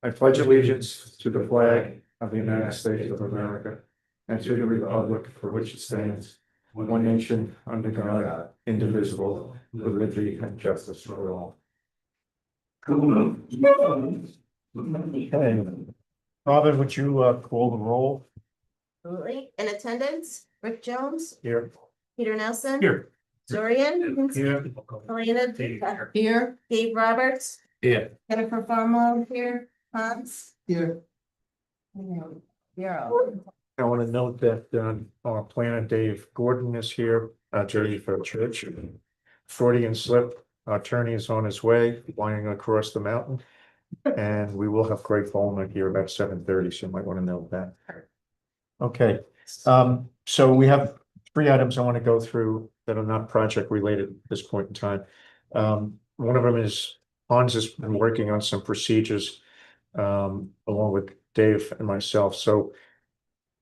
I pledge allegiance to the flag of the United States of America and to the republic for which it stands, one nation, under God, indivisible, with liberty and justice for all. Okay. Robin, would you call the roll? Absolutely. In attendance, Rick Jones, Here. Peter Nelson. Here. Dorian. Here. Elena. Here. Dave Roberts. Here. Jennifer Farmwell here. Hans. Here. Bureau. I want to note that our planner Dave Gordon is here, Jersey for church. Freudian slip, our attorney is on his way, flying across the mountain. And we will have Craig Bowman here about 7:30, so you might want to note that. Okay, so we have 3 items I want to go through that are not project related at this point in time. One of them is Hans has been working on some procedures along with Dave and myself, so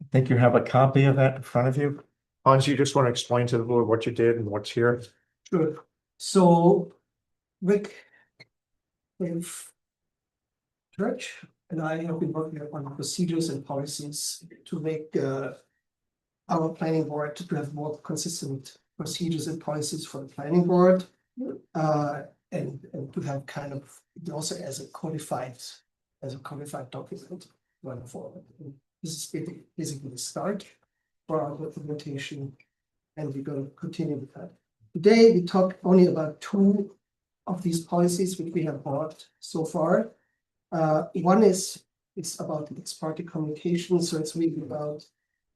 I think you have a copy of that in front of you. Hans, you just want to explain to the board what you did and what's here? Sure. So Rick, with Church and I have been working on procedures and policies to make our planning board to have more consistent procedures and policies for the planning board. And to have kind of it also as a codified document going forward. And this is basically the start for our documentation, and we're going to continue with that. Today we talk only about 2 of these policies which we have brought so far. One is about the ex parte communication, so it's really about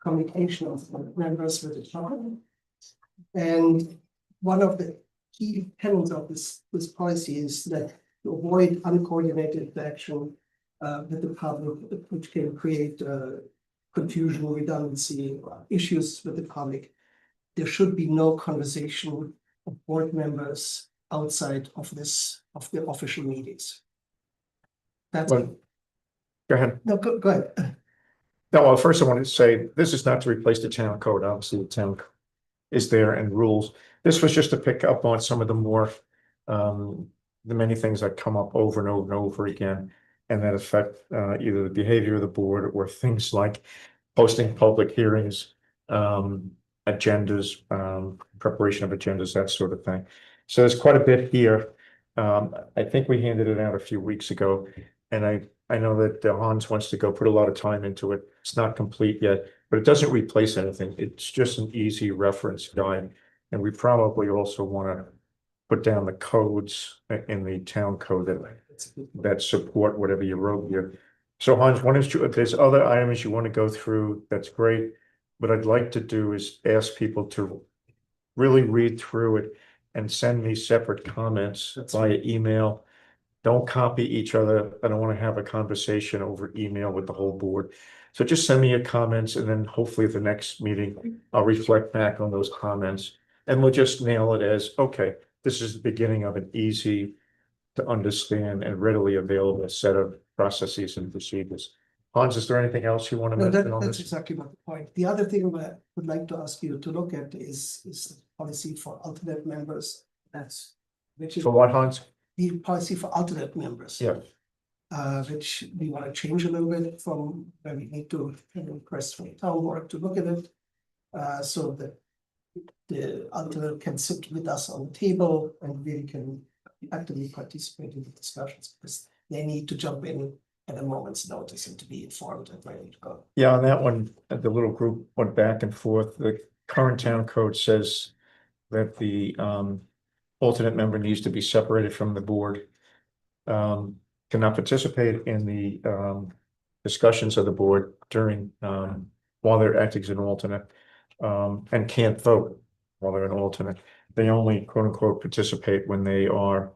communication of members with the town. And one of the key tenets of this policy is that to avoid uncoordinated action with the public, which can create confusion, redundancy, issues with the public. There should be no conversation of board members outside of the official meetings. That's Well, go ahead. no, go ahead. No, well, first I wanted to say, this is not to replace the town code. Obviously, the town is there and rules. This was just to pick up on some of the more, the many things that come up over and over and over again, and that affect either the behavior of the board or things like posting public hearings, agendas, preparation of agendas, that sort of thing. So there's quite a bit here. I think we handed it out a few weeks ago, and I know that Hans wants to go put a lot of time into it. It's not complete yet, but it doesn't replace anything. It's just an easy reference guide. And we probably also want to put down the codes in the town code that support whatever you wrote here. So Hans, if there's other items you want to go through, that's great. What I'd like to do is ask people to really read through it and send me separate comments via email. Don't copy each other. I don't want to have a conversation over email with the whole board. So just send me your comments, and then hopefully at the next meeting, I'll reflect back on those comments. And we'll just nail it as, okay, this is the beginning of an easy to understand and readily available set of processes and procedures. Hans, is there anything else you want to No, mention on that's this? exactly my point. The other thing I would like to ask you to look at is the policy for alternate members. Which is For what, Hans? the policy for alternate members. Yeah. Which we want to change a little bit from where we need to request from the town board to look at it. So that the alternate can sit with us on the table and really can actively participate in the discussions, because they need to jump in at a moment's notice and to be informed and ready to go. Yeah, on that one, the little group went back and forth. The current town code says that the alternate member needs to be separated from the board. Cannot participate in the discussions of the board during while they're acting as an alternate, and can't vote while they're an alternate. They only quote unquote participate when they are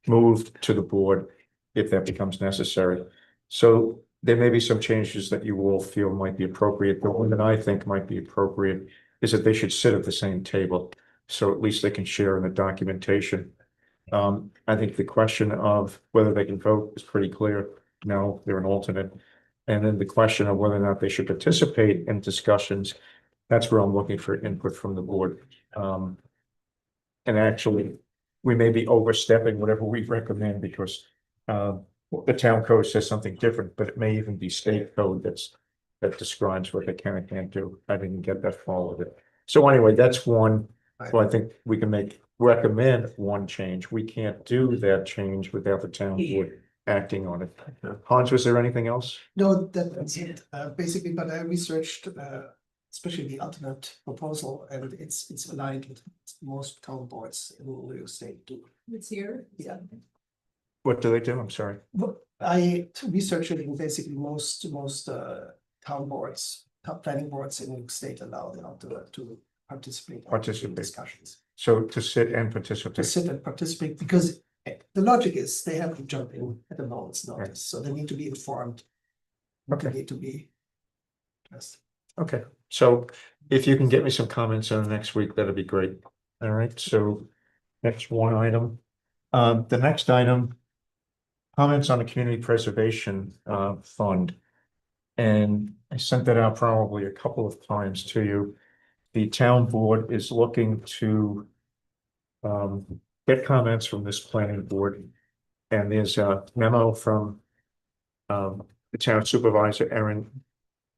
moved to the board, if that becomes necessary. So there may be some changes that you all feel might be appropriate. The one that I think might be appropriate is that they should sit at the same table, so at least they can share in the documentation. I think the question of whether they can vote is pretty clear. No, they're an alternate. And then the question of whether or not they should participate in discussions, that's where I'm looking for input from the board. And actually, we may be overstepping whatever we recommend, because the town code says something different, but it may even be state code that describes what they can and can't do. I didn't get that far with it. So anyway, that's one. So I think we can recommend one change. We can't do that change without the town board acting on it. Hans, was there anything else? No, that's it, basically, but I researched, especially the alternate proposal, and it's aligned with most town boards in real estate do. It's here. Yeah. What do they do? I'm sorry. But I researched it, and basically most town boards, top planning boards in the state allow the alternate to participate. In discussions. So to sit and To participate. sit and participate, because the logic is they have to jump in at the moment's notice, so they need to be informed. Okay. They need to be. Yes. Okay, so if you can get me some comments on next week, that'd be great. All right, so next one item. The next item. Comments on the community preservation fund. And I sent that out probably a couple of times to you. The town board is looking to get comments from this planning board. And there's a memo from the town supervisor, Erin,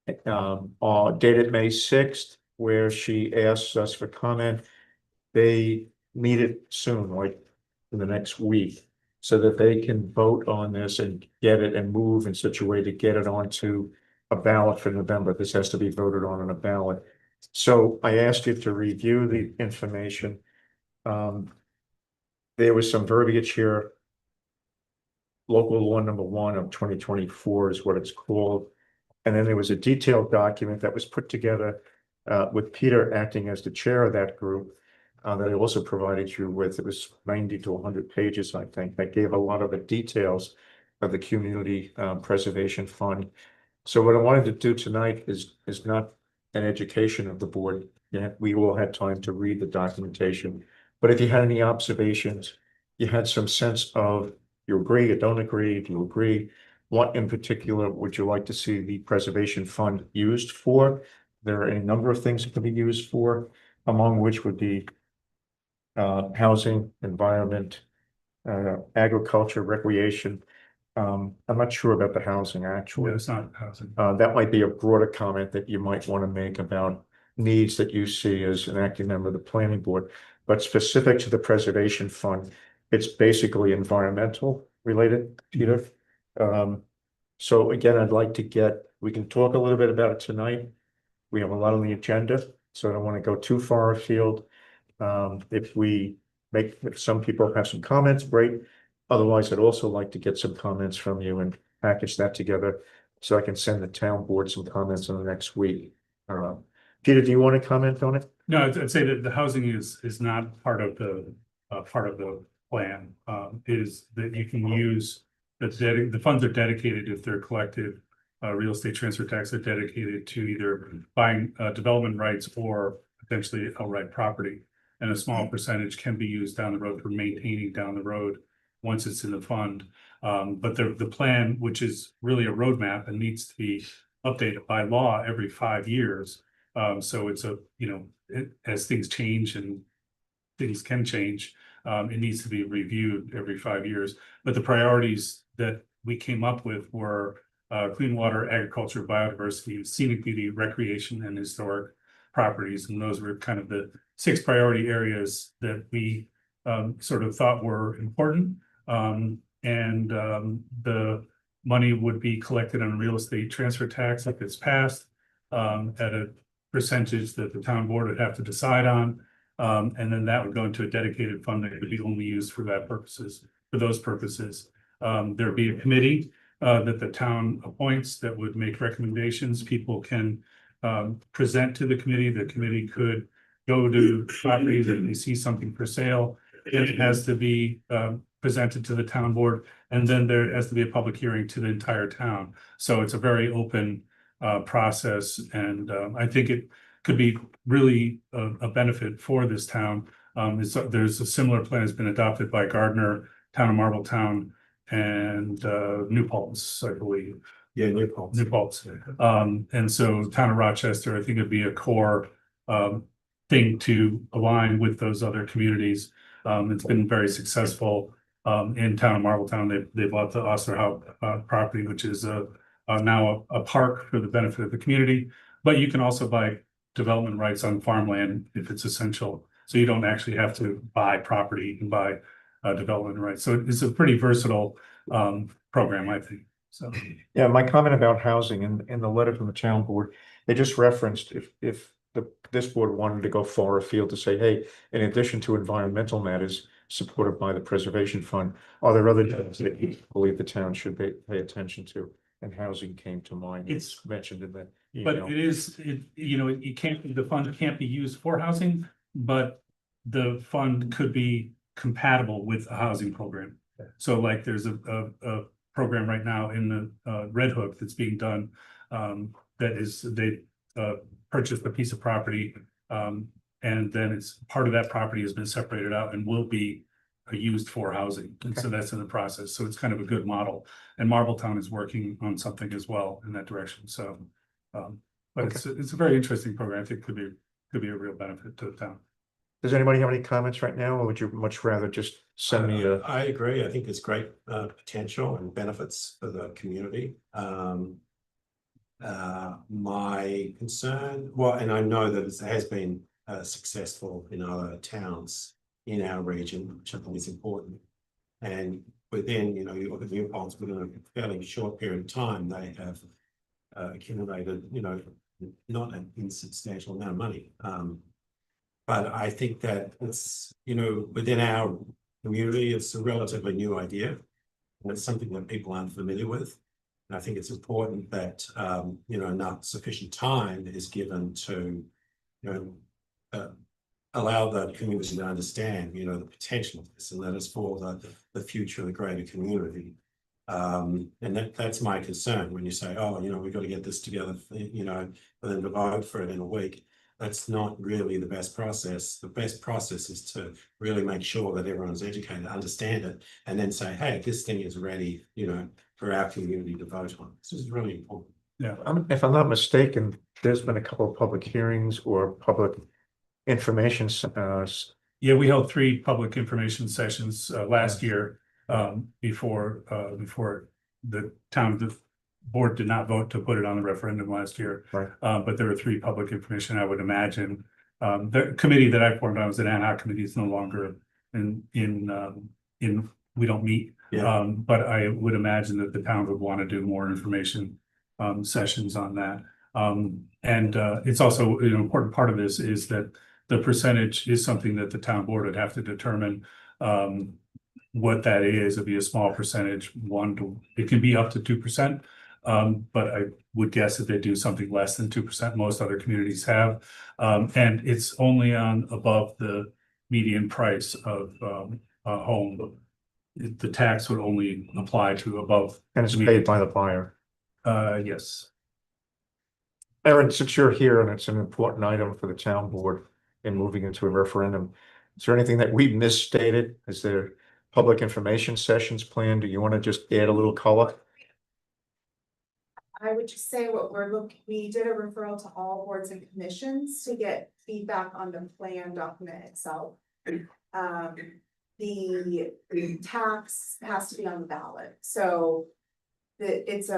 dated May 6th, where she asks us for comment. They need it soon, like in the next week, so that they can vote on this and get it and move in such a way to get it onto a ballot for November. This has to be voted on a ballot. So I asked you to review the information. There was some verbiage here. Local law number 1 of 2024 is what it's called. And then there was a detailed document that was put together with Peter acting as the chair of that group that I also provided you with. It was 90 to 100 pages, I think, that gave a lot of the details of the community preservation fund. So what I wanted to do tonight is not an education of the board. Yeah, we all had time to read the documentation. But if you had any observations, you had some sense of you agree or don't agree, if you agree, what in particular would you like to see the preservation fund used for? There are a number of things it can be used for, among which would be housing, environment, agriculture, recreation. I'm not sure about the housing, actually. No, it's not housing. That might be a broader comment that you might want to make about needs that you see as an acting member of the planning board. But specific to the preservation fund, it's basically environmental related, Peter. So again, I'd like to we can talk a little bit about it tonight. We have a lot on the agenda, so I don't want to go too far afield. If some people have some comments, great. Otherwise, I'd also like to get some comments from you and package that together so I can send the town board some comments in the next week. Peter, do you want to comment on it? No, I'd say that the housing is not part of the plan. Is that you can use the funds are dedicated if they're collected. Real estate transfer tax are dedicated to either buying development rights or potentially outright property. And a small percentage can be used down the road for maintaining down the road once it's in the fund. But the plan, which is really a roadmap and needs to be updated by law every 5 years. So it's as things change and things can change, it needs to be reviewed every 5 years. But the priorities that we came up with were clean water, agriculture, biodiversity, scenic beauty, recreation, and historic properties. And those were kind of the 6 priority areas that we sort of thought were important. The money would be collected on real estate transfer tax if it's passed at a percentage that the town board would have to decide on. And then that would go into a dedicated fund that could be only used for those purposes. There'd be a committee that the town appoints that would make recommendations. People can present to the committee. The committee could go to properties and they see something for sale. It has to be presented to the town board, and then there has to be a public hearing to the entire town. So it's a very open process, and I think it could be really a benefit for this town. There's a similar plan has been adopted by Gardner, Town of Marbletown, and New Paltz, I believe. Yeah, New Paltz. New Paltz. And so Town of Rochester, I think it'd be a core thing to align with those other communities. It's been very successful in town of Marbletown, they bought the Osterhout property, which is now a park for the benefit of the community. But you can also buy development rights on farmland if it's essential. So you don't actually have to buy property, you can buy development rights. So it's a pretty versatile program, I think. So Yeah, my comment about housing in the letter from the town board, they just referenced if this board wanted to go far afield to say, hey, in addition to environmental matters supported by the preservation fund, are there other things that you believe the town should pay attention to? And housing came to mind. It's mentioned in the but email. it can't, the fund can't be used for housing, but the fund could be compatible with a housing program. So like there's a program right now in the Red Hook that's being done. That is, they purchased a piece of property. And then it's part of that property has been separated out and will be used for housing. And so that's in the process. So it's kind of a good model. And Marbletown is working on something as well in that direction. So, but it's a very interesting program. I think could be a real benefit to the town. Does anybody have any comments right now, or would you much rather just send me a? I agree. I think there's great potential and benefits for the community. My concern, well, and I know that it has been successful in other towns in our region, which I think is important. And within, you look at New Paltz, within a fairly short period of time, they have accumulated, not an insubstantial amount of money. But I think that it's, within our community, it's a relatively new idea. And it's something that people aren't familiar with. And I think it's important that, enough sufficient time is given to, allow the community to understand, the potential of this, and that is for the future of the greater community. And that's my concern when you say, oh, we've got to get this together, for them to vote for it in a week. That's not really the best process. The best process is to really make sure that everyone's educated, understand it, and then say, hey, this thing is ready, for our community to vote on. This is really important. Yeah. If I'm not mistaken, there's been a couple of public hearings or public information. Yeah, we held 3 public information sessions last year before the board did not vote to put it on the referendum last year. Right. But there were 3 public information, I would imagine. The committee that I formed, I was an ad hoc committee, is no longer in we don't meet. Yeah. But I would imagine that the town would want to do more information sessions on that. And it's also an important part of this is that the percentage is something that the town board would have to determine what that is. It'd be a small percentage, it can be up to 2%. But I would guess that they do something less than 2%. Most other communities have. And it's only on above the median price of a home. The tax would only apply to above. And it's paid by the buyer. Yes. Aaron, since you're here and it's an important item for the town board in moving into a referendum, is there anything that we misstated? Is there public information sessions planned? Do you want to just add a little color? I would just say we did a referral to all boards and commissions to get feedback on the plan document itself. The tax has to be on the ballot, so it's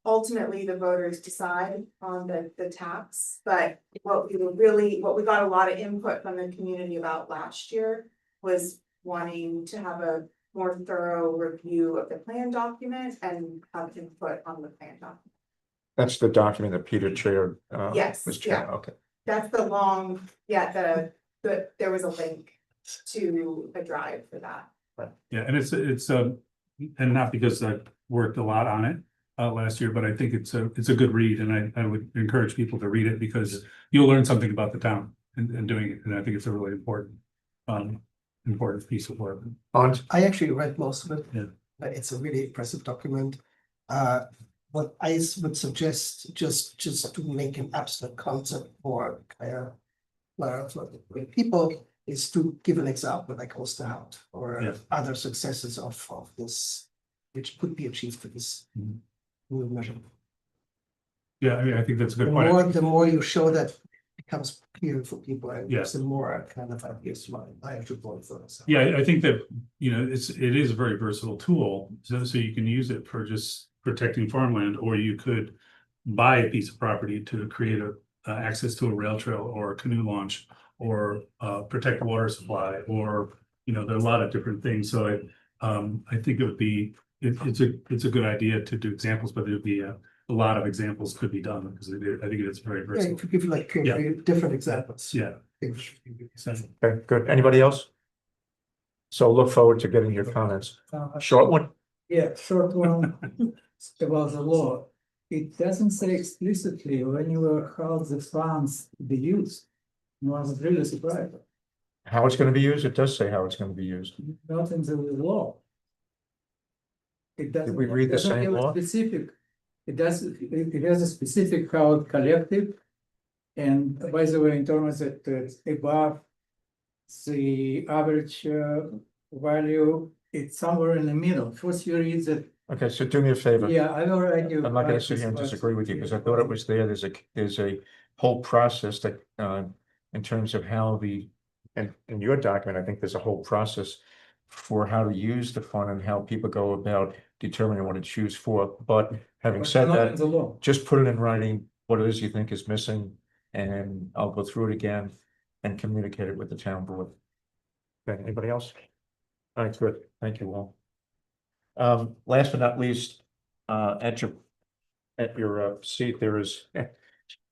ultimately the voters decide on the tax, but what we got a lot of input from the community about last year was wanting to have a more thorough review of the plan document and have input on the plan document. That's the document that Peter chaired. Yes, Was chair. yeah. Okay. That's the long, there was a link to a drive for that. Yeah, and it's and not because I worked a lot on it last year, but I think it's a good read, and I would encourage people to read it because you'll learn something about the town and doing it, and I think it's a really important piece of work. I actually read most of it. Yeah. It's a really impressive document. What I would suggest, just to make an abstract concept for people, is to give an example like Osterhout or Yeah. other successes of this, which could be achieved for this new measure. Yeah, I mean, I think that's a good point. The more you show that becomes clear for people and Yeah. gives them more kind of ideas. I actually vote for this. Yeah, I think that, it is a very versatile tool, so you can use it for just protecting farmland, or you could buy a piece of property to create access to a rail trail or a canoe launch, or protect the water supply, or, there are a lot of different things, so I think it would be, it's a good idea to do examples, but there'd be a lot of examples could be done, because I think it's very Yeah, versatile. you could give like Yeah. different examples. Yeah. So, Okay, good. Anybody else? So look forward to getting your comments. Short one? Yeah, short one about the law. It doesn't say explicitly when you were how the funds to be used. I was really surprised, How it's gonna be used? It does say how it's gonna be used. not in the law. It doesn't. we read the doesn't same have a law? Specific, it has a specific how it collected. And by the way, in terms that it's above the average value, it's somewhere in the middle. First you read that, Okay, so do me a favor. yeah, I already. I'm not gonna sit here and disagree with you, because I thought it was there. There's a whole process that, in terms of how and in your document, I think there's a whole process for how to use the fund and how people go about determining what it's used for. But having said Not in that, the law. just put it in writing, what it is you think is missing, and I'll go through it again and communicate it with the town board. Okay, anybody else? All right, good. Thank you all. Last but not least, at your seat, there is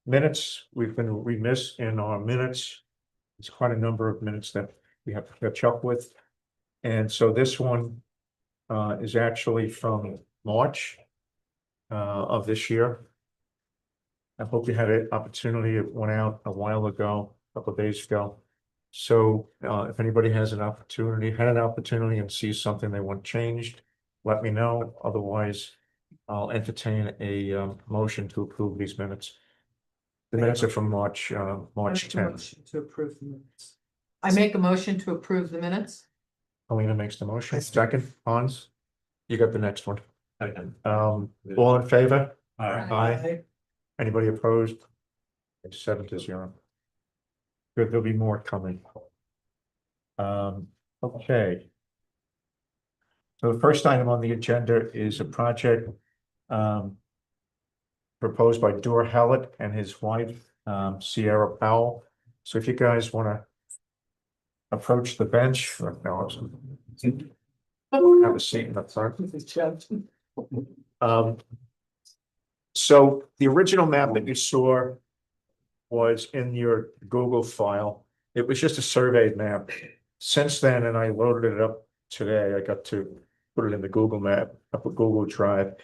minutes. We've been remiss in our minutes. It's quite a number of minutes that we have to catch up with. And so this one is actually from March of this year. I hope you had an opportunity. It went out a while ago, a couple of days ago. So if anybody had an opportunity and sees something they want changed, let me know. Otherwise, I'll entertain a motion to approve these minutes. The minutes are from March 10th. To approve the minutes. I make a motion to approve the minutes. Alina makes the motion. Second, Hans, you got the next one. All in favor? Aye. Anybody opposed? It's 7-0. Good, there'll be more coming. Okay. So the first item on the agenda is a project proposed by Dor Hallett and his wife, Sierra Powell. So if you guys want to approach the bench, or no, have a seat in the front. So the original map that you saw was in your Google file. It was just a surveyed map. Since then, and I loaded it up today, I got to put it in the Google map, up a Google Drive.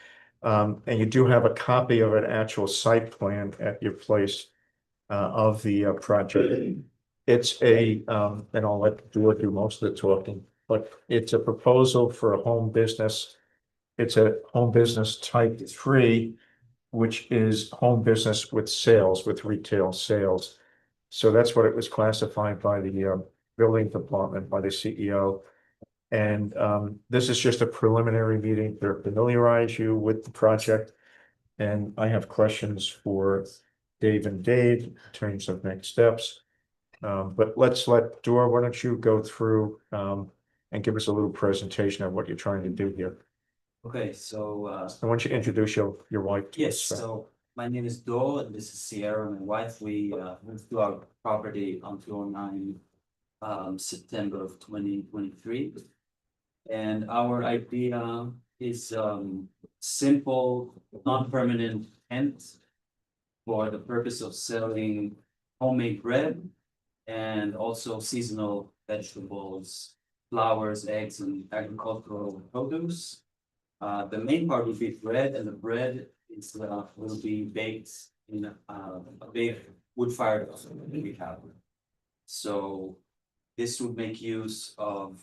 And you do have a copy of an actual site plan at your place of the project. It's and I'll let Dor do most of the talking, but it's a proposal for a home business. It's a home business type 3, which is home business with sales, with retail sales. So that's what it was classified by the building department, by the CEO. And this is just a preliminary meeting to familiarize you with the project. And I have questions for Dave and Dave in terms of next steps. But let's let Dor, why don't you go through and give us a little presentation of what you're trying to do here. Okay, so I want you to introduce your wife. to yes, us. so my name is Dor and this is Sierra, my wife. We moved to our property on 209 September of 2023. And our idea is simple, non-permanent tent for the purpose of selling homemade bread and also seasonal vegetables, flowers, eggs, and agricultural produce. The main part will be bread, and the bread is will be baked in a big wood-fired oven that we have. So this would make use of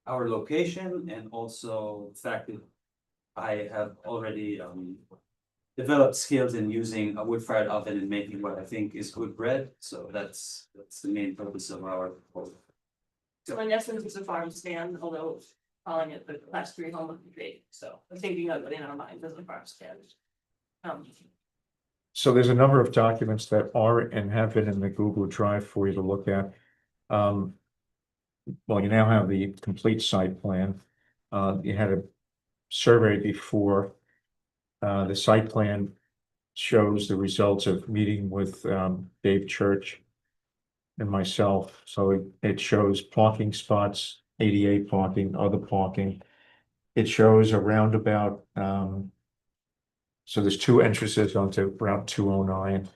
our location and also the fact that I have already developed skills in using a wood-fired oven and making what I think is good bread. So that's the main purpose of our proposal. So in essence, it's a farm stand, although calling it the class 3 home of the big, so I'm thinking of it in our minds as a farm stand. So there's a number of documents that are and have been in the Google Drive for you to look at. Well, you now have the complete site plan. You had a survey before. The site plan shows the results of meeting with Dave Church and myself. So it shows parking spots, ADA parking, other parking. It shows a roundabout. So there's two entrances onto Route 209.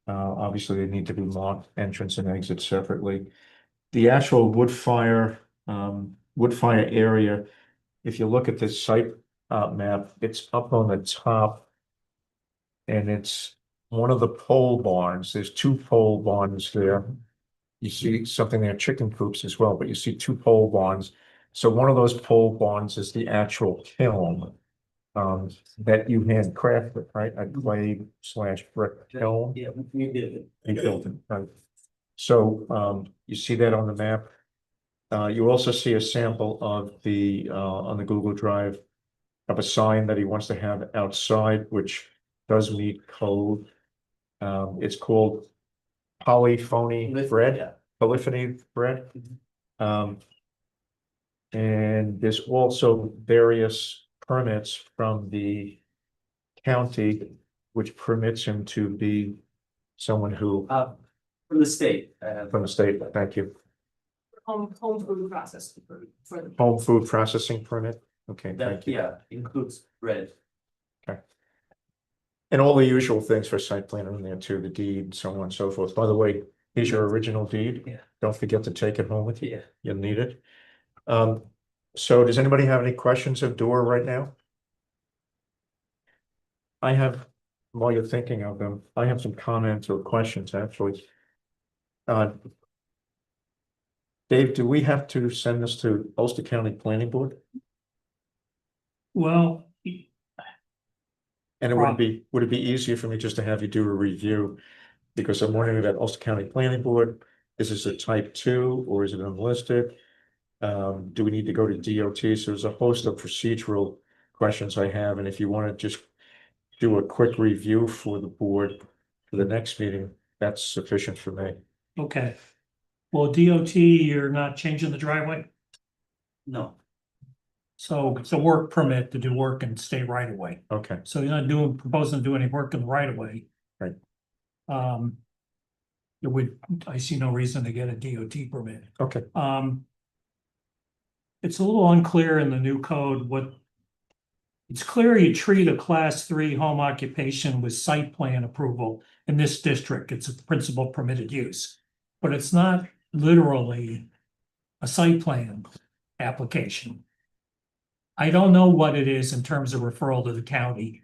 Obviously, they need to be marked entrance and exit separately. The actual wood fire area, if you look at this site map, it's up on the top. And it's one of the pole barns. There's two pole barns there. You see something there, chicken coops as well, but you see two pole barns. So one of those pole barns is the actual kiln that you handcrafted, right? A clay/brick kiln. Yeah, we did it. You built it, right? So you see that on the map. You also see a sample of the on the Google Drive of a sign that he wants to have outside, which does meet code. It's called polyphony bread, Yeah. polyphony bread. And there's also various permits from the county, which permits him to be someone who, From the state, from the state, thank you, Home food process for the. home food processing permit. Okay, that, thank you. yeah, includes bread. And all the usual things for site plan are in there too, the deed, so on and so forth. By the way, here's your original deed. Yeah. Don't forget to take it home with you. Yeah. You'll need it. So does anybody have any questions of Dora right now? I have, while you're thinking of them, I have some comments or questions actually. Dave, do we have to send this to Ulster County Planning Board? Well, And it would it be easier for me just to have you do a review? Because I'm wondering about Ulster County Planning Board, is this a type 2 or is it unlisted? Do we need to go to DOT? So there's a host of procedural questions I have, and if you want to just do a quick review for the board for the next meeting, that's sufficient for me. okay. Well, DOT, you're not changing the driveway, No, so it's a work permit to do work and stay right away. Okay, So you're not proposing to do any work in the right of way. Right. I see no reason to get a DOT permit. okay, It's a little unclear in the new code it's clear you treat a class 3 home occupation with site plan approval in this district. It's a principal permitted use. But it's not literally a site plan application. I don't know what it is in terms of referral to the county.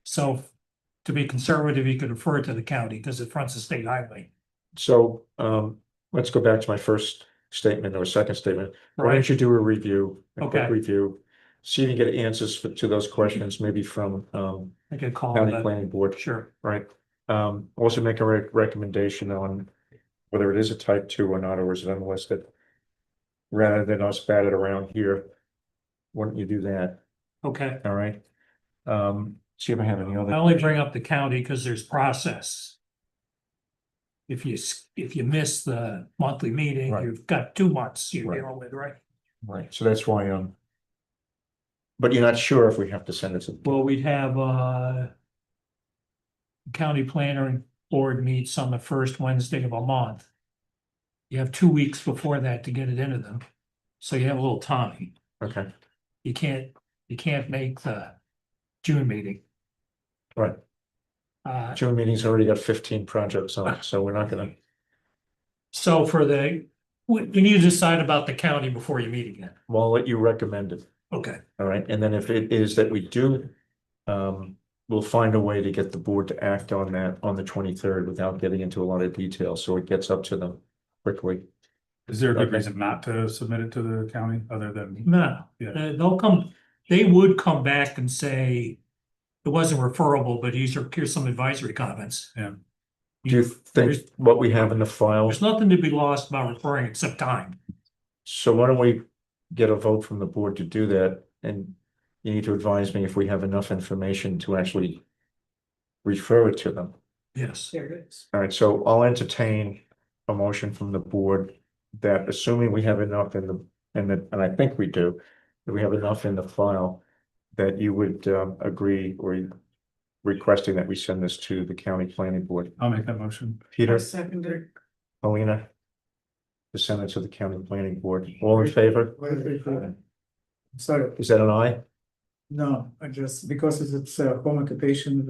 So to be conservative, you could refer it to the county because it fronts a state highway. so let's go back to my first statement or second statement. Why Right. don't you do a review, a quick Okay. review? See if you can get answers to those questions, maybe from I could call County it. Planning Board. Sure. Right, also make a recommendation on whether it is a type 2 or not, or is it unlisted? Rather than us bat it around here, why don't you do that, Okay. all right? See if I have any other. I only bring up the county because there's process. If you miss the monthly meeting, Right. you've got 2 months you're Right. dealing with, right? Right, so that's why, but you're not sure if we have to send it to. Well, we'd have county planner board meets on the first Wednesday of a month. You have 2 weeks before that to get it into them, so you have a little time. Okay, You can't make the June meeting. right, June meeting's already got 15 projects on it, so we're not gonna, So we need to decide about the county before you meet again. well, I'll let you recommend it, Okay. all right? And then if it is that we do, we'll find a way to get the board to act on that on the 23rd without getting into a lot of detail, so it gets up to them quickly. Is there a good Okay. reason not to submit it to the county other than? No, Yeah. they would come back and say it wasn't referable, but here's some advisory comments. Yeah. Do you think what we have in the file, There's nothing to be lost about referring except time. so why don't we get a vote from the board to do that? And you need to advise me if we have enough information to actually refer it to them. Yes. There it is. All right, so I'll entertain a motion from the board that assuming we have enough and I think we do, that we have enough in the file, that you would agree or requesting that we send this to the county planning board. I'll make that motion. Peter, Secondary. Alina, to send it to the county planning board. All in favor? Sorry, Is that an aye? no, I just, because it's a home occupation,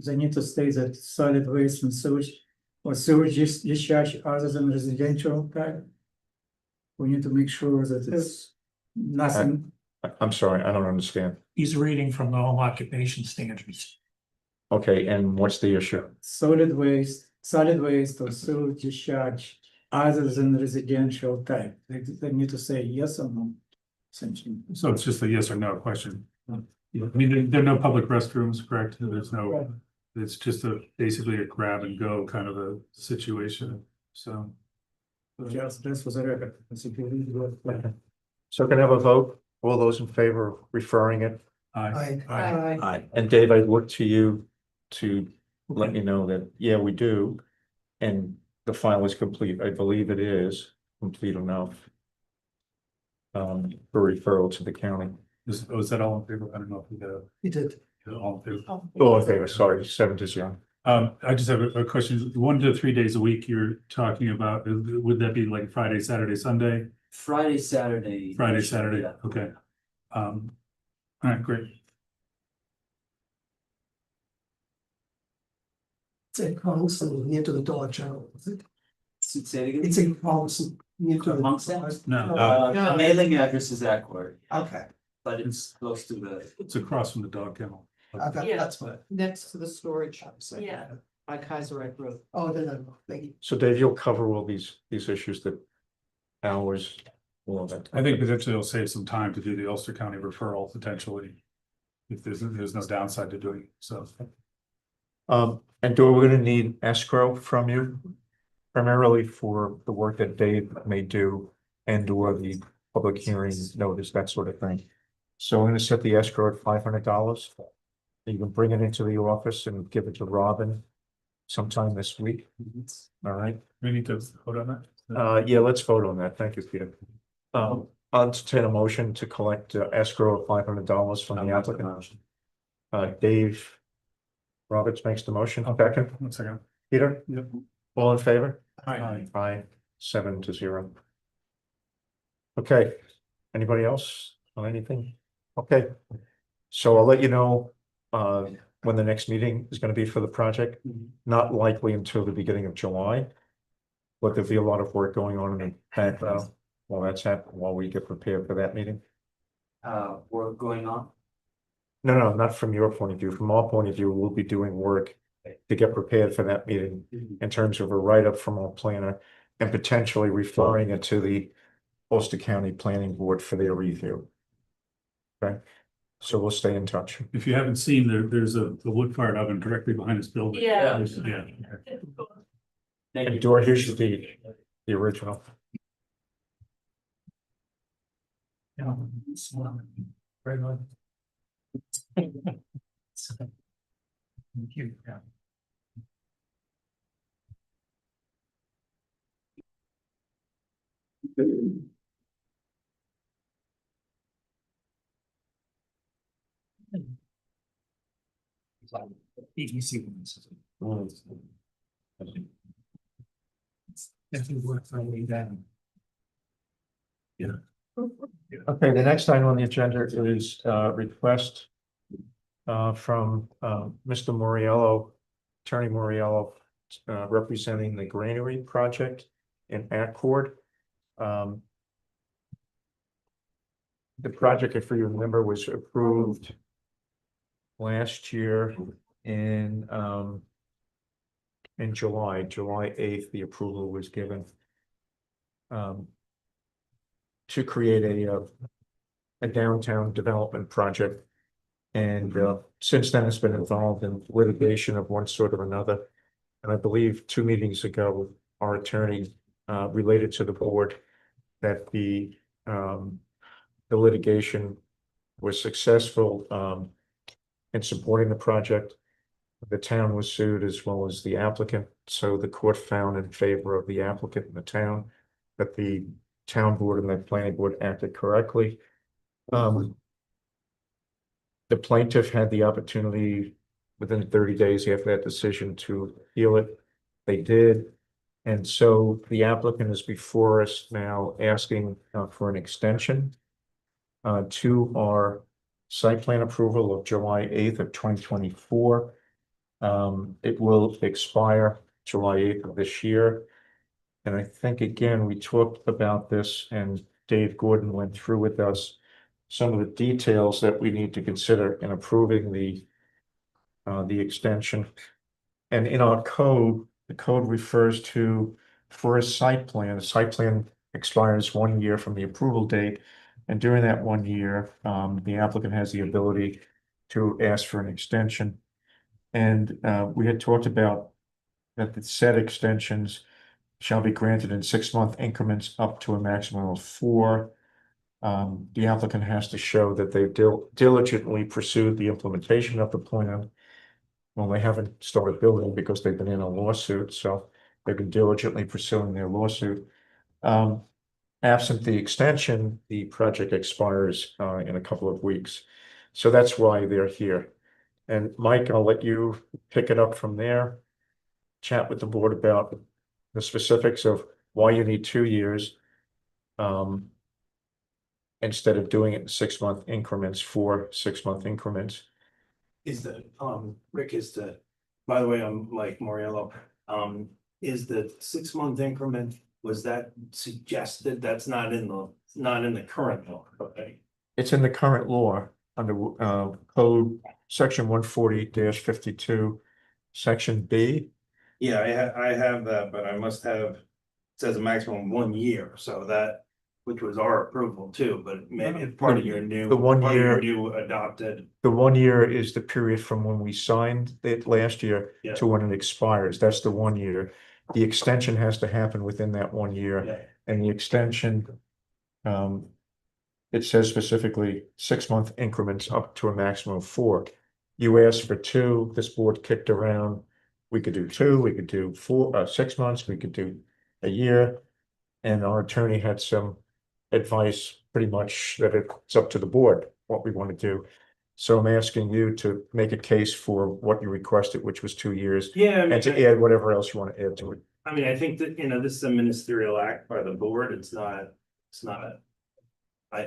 they need to state that solid waste and sewage. Or sewage discharge other than residential type. We need to make sure that it's nothing, I'm sorry, I don't understand. He's reading from the home occupation standards. Okay, and what's the issue? solid waste or sewage discharge other than residential type. They need to say yes or no, essentially. So it's just a yes or no question. I mean, there are no public restrooms, correct? There's no, it's just basically a grab and go kind of a situation, so. Just for the record. So can I have a vote? All those in favor of referring it? Aye. Aye. And Dave, I look to you to let me know that, yeah, we do. And the file is complete. I believe it is complete enough. For referral to the county. Was that all in favor? I don't know if we got He did. all in favor. Oh, in favor, sorry, 7-0. I just have a question. 1 to 3 days a week you're talking about, would that be like Friday, Saturday, Sunday? Friday, Saturday. Friday, Saturday, Yeah. okay. All right, great. It's in Carlson, near to the Dollar General. Say it again? It's in Carlson, near to the. Amongst that? No, The mailing address is Accord, Okay, but it's close to the. it's across from the dog kennel. okay, Yeah. that's what. Next to the storage Yeah. by Kaiserite Road. Oh, no, thank you. So Dave, you'll cover all these issues that hours, all of that. I think potentially it'll save some time to do the Ulster County referral potentially. If there's no downside to doing it, so. And Dora, we're gonna need escrow from you. Primarily for the work that Dave may do and or the public hearing notice, that sort of thing. So I'm gonna set the escrow at $500. You can bring it into the office and give it to Robin sometime this week. All right, We need to vote on that. yeah, let's vote on that. Thank you, Peter. I'll entertain a motion to collect escrow of $500 from the applicant. Dave Roberts makes the motion. Second, 1 second. Peter? Yep. All in favor? Aye. Aye, 7-0. Okay, anybody else on anything? Okay, so I'll let you know when the next meeting is gonna be for the project. Not likely until the beginning of July. But there'll be a lot of work going on in the background while that's happening, while we get prepared for that meeting. Work going on. No, not from your point of view. From our point of view, we'll be doing work to get prepared for that meeting in terms of a write-up from our planner and potentially referring it to the Ulster County Planning Board for their review. Okay, so we'll stay in touch. If you haven't seen, there's a wood-fired oven directly behind this building. Yeah. Yeah. Thank And you. Dora, here's the original. Very good. Thank you. Yeah. EDC ones. Definitely work for me down. Okay, the next item on the agenda is request from Mr. Moriello, Attorney Moriello, representing the granary project in Accord. The project, if you remember, was approved last year in July 8th, the approval was given to create a downtown development project. And since then, it's been involved in litigation of one sort or another. And I believe 2 meetings ago, our attorney related to the board that the litigation was successful in supporting the project. the town was sued as well as the applicant, so the court found in favor of the applicant and the town that the town board and the planning board acted correctly. The plaintiff had the opportunity within 30 days after that decision to appeal it. They did. And so the applicant is before us now asking for an extension to our site plan approval of July 8th of 2024. It will expire July 8th of this year. And I think, again, we talked about this and Dave Gordon went through with us some of the details that we need to consider in approving the extension. And in our code, the code refers to, for a site plan expires 1 year from the approval date. And during that 1 year, the applicant has the ability to ask for an extension. And we had talked about that the said extensions shall be granted in 6-month increments up to a maximum of 4. The applicant has to show that they've diligently pursued the implementation of the plan. Well, they haven't started building because they've been in a lawsuit, so they've been diligently pursuing their lawsuit. Absent the extension, the project expires in a couple of weeks. So that's why they're here. And Mike, I'll let you pick it up from there. Chat with the board about the specifics of why you need 2 years. Instead of doing it in 6-month increments, 4 6-month increments. Rick, by the way, I'm Mike Moriello. Is the 6-month increment, was that suggested? That's not in the current law, okay? It's in the current law under code section 140-52, section B. Yeah, I have that, but I must have, it says a maximum 1 year, so that, which was our approval too, but maybe it's part of your new. The 1 part of your year- New adopted. The 1 year is the period from when we signed it last year Yeah. to when it expires. That's the 1 year. The extension has to happen within that 1 year. Yeah. And the extension, it says specifically 6-month increments up to a maximum of 4. You asked for 2, this board kicked around. We could do 2, we could do 6 months, we could do a year. And our attorney had some advice pretty much that it's up to the board what we want to do. So I'm asking you to make a case for what you requested, which was 2 years, Yeah, I mean, and to add whatever else you want to add to it. I think that, this is a ministerial act by the board. I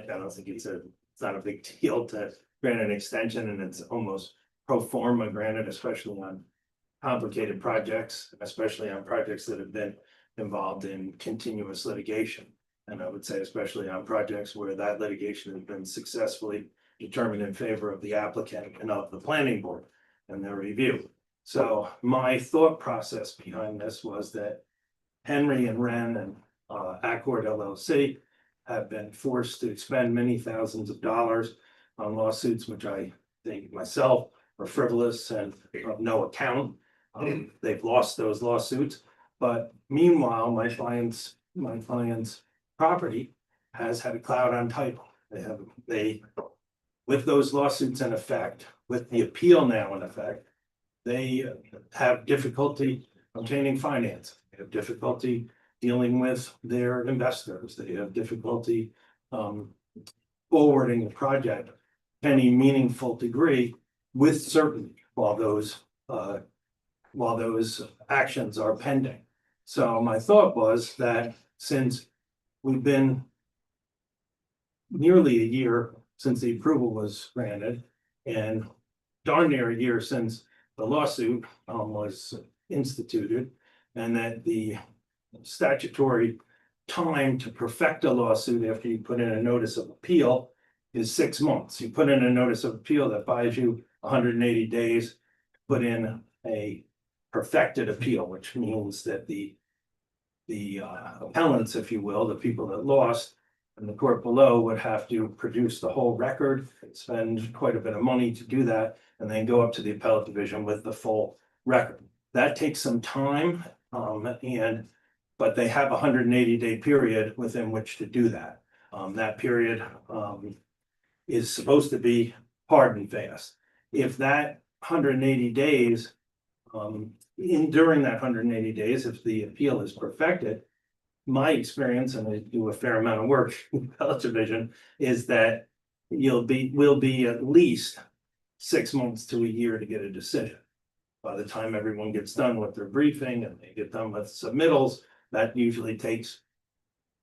don't think it's not a big deal to grant an extension, and it's almost pro forma granted, especially on complicated projects, especially on projects that have been involved in continuous litigation. And I would say especially on projects where that litigation has been successfully determined in favor of the applicant and of the planning board and their review. So my thought process behind this was that Henry and Wren and Accord LLC have been forced to expend many thousands of dollars on lawsuits, which I think myself are frivolous and of no account. They've lost those lawsuits, but meanwhile, my client's property has had a cloud on title. With those lawsuits in effect, with the appeal now in effect, they have difficulty obtaining finance. They have difficulty dealing with their investors. They have difficulty forwarding the project to any meaningful degree with certainty while those actions are pending. So my thought was that since we've been nearly a year since the approval was granted and darn near a year since the lawsuit was instituted, and that the statutory time to perfect a lawsuit after you put in a notice of appeal is 6 months. You put in a notice of appeal that buys you 180 days to put in a perfected appeal, which means that the appellants, if you will, the people that lost and the court below would have to produce the whole record, spend quite a bit of money to do that, and then go up to the appellate division with the full record. That takes some time, but they have a 180-day period within which to do that. That period is supposed to be hard and fast. If that 180 days during that 180 days, if the appeal is perfected. My experience, and I do a fair amount of work in appellate division, is that will be at least 6 months to a year to get a decision. By the time everyone gets done with their briefing and they get done with submittals, that usually takes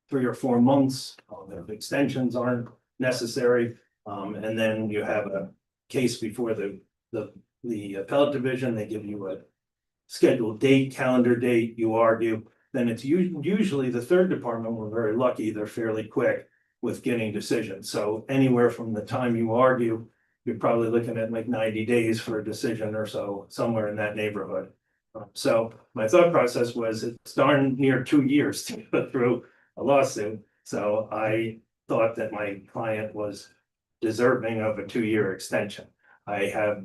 3 or 4 months. If extensions aren't necessary, and then you have a case before the appellate division, they give you a scheduled date, calendar date, you argue. Then it's usually the third department, we're very lucky, they're fairly quick with getting decisions. So anywhere from the time you argue, you're probably looking at like 90 days for a decision or so, somewhere in that neighborhood. So my thought process was it's darn near 2 years to go through a lawsuit. So I thought that my client was deserving of a 2-year extension. I have,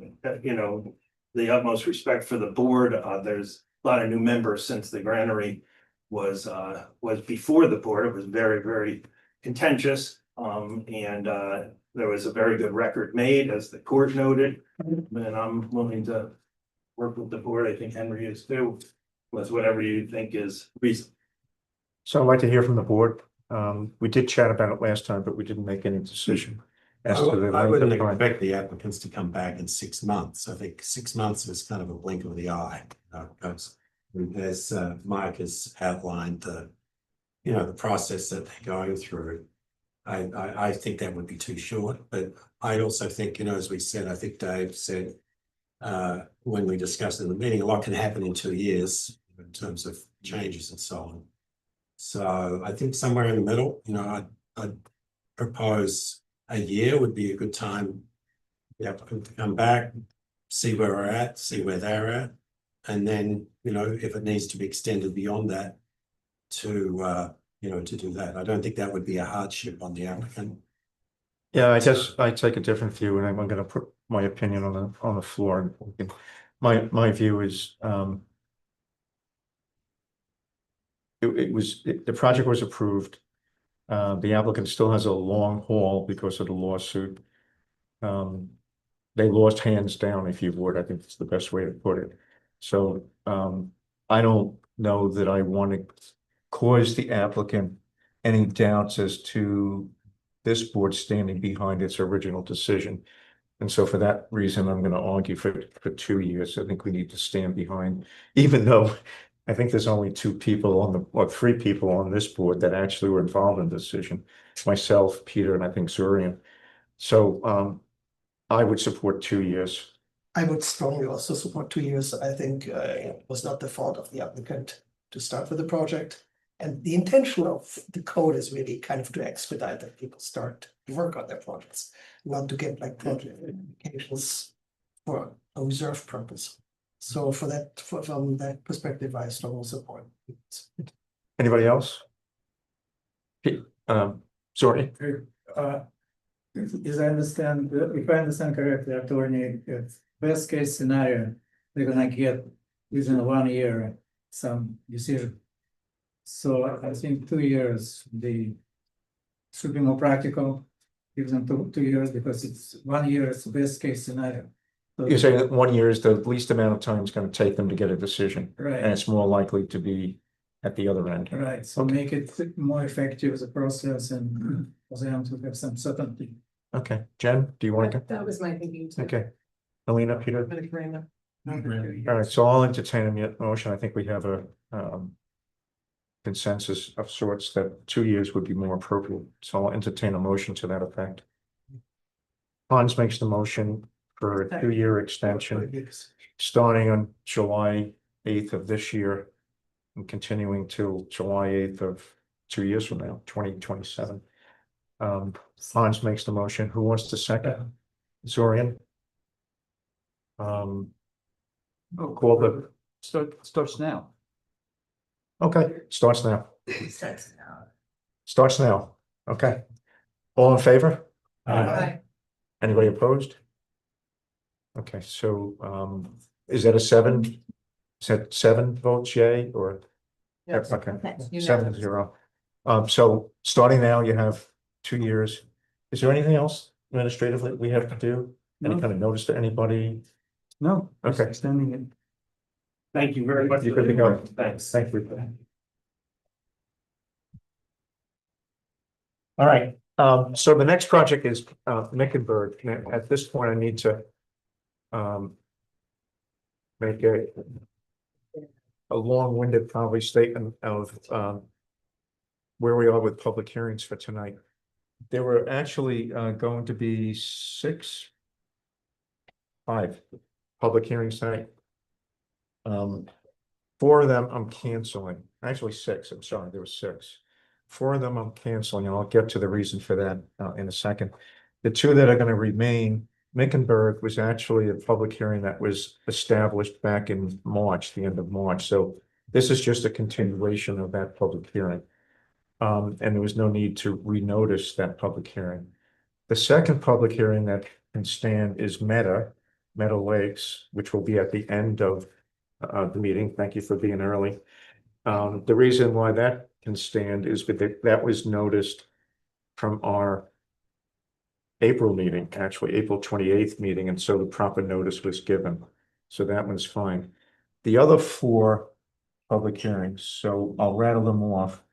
the utmost respect for the board. There's a lot of new members since the granary was before the board. It was very, very contentious. And there was a very good record made, as the court noted. And I'm willing to work with the board. I think Henry is too, with whatever you think is reasonable. So I'd like to hear from the board. We did chat about it last time, but we didn't make any decision. As to the I length wouldn't of time. expect the applicants to come back in 6 months. I think 6 months is kind of a blink of the eye. Because as Mike has outlined, the process that they're going through, I think that would be too short. But I also think, as we said, I think Dave said when we discussed in the meeting, a lot can happen in 2 years in terms of changes and so on. So I think somewhere in the middle, I'd propose a year would be a good time for the applicant to come back, see where we're at, see where they're at. And then, if it needs to be extended beyond that to do that. I don't think that would be a hardship on the applicant. Yeah, I guess I take a different view, and I'm gonna put my opinion on the floor. My view is, the project was approved. The applicant still has a long haul because of the lawsuit. They lost hands down, if you would. I think that's the best way to put it. So, I don't know that I want to cause the applicant any doubts as to this board standing behind its original decision. And so for that reason, I'm going to argue for 2 years. I think we need to stand behind, even though I think there's only 2 people or 3 people on this board that actually were involved in the decision. Myself, Peter, and I think Zurian. So I would support 2 years. I would strongly also support 2 years. I think it was not the fault of the applicant to start with the project. And the intention of the code is really kind of to expedite that people start to work on their projects, not to get like project applications for a reserve purpose. So from that perspective, I strongly support. Anybody else? Sorry. As I understand, if I understand correctly, attorney, it's best case scenario, they're gonna get within 1 year some decision. So I think 2 years, should be more practical, give them 2 years, because it's 1 year is the best case scenario. So, You're saying that 1 year is the least amount of time it's going to take them to get a decision, and right, it's more likely to be at the other end. right, so make it more effective, the process, and for them to have some certainty. Okay, Jen, do you want to go? That was my thinking too. Okay. Alina, Peter? I'm in agreement. All right, so I'll entertain a motion. I think we have a consensus of sorts that 2 years would be more appropriate. So I'll entertain a motion to that effect. Hans makes the motion for a 2-year extension, starting on July 8th of this year and continuing till July 8th of 2 years from now, 2027. Hans makes the motion. Who wants to second? Zorian? Call the, Starts now. okay, starts now. Starts now. Okay. All in favor? Aye. Anybody opposed? Okay, so is that a 7? Is that 7 votes yay or? Yes. Okay, Okay. 7-0. So starting now, you have 2 years. Is there anything else administratively we have to do? Any No. kind of notice to anybody? No, just Okay. extending it. Thank you very much. You're good to go. Thanks. Thank you. All right, so the next project is Mickenberg. Now, at this point, I need to make a long-winded probably statement of where we are with public hearings for tonight. There were actually going to be five public hearings tonight. 4 of them I'm canceling, actually 6, I'm sorry, there were 6. 4 of them I'm canceling, and I'll get to the reason for that in a second. The 2 that are going to remain, Mickenberg was actually a public hearing that was established back in March, the end of March. So this is just a continuation of that public hearing. And there was no need to renotice that public hearing. The second public hearing that can stand is Meadow Lakes, which will be at the end of the meeting. Thank you for being early. The reason why that can stand is that was noticed from our April meeting, actually April 28th meeting, and so the proper notice was given. So that one's fine. The other 4 public hearings, so I'll rattle them off.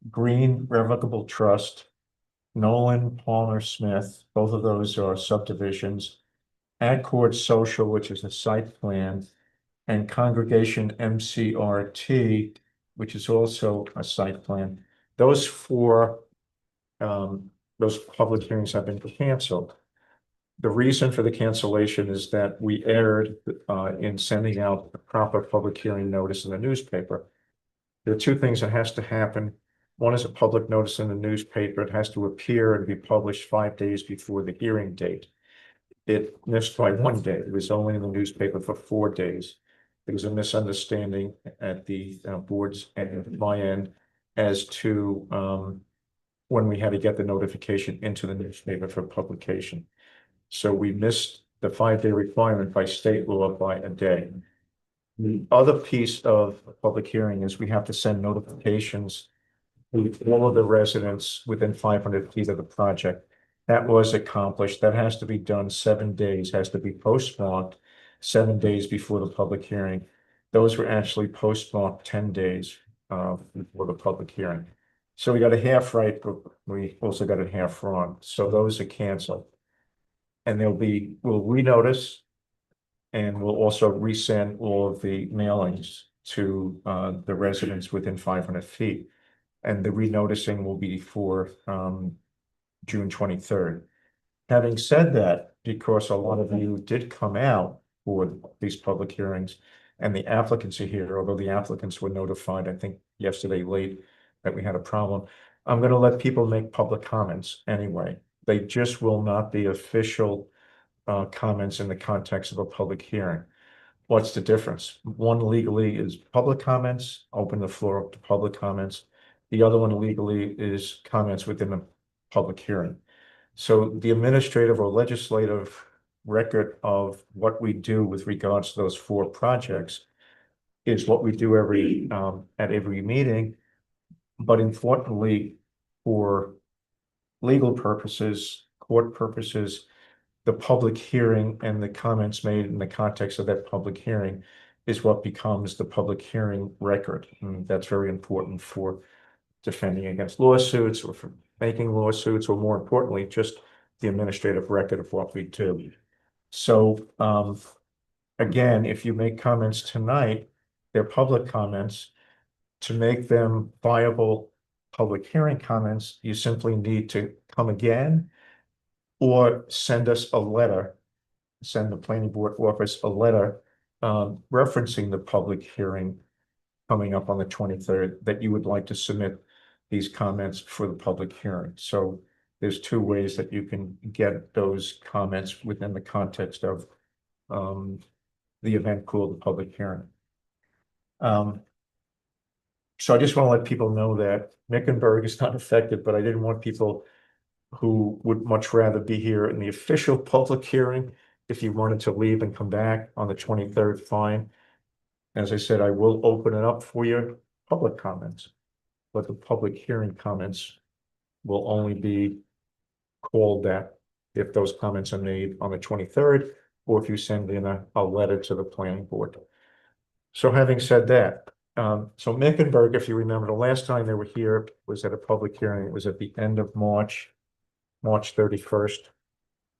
Green Revocable Trust, Nolan Palmer Smith, both of those are subdivisions. Accord Social, which is a site plan, and Congregation MCRT, which is also a site plan. Those 4 those public hearings have been canceled. The reason for the cancellation is that we erred in sending out the proper public hearing notice in the newspaper. There are 2 things that has to happen. One is a public notice in the newspaper. It has to appear and be published 5 days before the hearing date. It missed by 1 day. It was only in the newspaper for 4 days. There was a misunderstanding at the board's and my end as to when we had to get the notification into the newspaper for publication. So we missed the 5-day requirement by state law by a day. The other piece of public hearing is we have to send notifications to all of the residents within 500 feet of the project. That was accomplished. That has to be done 7 days, has to be postmarked 7 days before the public hearing. Those were actually postmarked 10 days before the public hearing. So we got a half right, but we also got a half wrong. So those are canceled. And we'll renotice, and we'll also resend all of the mailings to the residents within 500 feet. And the renoticing will be for June 23rd. Having said that, because a lot of you did come out for these public hearings, and the applicants are here, although the applicants were notified, I think yesterday late, that we had a problem, I'm going to let people make public comments anyway. They just will not be official comments in the context of a public hearing. What's the difference? One legally is public comments, open the floor up to public comments. The other one legally is comments within a public hearing. So the administrative or legislative record of what we do with regards to those 4 projects is what we do at every meeting. But importantly, for legal purposes, court purposes, the public hearing and the comments made in the context of that public hearing is what becomes the public hearing record. And that's very important for defending against lawsuits or for making lawsuits, or more importantly, just the administrative record of what we do. So again, if you make comments tonight, they're public comments. To make them viable public hearing comments, you simply need to come again or send us a letter, send the planning board office a letter referencing the public hearing coming up on the 23rd that you would like to submit these comments for the public hearing. So there's 2 ways that you can get those comments within the context of the event called the public hearing. So I just want to let people know that Mickenberg is not affected, but I didn't want people who would much rather be here in the official public hearing. If you wanted to leave and come back on the 23rd, fine. As I said, I will open it up for your public comments, but the public hearing comments will only be called that if those comments are made on the 23rd, or if you send in a letter to the planning board. So having said that, so Mecklenburg, if you remember, the last time they were here was at a public hearing. It was at the end of March, March 31st.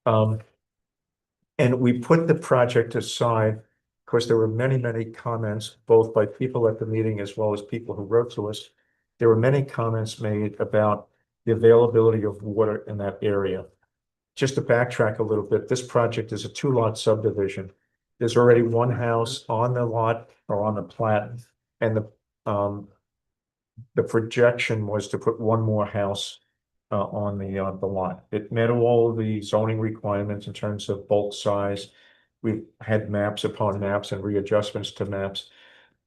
And we put the project aside. Of course, there were many, many comments, both by people at the meeting as well as people who wrote to us. There were many comments made about the availability of water in that area. Just to backtrack a little bit, this project is a 2-lot subdivision. There's already one house on the lot or on the plat, and the projection was to put one more house on the lot. It met all of the zoning requirements in terms of bulk size. We've had maps upon maps and readjustments to maps.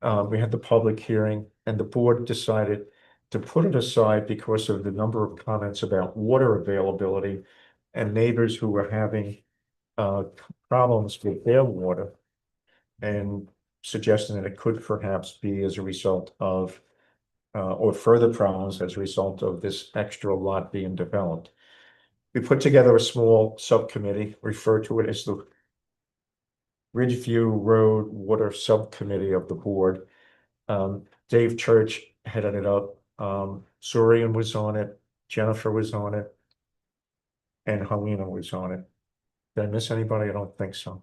We had the public hearing, and the board decided to put it aside because of the number of comments about water availability and neighbors who were having problems with their water, and suggesting that it could perhaps be as a result of or further problems as a result of this extra lot being developed. We put together a small subcommittee, refer to it as the Ridgeview Road Water Subcommittee of the board. Dave Church headed it up. Surian was on it, Jennifer was on it, and Helena was on it. Did I miss anybody? I don't think so.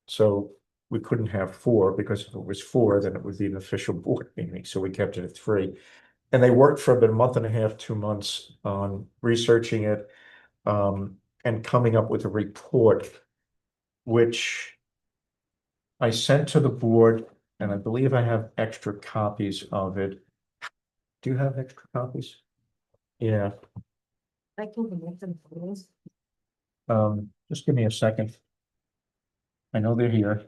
So we couldn't have 4, because if it was 4, then it would be an official board meeting, so we kept it at 3. And they worked for about a month and a half, 2 months on researching it, and coming up with a report, which I sent to the board, and I believe I have extra copies of it. Do you have extra copies? Yeah, I can connect them. Please. just give me a second. I know they're here.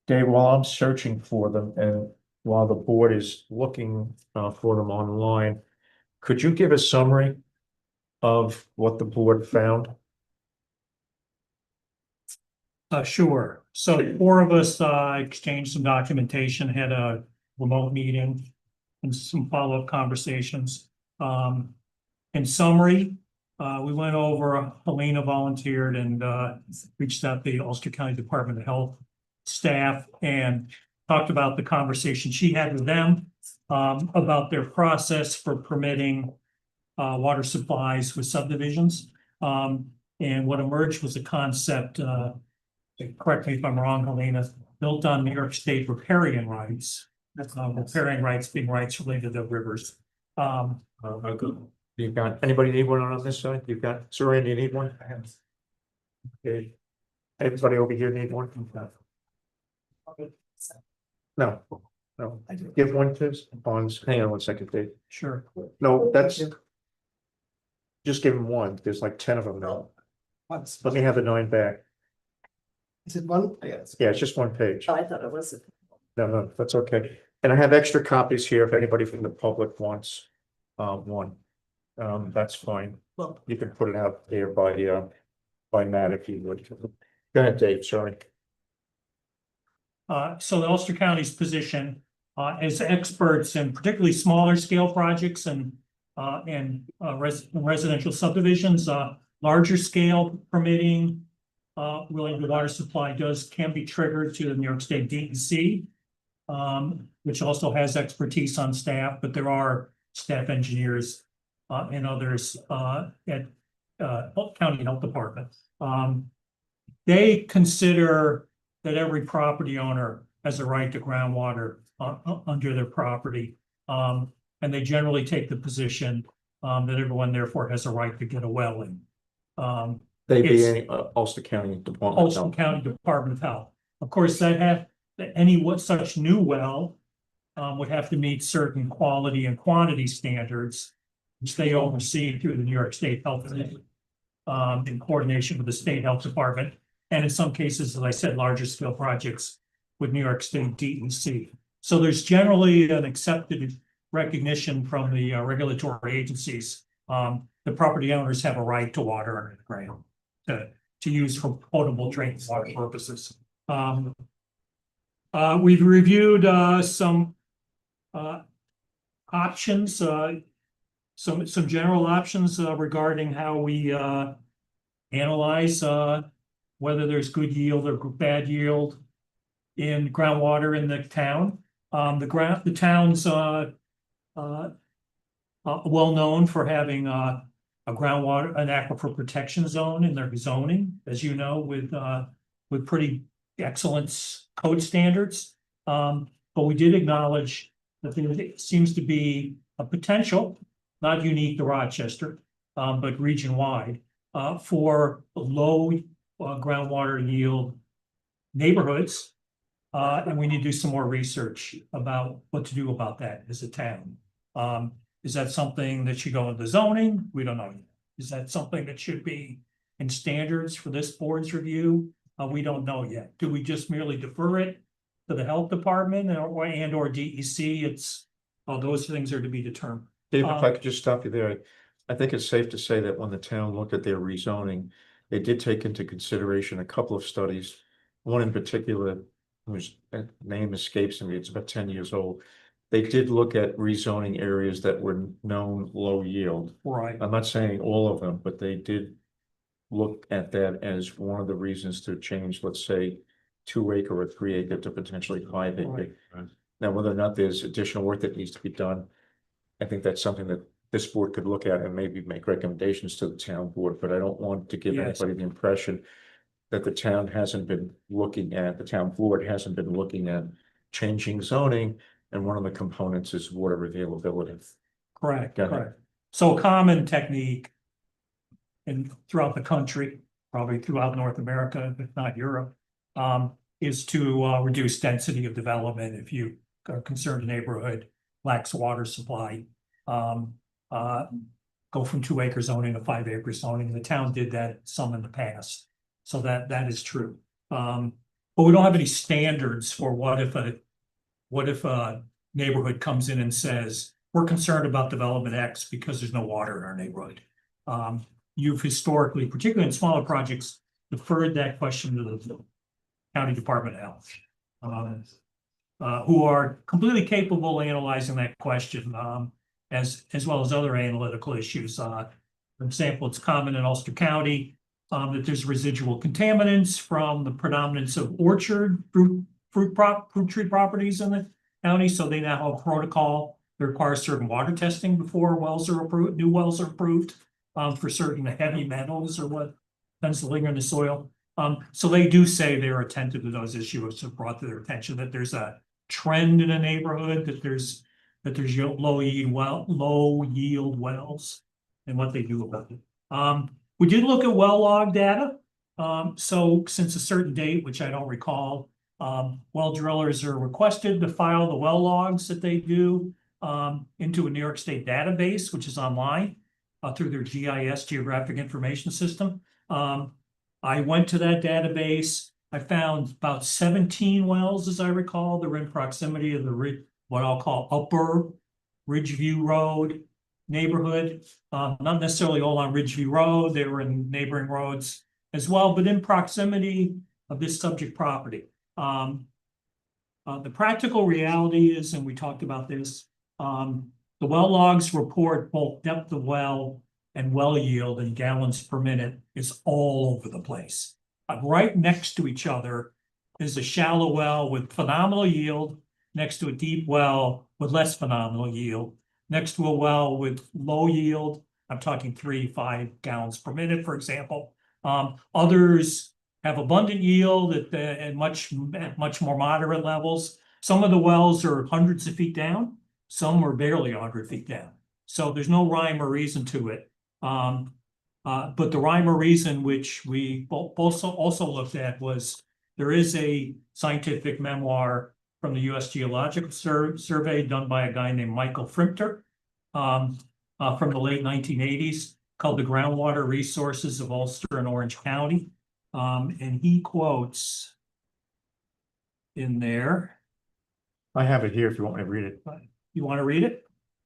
Dave, while I'm searching for them and while the board is looking for them online, could you give a summary of what the board found? Sure. So the 4 of us exchanged some documentation, had a remote meeting and some follow-up conversations. In summary, we went over, Helena volunteered and reached out to the Ulster County Department of Health staff and talked about the conversation she had with them about their process for permitting water supplies with subdivisions. And what emerged was a concept, correct me if I'm wrong, Helena, built on New York State riparian rights. Riparian rights being rights related to rivers. You've got, anybody need one on this side? You've got, Surian, do you need one? Okay. Everybody over here need one? No, no. Give one to Bonds. Hang on one second, Dave. Sure. No, that's. Just give him one. There's like 10 of them now. Once. Let me have the 9 back. Is it one? Yes. Yeah, it's just 1 page. Oh, I thought it was. No, that's okay. And I have extra copies here if anybody from the public wants one. That's fine. Well, You can put it out there by Matt if you would. Go ahead, Dave, sorry. So the Ulster County's position as experts in particularly smaller scale projects and residential subdivisions, larger scale permitting related to water supply can be triggered to the New York State DEC, which also has expertise on staff, but there are staff engineers and others at County Health Department. They consider that every property owner has a right to groundwater under their property. And they generally take the position that everyone therefore has a right to get a well in. They be It's- any Ulster County Department. of Ulster Health. County Department of Health. Of course, such new well would have to meet certain quality and quantity standards, which they oversee through the New York State Health Committee, in coordination with the State Health Department, and in some cases, as I said, larger scale projects with New York State DEC. So there's generally an accepted recognition from the regulatory agencies. The property owners have a right to water under the ground to use for potable drinking water purposes. We've reviewed some options, some general options regarding how we analyze whether there's good yield or bad yield in groundwater in the town. The town's well known for having a groundwater, an aquifer protection zone in their zoning, as you know, with pretty excellent code standards. But we did acknowledge that there seems to be a potential, not unique to Rochester, but region-wide, for low groundwater yield neighborhoods. And we need to do some more research about what to do about that as a town. Is that something that should go into zoning? We don't know. Is that something that should be in standards for this board's review? We don't know yet. Do we just merely defer it to the health department or DEC? It's, those things are to be determined. Dave, if I could just stop you there, I think it's safe to say that when the town looked at their rezoning, they did take into consideration a couple of studies. One in particular, whose name escapes me, it's about 10 years old. They did look at rezoning areas that were known low yield. Right. I'm not saying all of them, but they did look at that as one of the reasons to change, let's say, 2 acre or 3 acre to potentially 5 acre. Right. Now, whether or not there's additional work that needs to be done, I think that's something that this board could look at and maybe make recommendations to the town board, but I don't want to give Yes. anybody the impression that the town hasn't been looking at, the town board hasn't been looking at changing zoning, and one of the components is water availability. Correct, Got it. correct. So a common technique throughout the country, probably throughout North America, if not Europe, is to reduce density of development if you are concerned a neighborhood lacks water supply. Go from 2 acre zoning to 5 acre zoning. The town did that some in the past. So that is true. But we don't have any standards for what if a neighborhood comes in and says, we're concerned about development X because there's no water in our neighborhood. You've historically, particularly in smaller projects, deferred that question to the County Department of Health, who are completely capable of analyzing that question, as well as other analytical issues. For example, it's common in Ulster County that there's residual contaminants from the predominance of orchard fruit tree properties in the county. So they now have a protocol that requires certain water testing before wells are approved, new wells are approved, for certain heavy metals or what tends to linger in the soil. So they do say they're attentive to those issues, have brought to their attention that there's a trend in a neighborhood, that there's low yield wells and what they do about it. We did look at well log data. So since a certain date, which I don't recall, well drillers are requested to file the well logs that they do into a New York State database, which is online through their GIS, Geographic Information System. I went to that database. I found about 17 wells, as I recall, that were in proximity of the what I'll call Upper Ridgeview Road neighborhood. Not necessarily all on Ridgeview Road, they were in neighboring roads as well, but in proximity of this subject property. The practical reality is, and we talked about this, the well logs report both depth of well and well yield in gallons per minute is all over the place. Right next to each other is a shallow well with phenomenal yield, next to a deep well with less phenomenal yield, next to a well with low yield. I'm talking 3 to 5 gallons per minute, for example. Others have abundant yield at much more moderate levels. Some of the wells are hundreds of feet down, some are barely 100 feet down. So there's no rhyme or reason to it. But the rhyme or reason, which we also looked at, was there is a scientific memoir from the U.S. Geological Survey done by a guy named Michael Frimter from the late 1980s called The Groundwater Resources of Ulster and Orange County. And he quotes in there. I have it here if you want me to read it. You want to read it?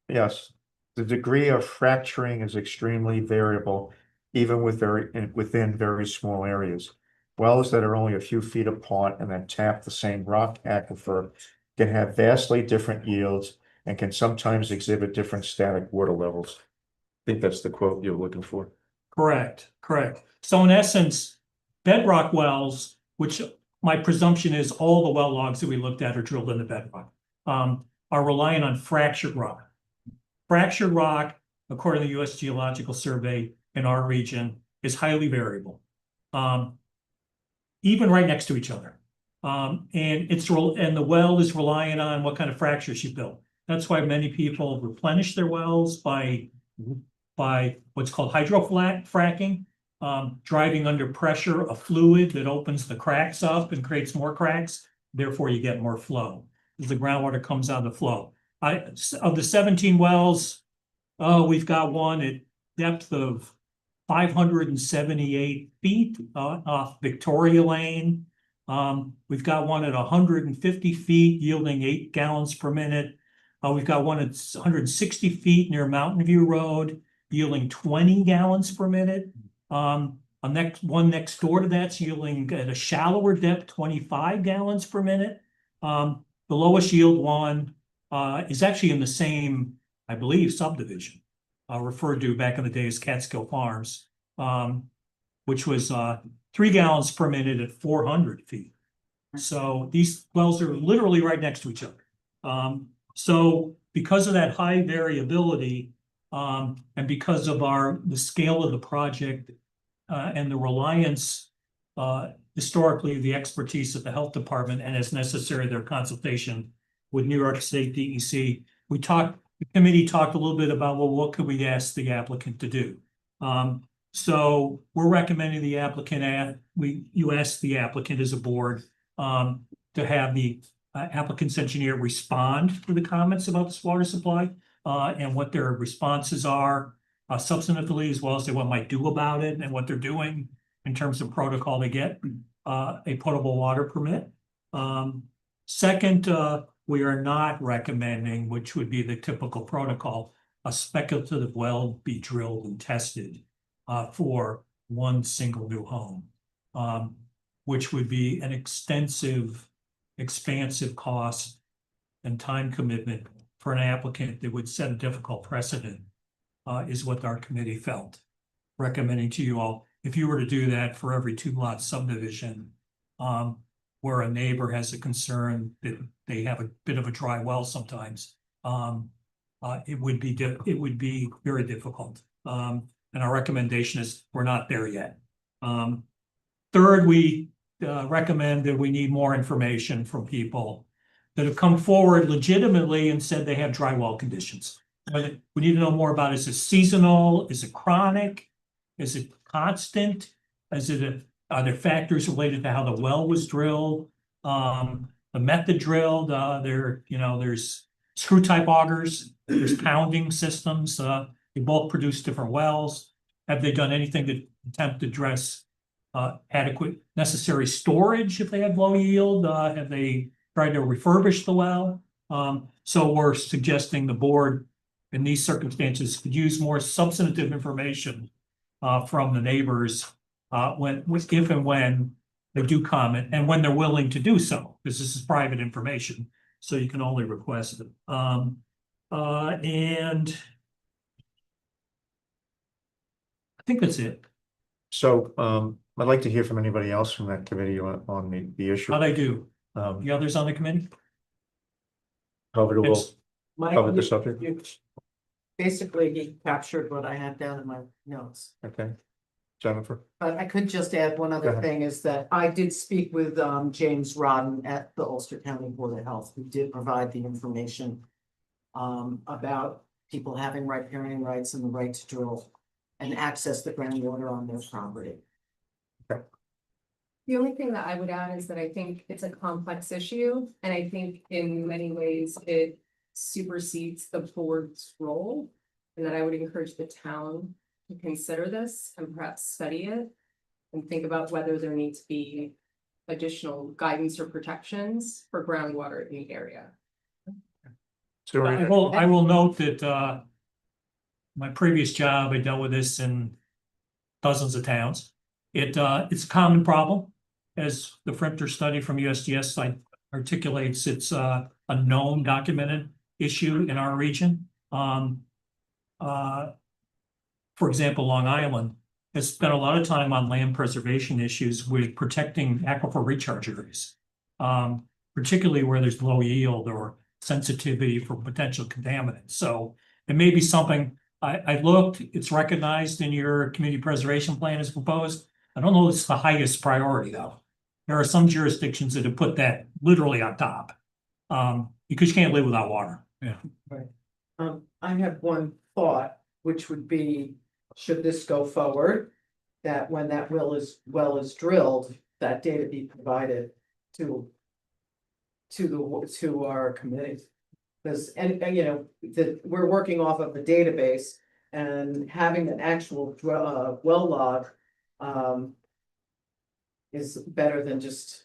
Yes, the degree of fracturing is extremely variable, even within very small areas. Wells that are only a few feet apart and that tap the same rock aquifer can have vastly different yields and can sometimes exhibit different static water levels. I think that's the quote you're looking for. Correct. So in essence, bedrock wells, which my presumption is all the well logs that we looked at are drilled in the bedrock, are reliant on fractured rock. Fractured rock, according to the U.S. Geological Survey in our region, is highly variable. Even right next to each other. And and the well is reliant on what kind of fractures you build. That's why many people replenish their wells by what's called hydrofracking, driving under pressure a fluid that opens the cracks up and creates more cracks. Therefore, you get more flow as the groundwater comes out of the flow. Of the 17 wells, we've got one at depth of 578 feet off Victoria Lane. We've got one at 150 feet yielding 8 gallons per minute. We've got one at 160 feet near Mountain View Road yielding 20 gallons per minute. One next door to that's yielding at a shallower depth 25 gallons per minute. The lowest yield one is actually in the same, I believe, subdivision referred to back in the day as Catskill Farms, which was 3 gallons per minute at 400 feet. So these wells are literally right next to each other. So because of that high variability, and because of the scale of the project and the reliance historically the expertise of the health department and as necessary their consultation with New York State DEC, the committee talked a little bit about, well, what could we ask the applicant to do? So we're recommending the applicant, you ask the applicant as a board to have the applicant's engineer respond to the comments about this water supply and what their responses are substantively, as well as what might do about it and what they're doing in terms of protocol to get a potable water permit. Second, we are not recommending, which would be the typical protocol, a speculative well be drilled and tested for one single new home, which would be an expansive cost and time commitment for an applicant that would set a difficult precedent, is what our committee felt. Recommending to you all, if you were to do that for every 2-lot subdivision, where a neighbor has a concern that they have a bit of a dry well sometimes, it would be very difficult. And our recommendation is we're not there yet. Third, we recommend that we need more information from people that have come forward legitimately and said they have dry well conditions. We need to know more about, is it seasonal? Is it chronic? Is it constant? Are there factors related to how the well was drilled? The method drilled, there's screw type augers, there's pounding systems. They both produce different wells. Have they done anything to attempt to address adequate necessary storage if they have low yield? Have they tried to refurbish the well? So we're suggesting the board in these circumstances could use more substantive information from the neighbors if and when they do comment and when they're willing to do so, because this is private information, so you can only request it. And I think that's it. So I'd like to hear from anybody else from that committee on the issue. How'd I do? The others on the committee? Covered the Mike, subject. you basically he captured what I had down in my notes. Okay. Jennifer? But I could just add one Go other ahead. thing is that I did speak with James Rodden at the Ulster County Board of Health, who did provide the information about people having riparian rights and the right to drill and access the groundwater on their property. The only thing that I would add is that I think it's a complex issue, and I think in many ways it supersedes the board's role. And that I would encourage the town to consider this and perhaps study it and think about whether there needs to be additional guidance or protections for groundwater in the area. So I will note that my previous job, I dealt with this in dozens of towns. It's a common problem, as the Frimter study from USGS articulates. It's a known documented issue in our region. For example, Long Island has spent a lot of time on land preservation issues with protecting aquifer recharge areas. Particularly where there's low yield or sensitivity for potential contaminants. So it may be something, I looked, it's recognized in your community preservation plan as proposed. I don't know if it's the highest priority though. There are some jurisdictions that have put that literally on top. Because you can't live without water. Yeah. I have one thought, which would be, should this go forward? That when that well is drilled, that data be provided to our committee. Because, and you know, we're working off of the database and having an actual well log. Is better than just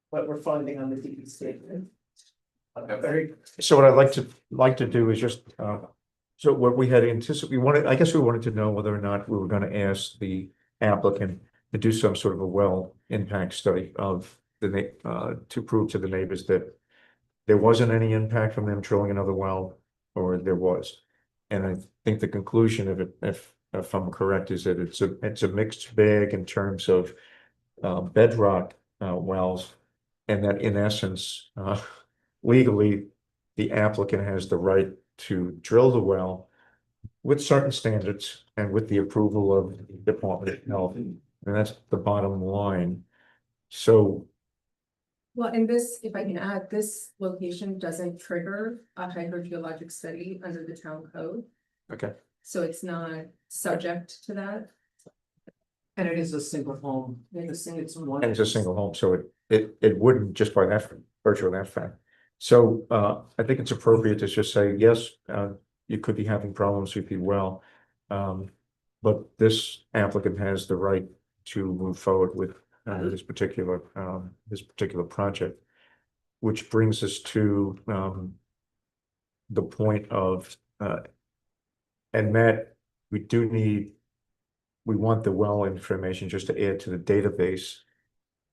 what we're finding on the DEP statement. So what I'd like to do is just, so what we had anticipated, I guess we wanted to know whether or not we were gonna ask the applicant to do some sort of a well impact study of to prove to the neighbors that there wasn't any impact from them drilling another well, or there was. And I think the conclusion of it, if I'm correct, is that it's a mixed bag in terms of bedrock wells, and that in essence, legally, the applicant has the right to drill the well with certain standards and with the approval of the Department of Health, and that's the bottom line. So, Well, and this, if I can add, this location doesn't trigger a hydrogeologic study under the town code, okay, so it's not subject to that. And it is a single home. It's one. and it's a single home, so it wouldn't just by that virtue of that fact. So I think it's appropriate to just say, yes, you could be having problems with your well. But this applicant has the right to move forward with this particular project. Which brings us to the point of and Matt, we want the well information just to add to the database.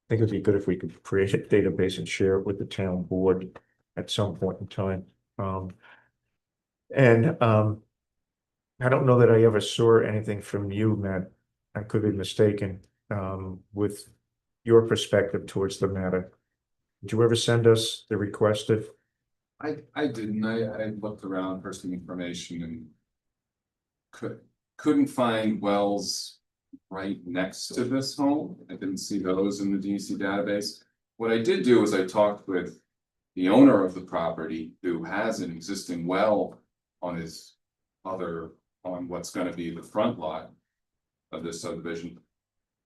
I think it'd be good if we could create a database and share it with the town board at some point in time. I don't know that I ever saw anything from you, Matt. I could be mistaken, with your perspective towards the matter. Did you ever send us the requested? I didn't, I looked around for some information and couldn't find wells right next to this home. I didn't see those in the DEC database. What I did do is I talked with the owner of the property who has an existing well on on what's gonna be the front lot of this subdivision.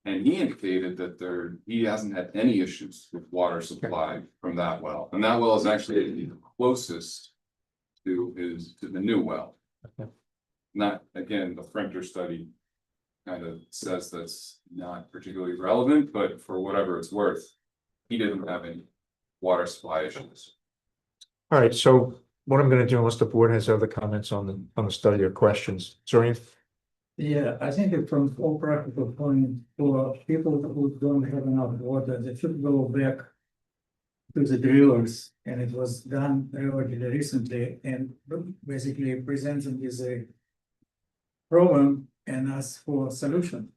And he indicated that he hasn't had any issues with water supply from that well, and that well is actually the closest to the new well. Okay. Not, again, the Frenter study kind of says that's not particularly relevant, but for whatever it's worth, he didn't have any water supply issues. All right, so what I'm gonna do, unless the board has other comments on the study or questions, sorry. Yeah, I think that from all practical point, for people who don't have enough water, they should go back to the drillers, and it was done relatively recently, and basically presenting is a problem and ask for a solution.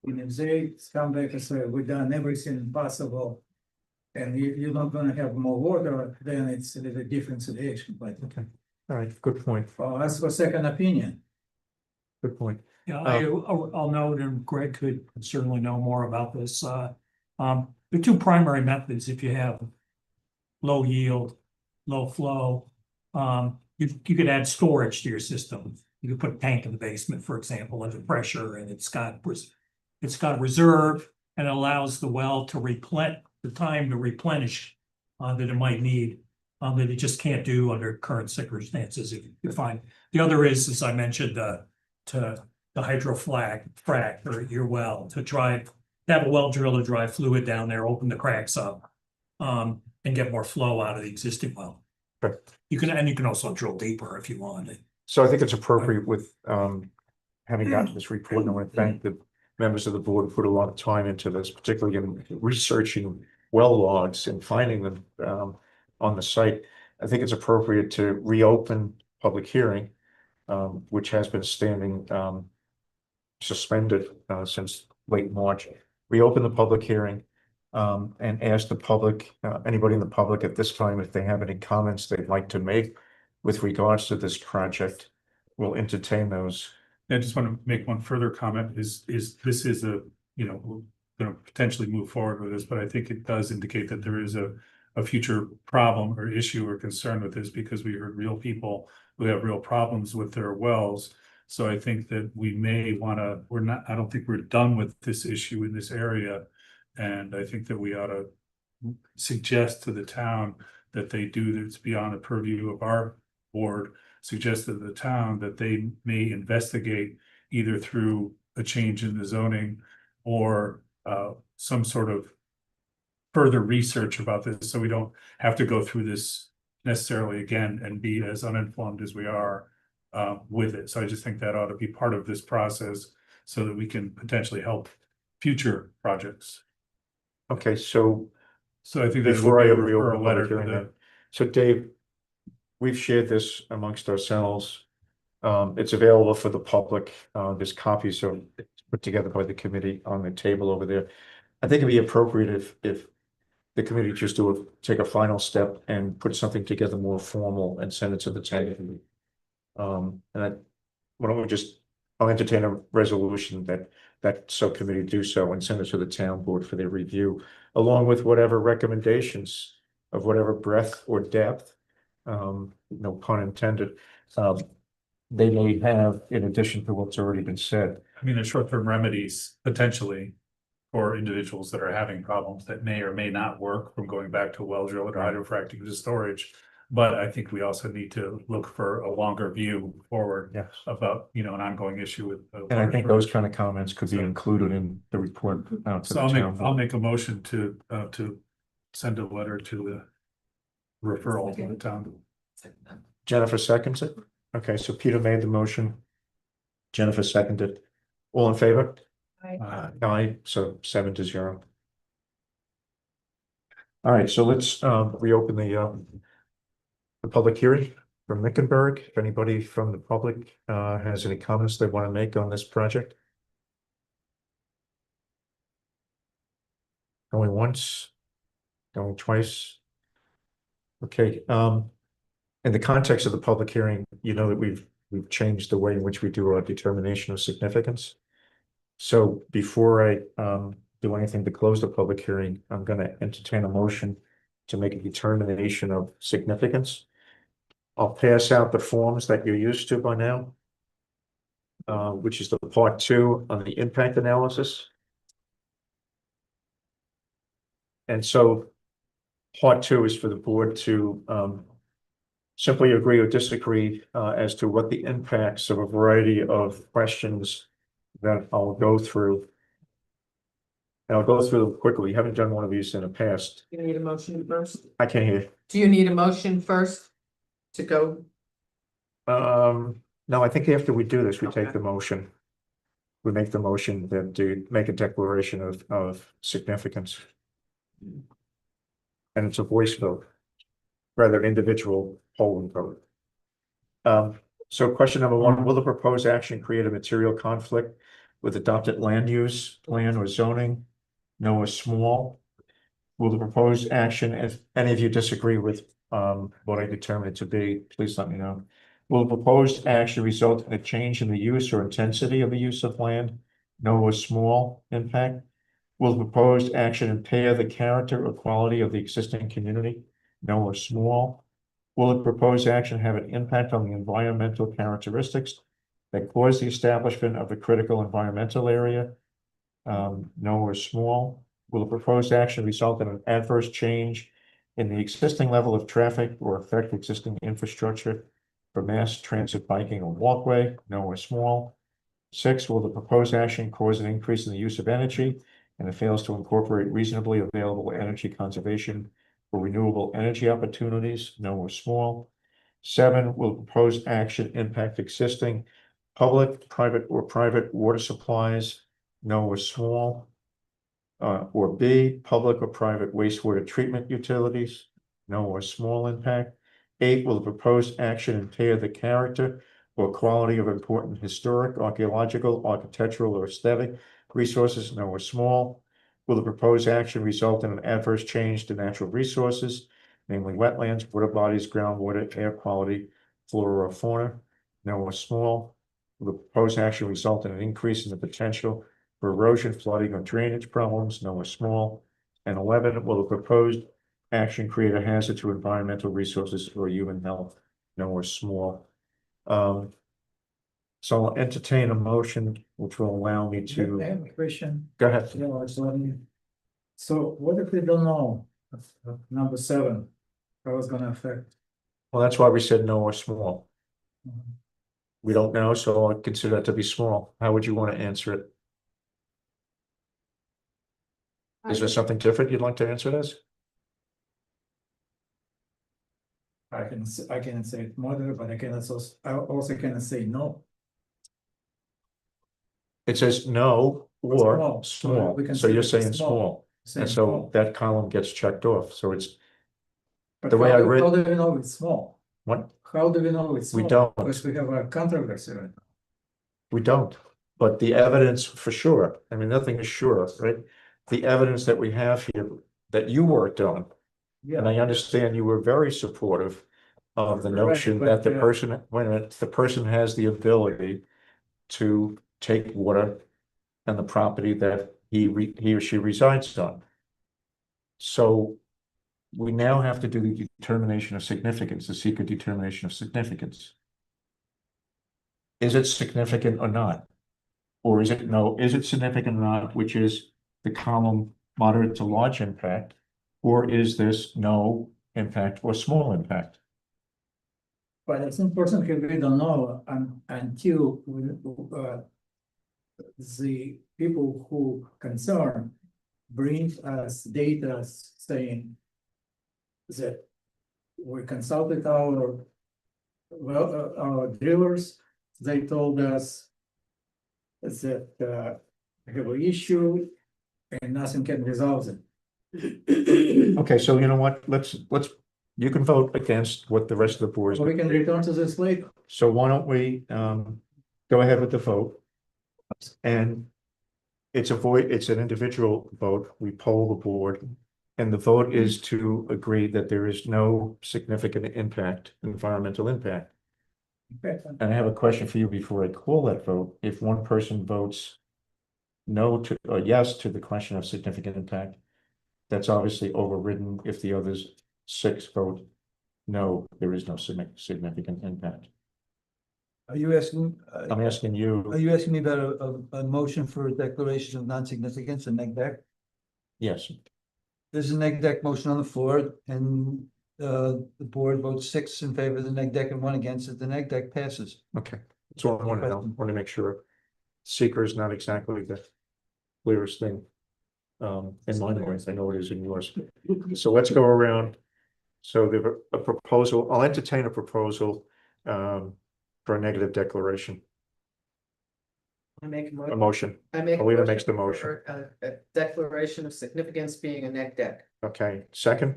And if they come back and say, we've done everything possible, and you're not gonna have more water, then it's a little different situation, but Okay, all right, good point, for ask for second opinion. good point. Yeah, I'll note, and Greg could certainly know more about this. The two primary methods, if you have low yield, low flow, you could add storage to your system. You could put a tank in the basement, for example, under pressure, and it's got reserve, and it allows the well to replenish that it might need, that it just can't do under current circumstances if you find. The other is, as I mentioned, to the frac or your well to have a well drill to drive fluid down there, open the cracks up, and get more flow out of the existing well. Okay. You can also drill deeper if you want. So I think it's appropriate with having gotten this report, and I want to thank the members of the board who put a lot of time into this, particularly in researching well logs and finding them on the site. I think it's appropriate to reopen public hearing, which has been standing suspended since late March. Reopen the public hearing and ask the public, anybody in the public at this time, if they have any comments they'd like to make with regards to this project. We'll entertain those. I just want to make one further comment is this is a, we're gonna potentially move forward with this, but I think it does indicate that there is a future problem or issue or concern with this because we heard real people who have real problems with their wells. So I think that we may wanna, I don't think we're done with this issue in this area. And I think that we ought to suggest to the town that they do this beyond the purview of our board, suggest to the town that they may investigate either through a change in the zoning or some sort of further research about this, so we don't have to go through this necessarily again and be as uninformed as we are with it. So I just think that ought to be part of this process so that we can potentially help future projects. Okay, so So I think that before I would be a reopen referral the letter public to hearing, the, then, so Dave, we've shared this amongst ourselves. It's available for the public. There's copies of put together by the committee on the table over there. I think it'd be appropriate if the committee just take a final step and put something together more formal and send it to the town. Why don't we just, I'll entertain a resolution that subcommittee do so and send it to the town board for their review, along with whatever recommendations of whatever breadth or depth, no pun intended, they may have in addition to what's already been said. I mean, there's short-term remedies potentially for individuals that are having problems that may or may not work, from going back to well drill or hydrofracking to storage. But I think we also need to look for a longer view forward Yes. about, an ongoing issue with. And I think those kind of comments could be included in the report out to So the town. I'll make a motion to send a letter to the referral to the town. Jennifer seconds it. Okay, so Peter made the motion. Jennifer seconded. All in favor? Aye, so 7-0. All right, so let's reopen the public hearing from Mickenberg. If anybody from the public has any comments they want to make on this project. Going once, going twice. Okay, in the context of the public hearing, you know that we've changed the way in which we do our determination of significance. So before I do anything to close the public hearing, I'm going to entertain a motion to make a determination of significance. I'll pass out the forms that you're used to by now, which is the part 2 on the impact analysis. And so part 2 is for the board to simply agree or disagree as to what the impacts of a variety of questions that I'll go through. And I'll go through them quickly. We haven't done one of these in the past. You need a motion first? I can't hear. Do you need a motion first to go? No, I think after we do this, we take Okay. the motion. We make the motion then to make a declaration of significance. And it's a voice vote, rather individual polling vote. So question number 1, will the proposed action create a material conflict with adopted land use plan or zoning? No or small. Will the proposed action, if any of you disagree with what I determined it to be, please let me know. Will the proposed action result in a change in the use or intensity of the use of land? No or small impact. Will the proposed action impair the character or quality of the existing community? No or small. Will the proposed action have an impact on the environmental characteristics that cause the establishment of a critical environmental area? No or small. Will the proposed action result in an adverse change in the existing level of traffic or affect existing infrastructure for mass transit, biking, or walkway? No or small. 6, will the proposed action cause an increase in the use of energy and it fails to incorporate reasonably available energy conservation for renewable energy opportunities? No or small. 7, will the proposed action impact existing public, private water supplies? No or small. Or B, public or private wastewater treatment utilities? No or small impact. 8, will the proposed action impair the character or quality of important historic, archaeological, architectural, or aesthetic resources, no or small. Will the proposed action result in an adverse change to natural resources, namely wetlands, water bodies, groundwater, air quality, flora or fauna, no or small? Will the proposed action result in an increase in the potential for erosion, flooding, or drainage problems, no or small? And 11, will the proposed action create a hazard to environmental resources or human health, no or small? So I'll entertain a motion which will allow me I to, have a question. go ahead. Yeah, I was wondering. So what if we don't know, number 7, how it's gonna affect? Well, that's why we said no or small. We don't know, so I consider that to be small. How would you want to answer it? Is there something different you'd like to answer this? I can say moderate, but I also can say no. It says no or Small. small, We can so say you're it's saying small. small, Say and so small. that column gets checked off, so it's, But the way I read- how do we know it's small? what? How do we know it's We small? don't. Because we have a controversy right now. We don't, but the evidence for sure, I mean, nothing is sure, right? The evidence that we have here that you worked on, Yeah. and I understand you were very supportive of the Right, notion but, that the person, when the person has the ability to take water and the property that he or she resides on. So we now have to do the determination of significance, the secret determination of significance. Is it significant or not? Or is it no, is it significant or not, which is the column moderate to large impact? Or is this no impact or small impact? But it's important because we don't know until the people who concerned bring us data saying that we consulted our drillers. They told us that we have an issue and nothing can resolve it. Okay, so you know what, let's, you can vote against what the rest of the board is. We can return to this later. So why don't we go ahead with the vote? And it's an individual vote. We poll the board. And the vote is to agree that there is no significant impact, environmental impact. Okay. And I have a question for you before I call that vote. If one person votes no to, or yes to the question of significant impact, that's obviously overridden if the others 6 vote no, there is no significant impact. Are you asking, I'm asking you, are you asking me about a motion for a declaration of non-significance, a neg deck? yes, There's a neg deck motion on the floor and the board votes 6 in favor of the neg deck and 1 against it. The neg deck passes. okay. That's all I want to know. I want to make sure seeker is not exactly the clearest thing. In my mind, I know it is in yours. So let's go around. So there's a proposal, I'll entertain a proposal for a negative declaration, I make a motion. I make. Alina makes the motion. for A declaration of significance being a neg deck. Okay, second,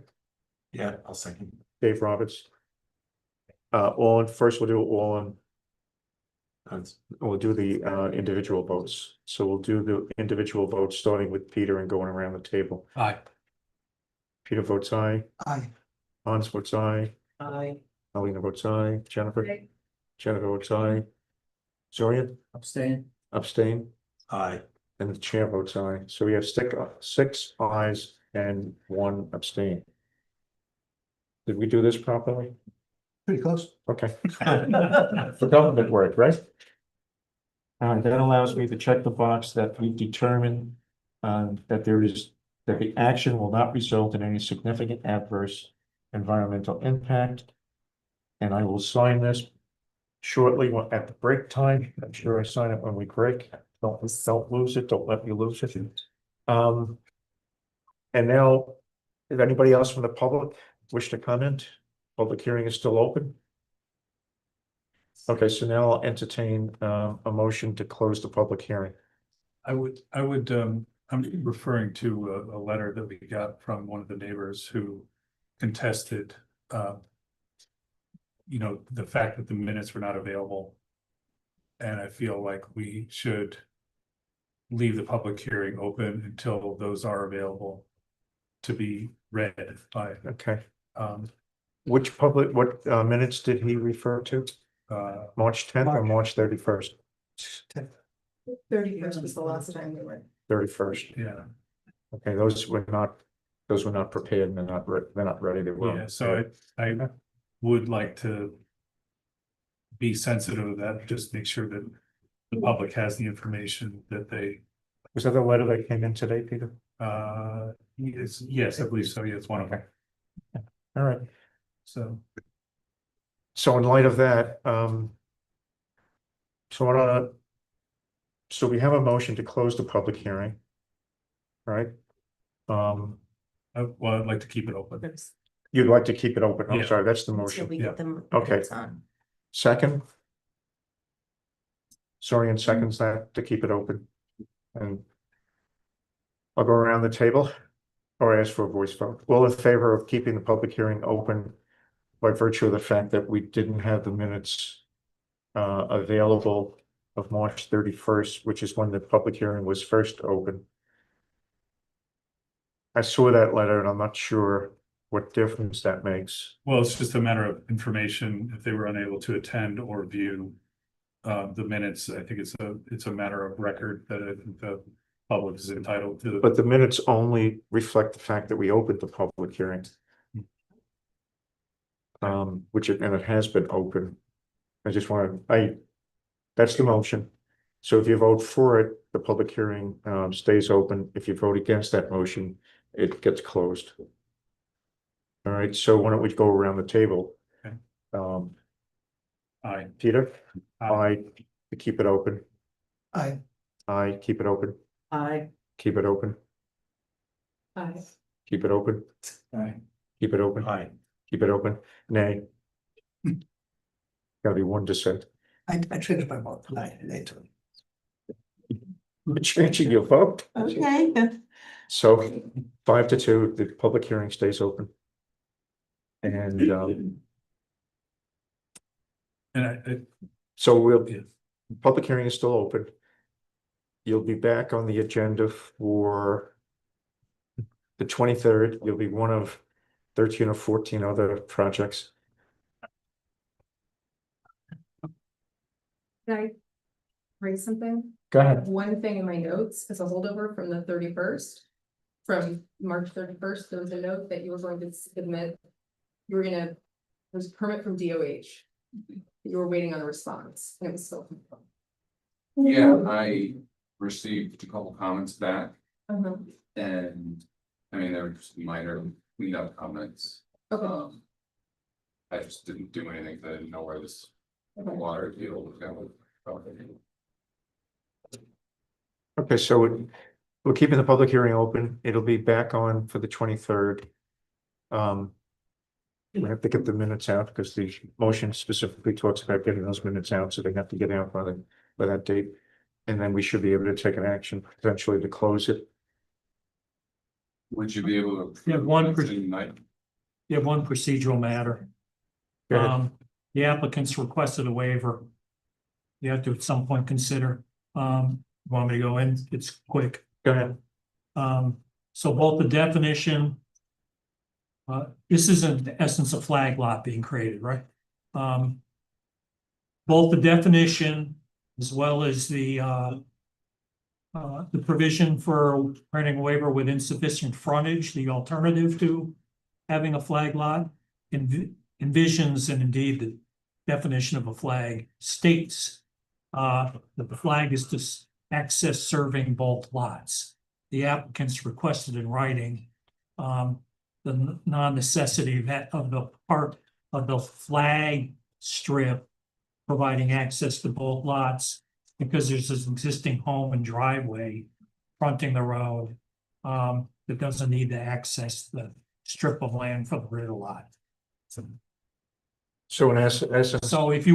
Yeah, I'll second. Dave Roberts. First we'll do all in, we'll do the individual votes. So we'll do the individual votes, starting with Peter and going around the table. Aye. Peter votes aye, Aye. Hans votes aye, I Alina votes aye, Jennifer votes aye. Zorian, Abstain. abstain, Aye. and the chair votes aye. So we have 6 ayes and 1 abstain. Did we do this properly? Pretty close. Okay. For government work, right? That allows me to check the box that we determine that the action will not result in any significant adverse environmental impact. And I will sign this shortly at the break time. I'm sure I sign it when we break. Don't lose it. Don't let me lose it. And now, if anybody else from the public wish to comment, public hearing is still open. Okay, so now I'll entertain a motion to close the public hearing. I'm referring to a letter that we got from one of the neighbors who contested, the fact that the minutes were not available And I feel like we should leave the public hearing open until those are available to be read by, Okay. um, What minutes did he refer to? March 10th or March 31st? 31st was the last time we were. 31st. yeah. Okay, those were not prepared and they're not ready. They were. Yeah, so I would like to be sensitive of that, just make sure that the public has the information that they, Was that the letter that came in today, Peter? yes, I believe so, yeah, it's one of them, All right. so. So in light of that, so we have a motion to close the public hearing. Right? Well, I'd like to keep it open. You'd like to keep it open. I'm Yeah. sorry, that's the Until motion. we yeah. get them. Okay. minutes on. Second? Sorian seconds that to keep it open. And I'll go around the table or ask for a voice vote. All in favor of keeping the public hearing open by virtue of the fact that we didn't have the minutes available of March 31st, which is when the public hearing was first open. I saw that letter and I'm not sure what difference that makes. Well, it's just a matter of information, if they were unable to attend or view the minutes, I think it's a matter of record that I think the public is entitled to. But the minutes only reflect the fact that we opened the public hearing. And it has been open. That's the motion. So if you vote for it, the public hearing stays open. If you vote against that motion, it gets closed. All right, so why don't we go around the table? Okay. Aye. Peter? Aye. Aye, to keep it open. Aye. Aye, keep it open. I, Keep it open. Aye. Keep it open. Aye. Keep it open. Aye. Keep it open. Nay. Gotta be one dissent. I changed my vote later. You're changing your vote. Okay. So 5-2, the public hearing stays open. And And so public hearing is still open. You'll be back on the agenda for the 23rd. You'll be one of 13 or 14 other projects. Can I raise something? Go ahead. One thing in my notes is a holdover from the 31st. From March 31st, there was a note that you were going to submit. There was a permit from DOH. You were waiting on a response and it was still. Yeah, I received a couple comments back Uh-huh. and, I mean, they were just minor cleanup comments. Okay. I just didn't do anything, 'cause I didn't know where this Okay. water deal was going. Okay, so we're keeping the public hearing open. It'll be back on for the 23rd. We have to get the minutes out because the motion specifically talks about getting those minutes out, so they have to get out by that date. And then we should be able to take an action potentially to close it. Would you be able to? Yeah, tonight? You have one procedural matter. Go ahead. The applicants requested a waiver. You have to at some point consider, want me to go in? It's quick. Go ahead. So both the definition. This is in essence a flag lot being created, right? Both the definition as well as the provision for granting a waiver with insufficient frontage, the alternative to having a flag lot, envisions, and indeed the definition of a flag states that the flag is to access serving both lots. The applicants requested in writing the non-necessity of the part of the flag strip providing access to both lots because there's this existing home and driveway fronting the road that doesn't need to access the strip of land for the rear lot. So in essence, So if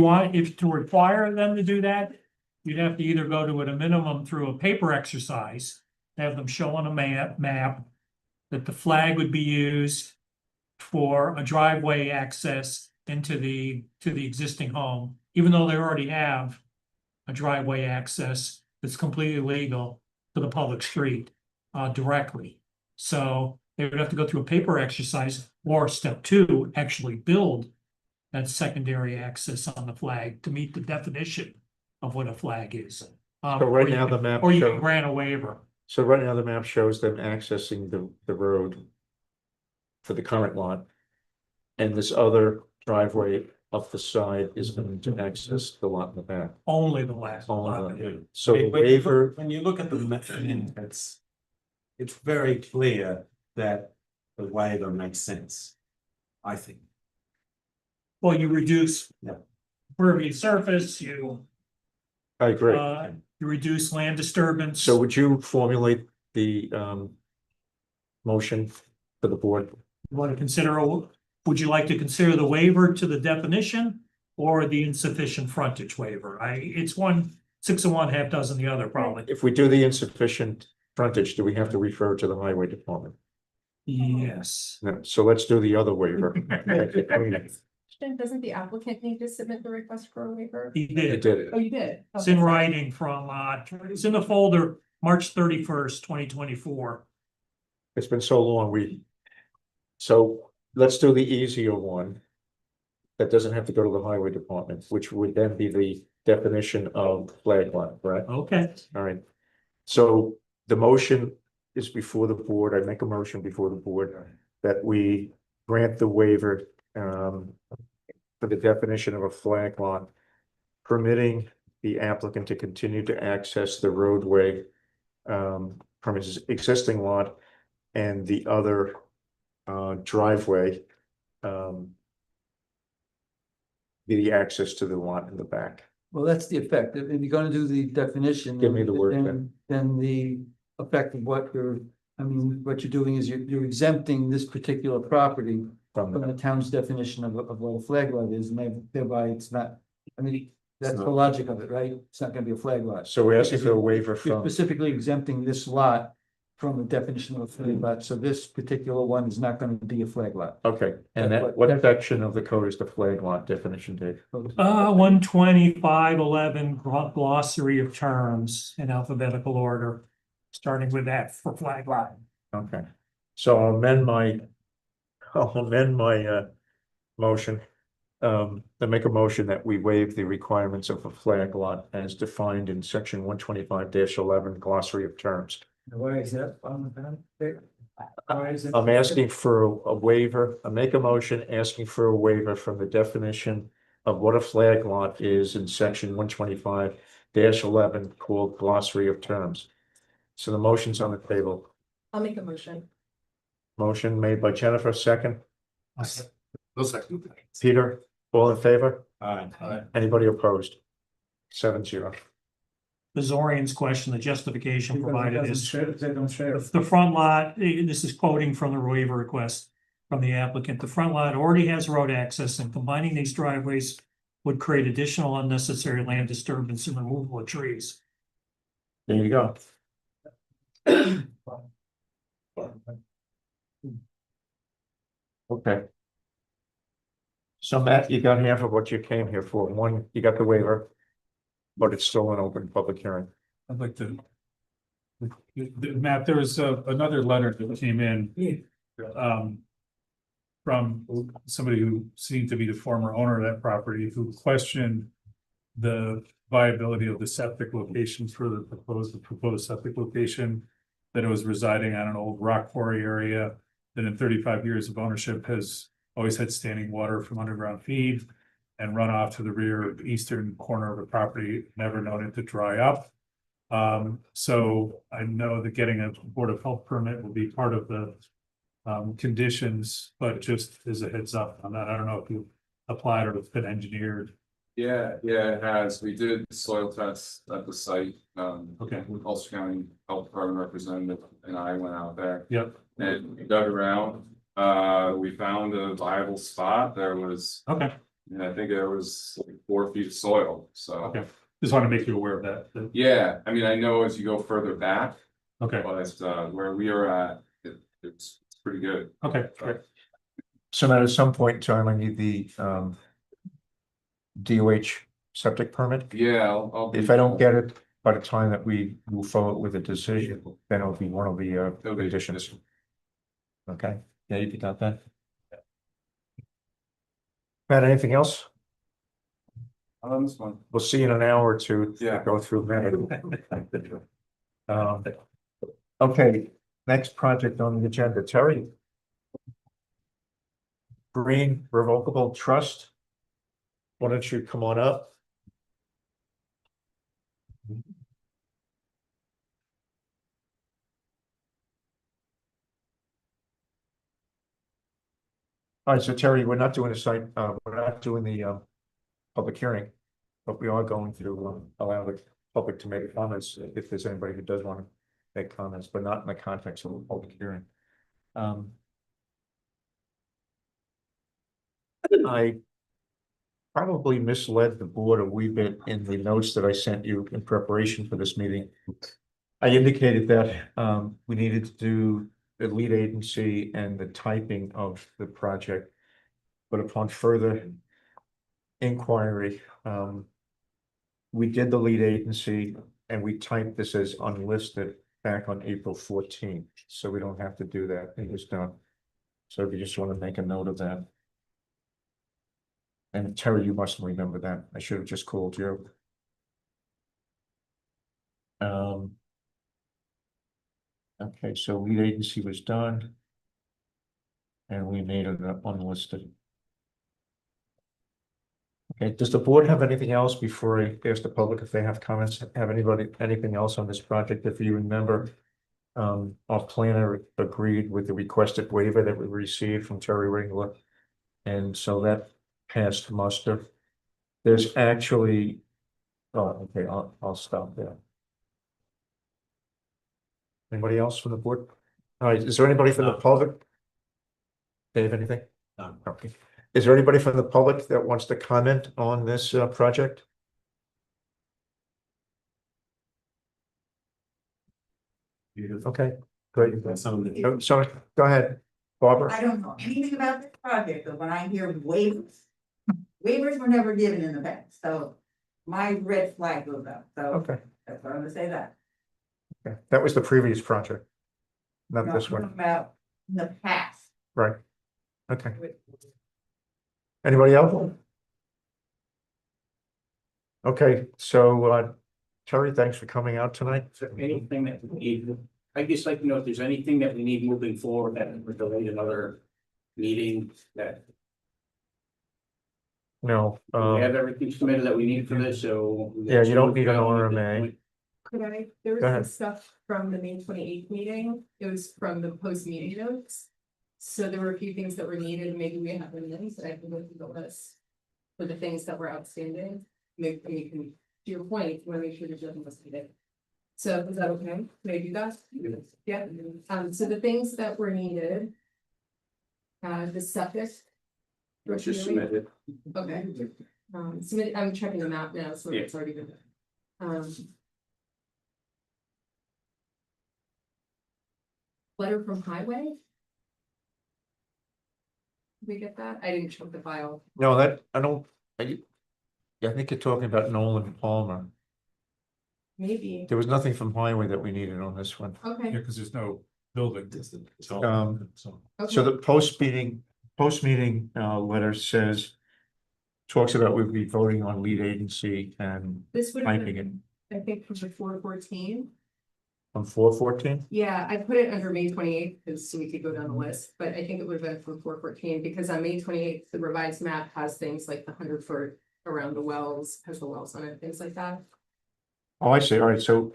to require them to do that, you'd have to either go to it a minimum through a paper exercise, have them show on a map that the flag would be used for a driveway access into the existing home, even though they already have a driveway access that's completely legal to the public street directly. So they would have to go through a paper exercise, or step two, actually build that secondary access on the flag to meet the definition of what a flag is. So right now the map Or you show- can grant a waiver. So right now the map shows them accessing the road for the current lot. And this other driveway up the side is going to access the lot in the back. Only the last lot. Only. So the But waiver, when you look at the map, it's very clear that the waiver makes sense, I think. Well, you reduce Yeah. pervious surface, you I agree. you reduce land disturbance. So would you formulate the motion for the board? You want to consider, would you like to consider the waiver to the definition or the insufficient frontage waiver? It's one, 6 of one, half dozen the other, probably. If we do the insufficient frontage, do we have to refer to the highway department? Yes. No, so let's do the other waiver. Doesn't the applicant need to submit the request for a waiver? He You did. did it. Oh, you did? It's in writing from, it's in the folder, March 31st, 2024. It's been so long, so let's do the easier one. That doesn't have to go to the highway department, which would then be the definition of flag lot, right? Okay. All right. So the motion is before the board. I make a motion before the board that we grant the waiver for the definition of a flag lot, permitting the applicant to continue to access the roadway from his existing lot and the other driveway the access to the lot in the back. Well, that's the effect. If you're gonna do the definition. Give me the word Then the effect of what what you're doing is you're exempting this particular property From from the, the town's definition of what a flag lot is, and thereby it's not, that's It's the not. logic of it, right? It's not gonna be a flag lot. so we're asking for a waiver You're from, specifically exempting this lot from the definition of a flag lot, so this particular one is not gonna be a flag lot. okay, and that, what section of the code is the flag lot definition, Dave? 12511 glossary of terms in alphabetical order, starting with that for flag lot. Okay, so I'll amend my motion. I make a motion that we waive the requirements of a flag lot as defined in section 125-11 glossary of terms. Why is that on the back? Why is it? I'm asking for a waiver. I make a motion asking for a waiver from the definition of what a flag lot is in section 125-11 called glossary of terms. So the motion's on the table. I'll make a motion. Motion made by Jennifer, second. No second. Peter, all in favor? Aye. Anybody opposed? 7-0. The Zorian's question, the justification Because it provided doesn't is share- they don't share. the front lot, this is quoting from the waiver request from the applicant. The front lot already has road access, and combining these driveways would create additional unnecessary land disturbance and removal of trees. There you go. Okay. So Matt, you got half of what you came here for. One, you got the waiver, but it's still an open public hearing. I'd like to. Matt, there was another letter that came in. From somebody who seemed to be the former owner of that property, who questioned the viability of the septic location for the proposed septic location. That it was residing on an old rock quarry area that in 35 years of ownership has always had standing water from underground feed. And run off to the rear eastern corner of the property, never known it to dry up. So I know that getting a Board of Health permit will be part of the conditions, but just as a heads up on that, I don't know if you applied or if it's been engineered. Yeah, it has. We did soil tests at the site. Okay. Ulster County Health Department representative and I went out there. Yep. And we dug around. We found a viable spot. There was, Okay. and I think there was like 4 feet of soil, so. Okay. Just want to make you aware of that. Yeah, I mean, I know as you go further back, Okay. but where we are at, it's pretty good. Okay. Great. So Matt, at some point in time, I need the DOH septic permit. Yeah, I'll. If I don't get it by the time that we move forward with a decision, then it'll be one of the It'll be- conditions. Okay, yeah, you got that? Matt, anything else? On this one. We'll see you in an hour or two. to Yeah. Go through that. Okay, next project on the agenda, Terry. Green Revocable Trust. Why don't you come on up? All right, so Terry, we're not doing a site, we're not doing the public hearing. But we are going to allow the public to make comments if there's anybody who does want to make comments, but not in the context of a public hearing. I probably misled the board a wee bit in the notes that I sent you in preparation for this meeting. I indicated that we needed to do the lead agency and the typing of the project. But upon further inquiry, we did the lead agency and we typed this as unlisted back on April 14th, so we don't have to do that. It was done. So if you just want to make a note of that. And Terry, you must remember that. I should have just called you. Okay, so lead agency was done. And we made it unlisted. Okay, does the board have anything else before I ask the public if they have comments? Have anybody, anything else on this project? If you remember, our planner agreed with the requested waiver that we received from Terry Ringler. And so that passed muster. There's actually, oh, okay, I'll stop there. Anybody else from the board? All right, is there anybody from the public? Dave, anything? No. Okay. Is there anybody from the public that wants to comment on this project? Okay, great. Oh, sorry, go ahead, Barbara. I don't know anything about this project, but when I hear waivers, waivers were never given in the past, so my red flag goes up, so Okay, that's why I'm gonna say that. okay, that was the previous project. Not I'm this talking one, about in the past. right? Okay. Anybody else? Okay, so Terry, thanks for coming out tonight. Is there anything that we need, I'd just like to know if there's anything that we need moving forward that would delay another meeting that No, we have everything submitted that we need for this, so. yeah, you don't need an RMA. Could there was Go some ahead. stuff from the May 28th meeting, it was from the post meeting notes. So there were a few things that were needed, maybe we have them in, so I can go through the list. For the things that were outstanding, maybe we can, to your point, want to make sure there's nothing else needed. So is that okay? Can I do that? Yeah, so the things that were needed. The septic. It's just submitted. Okay, submit, I'm checking the map now, so Yeah. it's already been. Letter from highway? Did we get that? I didn't check the file. No, that, I don't, yeah, I think you're talking about Nolan Palmer. Maybe, There was nothing from highway that we needed on this one. okay, Yeah, because there's no building. So okay, the post meeting letter says. Talks about we'll be voting on lead agency and this would have typing it been, I think, from before 14. on 4/14. Yeah, I put it under May 28th, because so we could go down the list, but I think it would have been from 4/14, because on May 28th, the revised map has things like the 100-foot around the wells, has the wells on it, things like that. Oh, I see. All right, so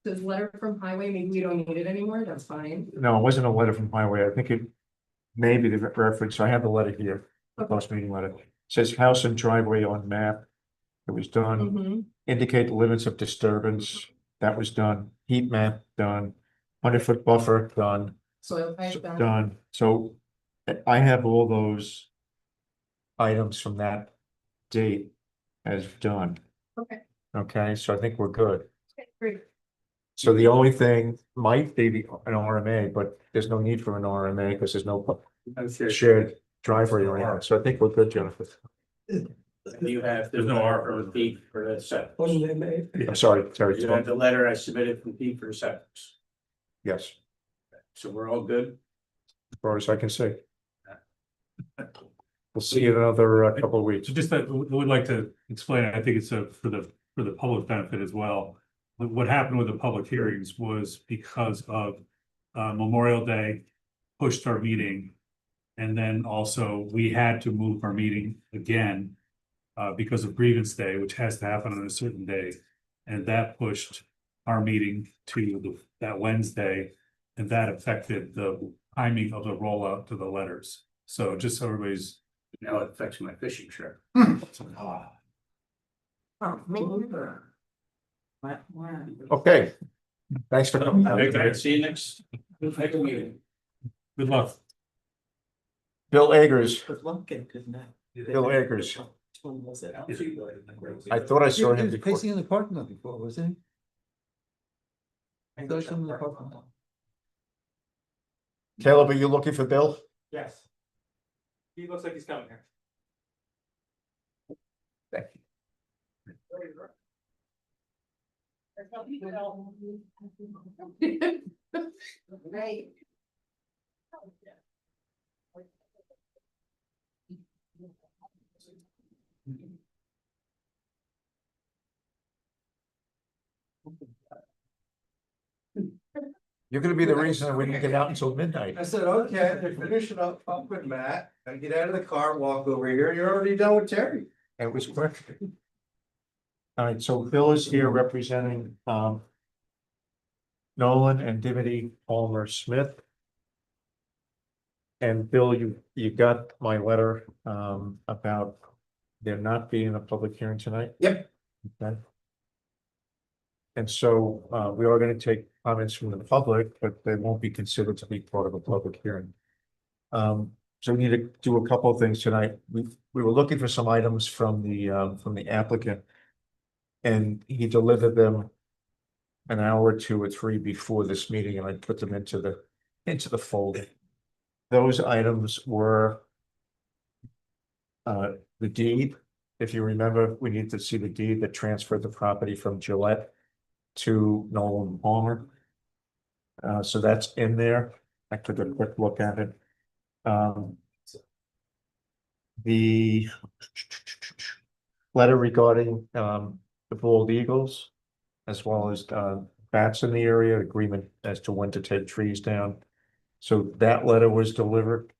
So the letter from highway, maybe we don't need it anymore, that's fine. no, it wasn't a letter from highway. I think it may be the reference. I have the letter here, the post meeting letter. It says house and driveway on map. It was done. Mhm. Indicate the limits of disturbance. That was done. Heat map done. 100-foot buffer done. Soil type done. Done. So I have all those items from that date as done. Okay, Okay, so I think we're good. okay, great. So the only thing might be an RMA, but there's no need for an RMA because there's no shared driveway or anything. So I think we're good, Jennifer. You have. There's no R. From Pete for the septic. I'm sorry, Terry, You have the letter I submitted from Pete for the septic. yes, So we're all good? as far as I can see. We'll see you in another couple of weeks. So just that, we would like to explain, I think it's for the public benefit as well. What happened with the public hearings was because of Memorial Day pushed our meeting. And then also we had to move our meeting again because of grievance day, which has to happen on a certain day. And that pushed our meeting to that Wednesday, and that affected the timing of the rollout to the letters. So just so everybody's. Now it affects my fishing trip. Okay, thanks for coming. Okay, see you next meeting. Good luck. Bill Eggers, Good luck and good night. Bill Eggers. Which one was it? I thought I saw He him was before. pacing in the parking lot before, wasn't he? I saw him in the parking lot. Caleb, are you looking for Bill? Yes. He looks like he's coming here. Thank you. Right. You're gonna be the reason that we didn't get out until midnight. I said, okay, they're finishing up with Matt. I get out of the car, walk over here, you're already done with Terry. It was quick. All right, so Bill is here representing Nolan and Dimity Palmer Smith. And Bill, you got my letter about there not being a public hearing tonight? Yep. Okay. And so we are gonna take comments from the public, but they won't be considered to be part of a public hearing. So we need to do a couple of things tonight. We were looking for some items from the applicant. And he delivered them an hour or two or three before this meeting, and I put them into the folder. Those items were the deed. If you remember, we need to see the deed that transferred the property from Gillette to Nolan Palmer. So that's in there. I took a quick look at it. The letter regarding the bald eagles, as well as bats in the area, agreement as to when to take trees down. So that letter was delivered.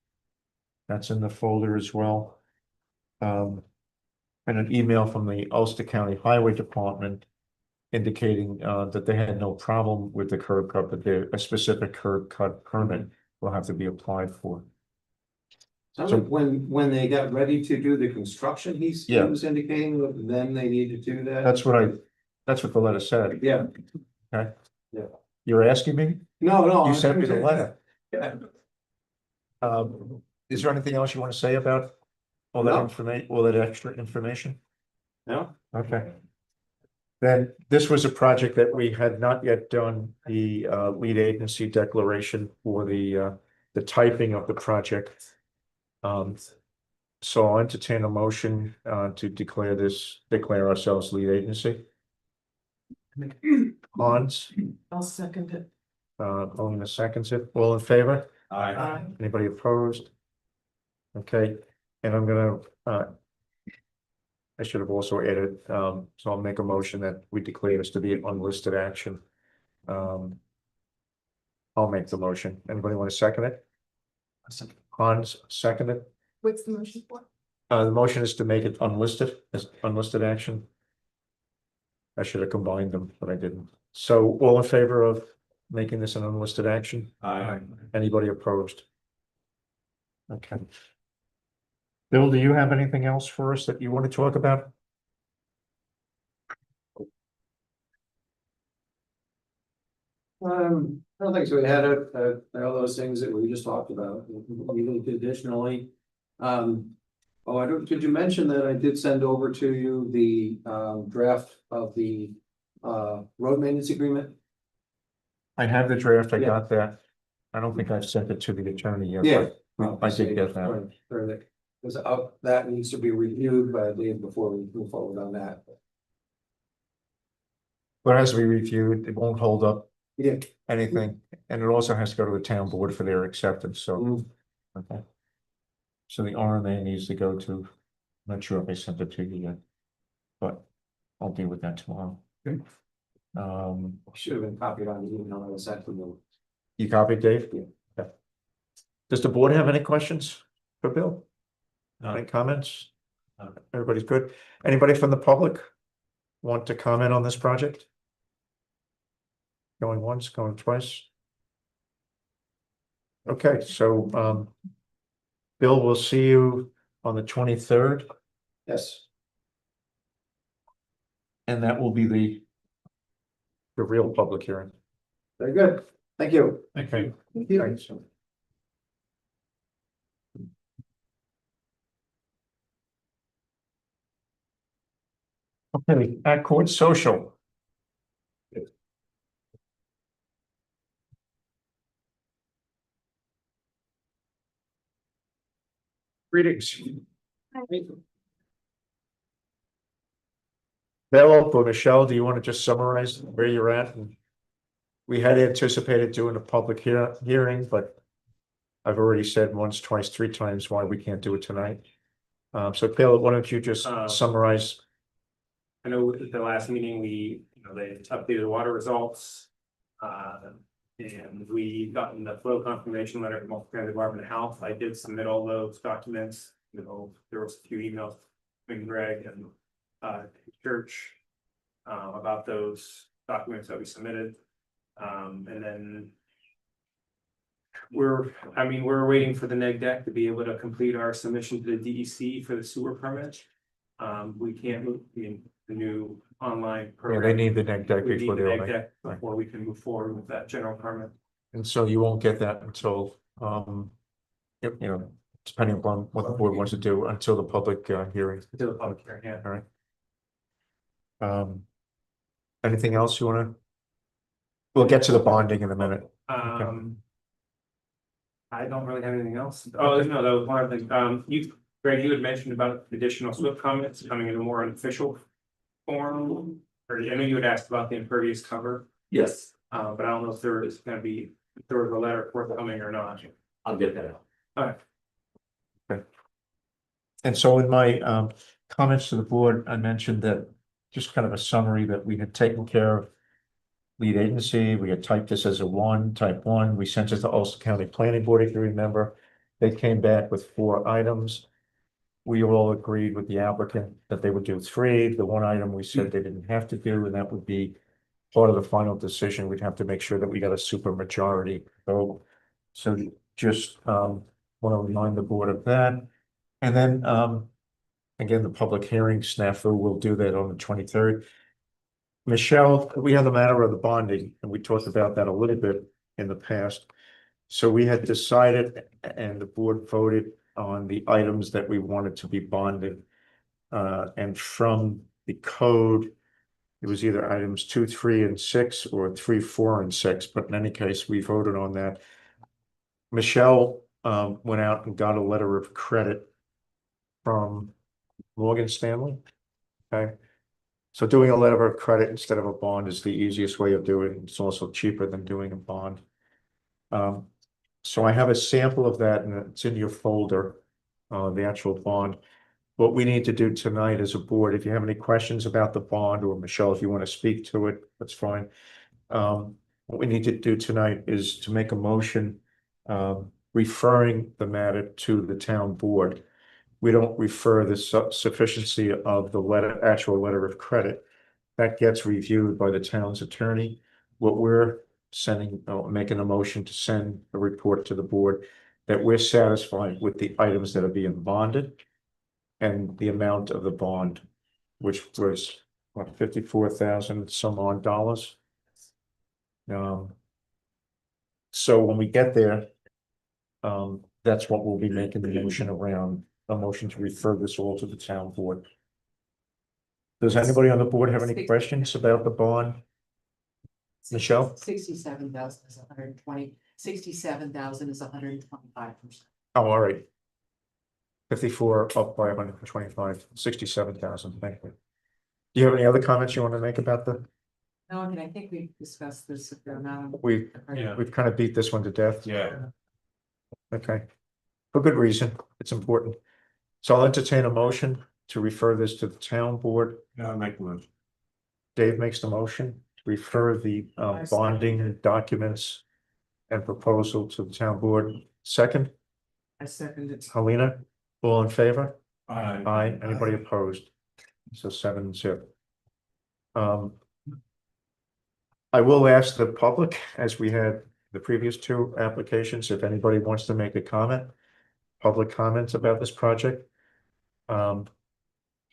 That's in the folder as well. And an email from the Ulster County Highway Department indicating that they had no problem with the curb cut, but a specific curb cut permit will have to be applied for. So when they got ready to do the construction, he Yeah. was indicating that then they need to do that? That's what the letter said. Yeah. Okay. Yeah. You're asking me? No. You sent me the letter. Yeah. Is there anything else you want to say about all that No. information, all that extra information? No? Okay. Then this was a project that we had not yet done the lead agency declaration for the typing of the project. So I'll entertain a motion to declare ourselves lead agency. Hans, I'll second it. Paulina seconds it. All in favor? Aye. Anybody opposed? Okay, and I'm gonna I should have also added, so I'll make a motion that we declare this to be an unlisted action. I'll make the motion. Anybody want to second it? Hans, second it. What's the motion for? The motion is to make it unlisted, as unlisted action. I should have combined them, but I didn't. So all in favor of making this an unlisted action? Aye. Anybody opposed? Okay. Bill, do you have anything else for us that you want to talk about? I don't think so. We had all those things that we just talked about, even additionally. Could you mention that I did send over to you the draft of the road maintenance agreement? I have the draft, I Yeah. got that. I don't think I've sent it to the attorney yet. Yeah. but I did get that. Perfect. Because that needs to be reviewed by Lee before we move forward on that. But as we reviewed, it won't hold up Yeah. anything, and it also has to go to the town board for their acceptance, so. Okay. So the RMA needs to go to, I'm not sure if I sent it to you yet. But I'll deal with that tomorrow. Okay. Should have been copied on the email I was sent to them. You copied, Dave? Yeah. Does the board have any questions for Bill? Any comments? Everybody's good? Anybody from the public want to comment on this project? Going once, going twice? Okay, so, Bill, we'll see you on the 23rd, Yes. and that will be the real public hearing. Very good. Thank you. Okay. Thank you. Thanks. Okay, at Court Social. Greetings. Bill or Michelle, do you want to just summarize where you're at? And we had anticipated doing a public hearing, but I've already said once, twice, three times why we can't do it tonight. So Bill, why don't you just summarize? I know at the last meeting, they updated the water results. And we gotten the flow confirmation letter from Multnomah County Department of Health. I did submit all those documents. There was a few emails between Greg and Church about those documents that we submitted. And then we're waiting for the neg deck to be able to complete our submission to the DEC for the sewer permit. We can't move the new online Yeah, program. they need the neg deck We need before the they. neg deck before we can move forward with that general permit. And so you won't get that until, depending upon what the board wants to do until the public hearing. To the public hearing, yeah. All right. Anything else you wanna? We'll get to the bonding in a minute. I don't really have anything else. Oh, no, that was one of the, Greg, you had mentioned about additional SWIFT comments coming in a more unofficial form. Or I know you had asked about the impervious cover. Yes, But I don't know if there is gonna be, if there was a letter forthcoming or not. I'll get that out. All right. Okay. And so in my comments to the board, I mentioned that just kind of a summary that we had taken care of lead agency. We had typed this as a type 1. We sent it to Ulster County Planning Board, if you remember. They came back with 4 items. We all agreed with the applicant that they would do 3. The 1 item we said they didn't have to do, and that would be part of the final decision. We'd have to make sure that we got a super majority vote. So just want to remind the board of that. And then again, the public hearing snafu, we'll do that on the 23rd. Michelle, we have the matter of the bonding, and we talked about that a little bit in the past. So we had decided, and the board voted on the items that we wanted to be bonded. And from the code, it was either items 2, 3, and 6, or 3, 4, and 6, but in any case, we voted on that. Michelle went out and got a letter of credit from Morgan Stanley. Okay. So doing a letter of credit instead of a bond is the easiest way of doing it. It's also cheaper than doing a bond. So I have a sample of that, and it's in your folder, the actual bond. What we need to do tonight as a board, if you have any questions about the bond, or Michelle, if you want to speak to it, that's fine. What we need to do tonight is to make a motion referring the matter to the town board. We don't refer the sufficiency of the actual letter of credit. That gets reviewed by the town's attorney. What we're making a motion to send a report to the board that we're satisfied with the items that are being bonded and the amount of the bond, which was what, 54,000 some odd dollars. So when we get there, that's what we'll be making the motion around, a motion to refer this all to the town board. Does anybody on the board have any questions about the bond? Michelle? 67,000 is 120, 67,000 is 125%. Oh, all right. 54 up by 125, 67,000. Thank you. Do you have any other comments you want to make about the, No, I mean, I think we've discussed this a fair amount. we've kind of beat this one to death? Yeah. Okay, for good reason, it's important. So I'll entertain a motion to refer this to the town board. No, make the motion. Dave makes the motion, to refer the bonding documents and proposal to the town board. Second, I second it. Helena, all in favor? Aye. Aye, anybody opposed? So 7-0. I will ask the public, as we had the previous two applications, if anybody wants to make a comment, public comments about this project.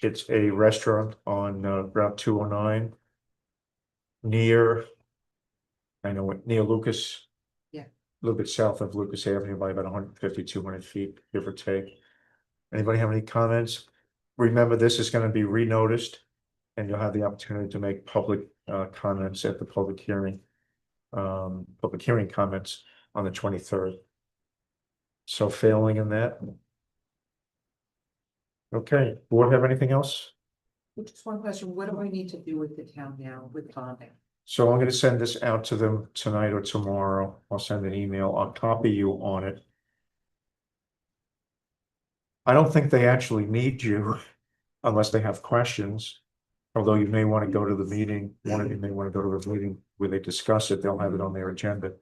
It's a restaurant on Route 209 near, I know what, near Lucas. Yeah. A little bit south of Lucas Avenue by about 150, 200 feet, give or take. Anybody have any comments? Remember, this is going to be re-noticed and you'll have the opportunity to make public comments at the public hearing. Public hearing comments on the 23rd. So failing in that. Okay, board have anything else? Just one question, what do I need to do with the town now with bonding? So I'm gonna send this out to them tonight or tomorrow. I'll send an email. I'll copy you on it. I don't think they actually need you unless they have questions. Although you may want to go to the meeting, one of you may want to go to the meeting where they discuss it, they'll have it on their agenda.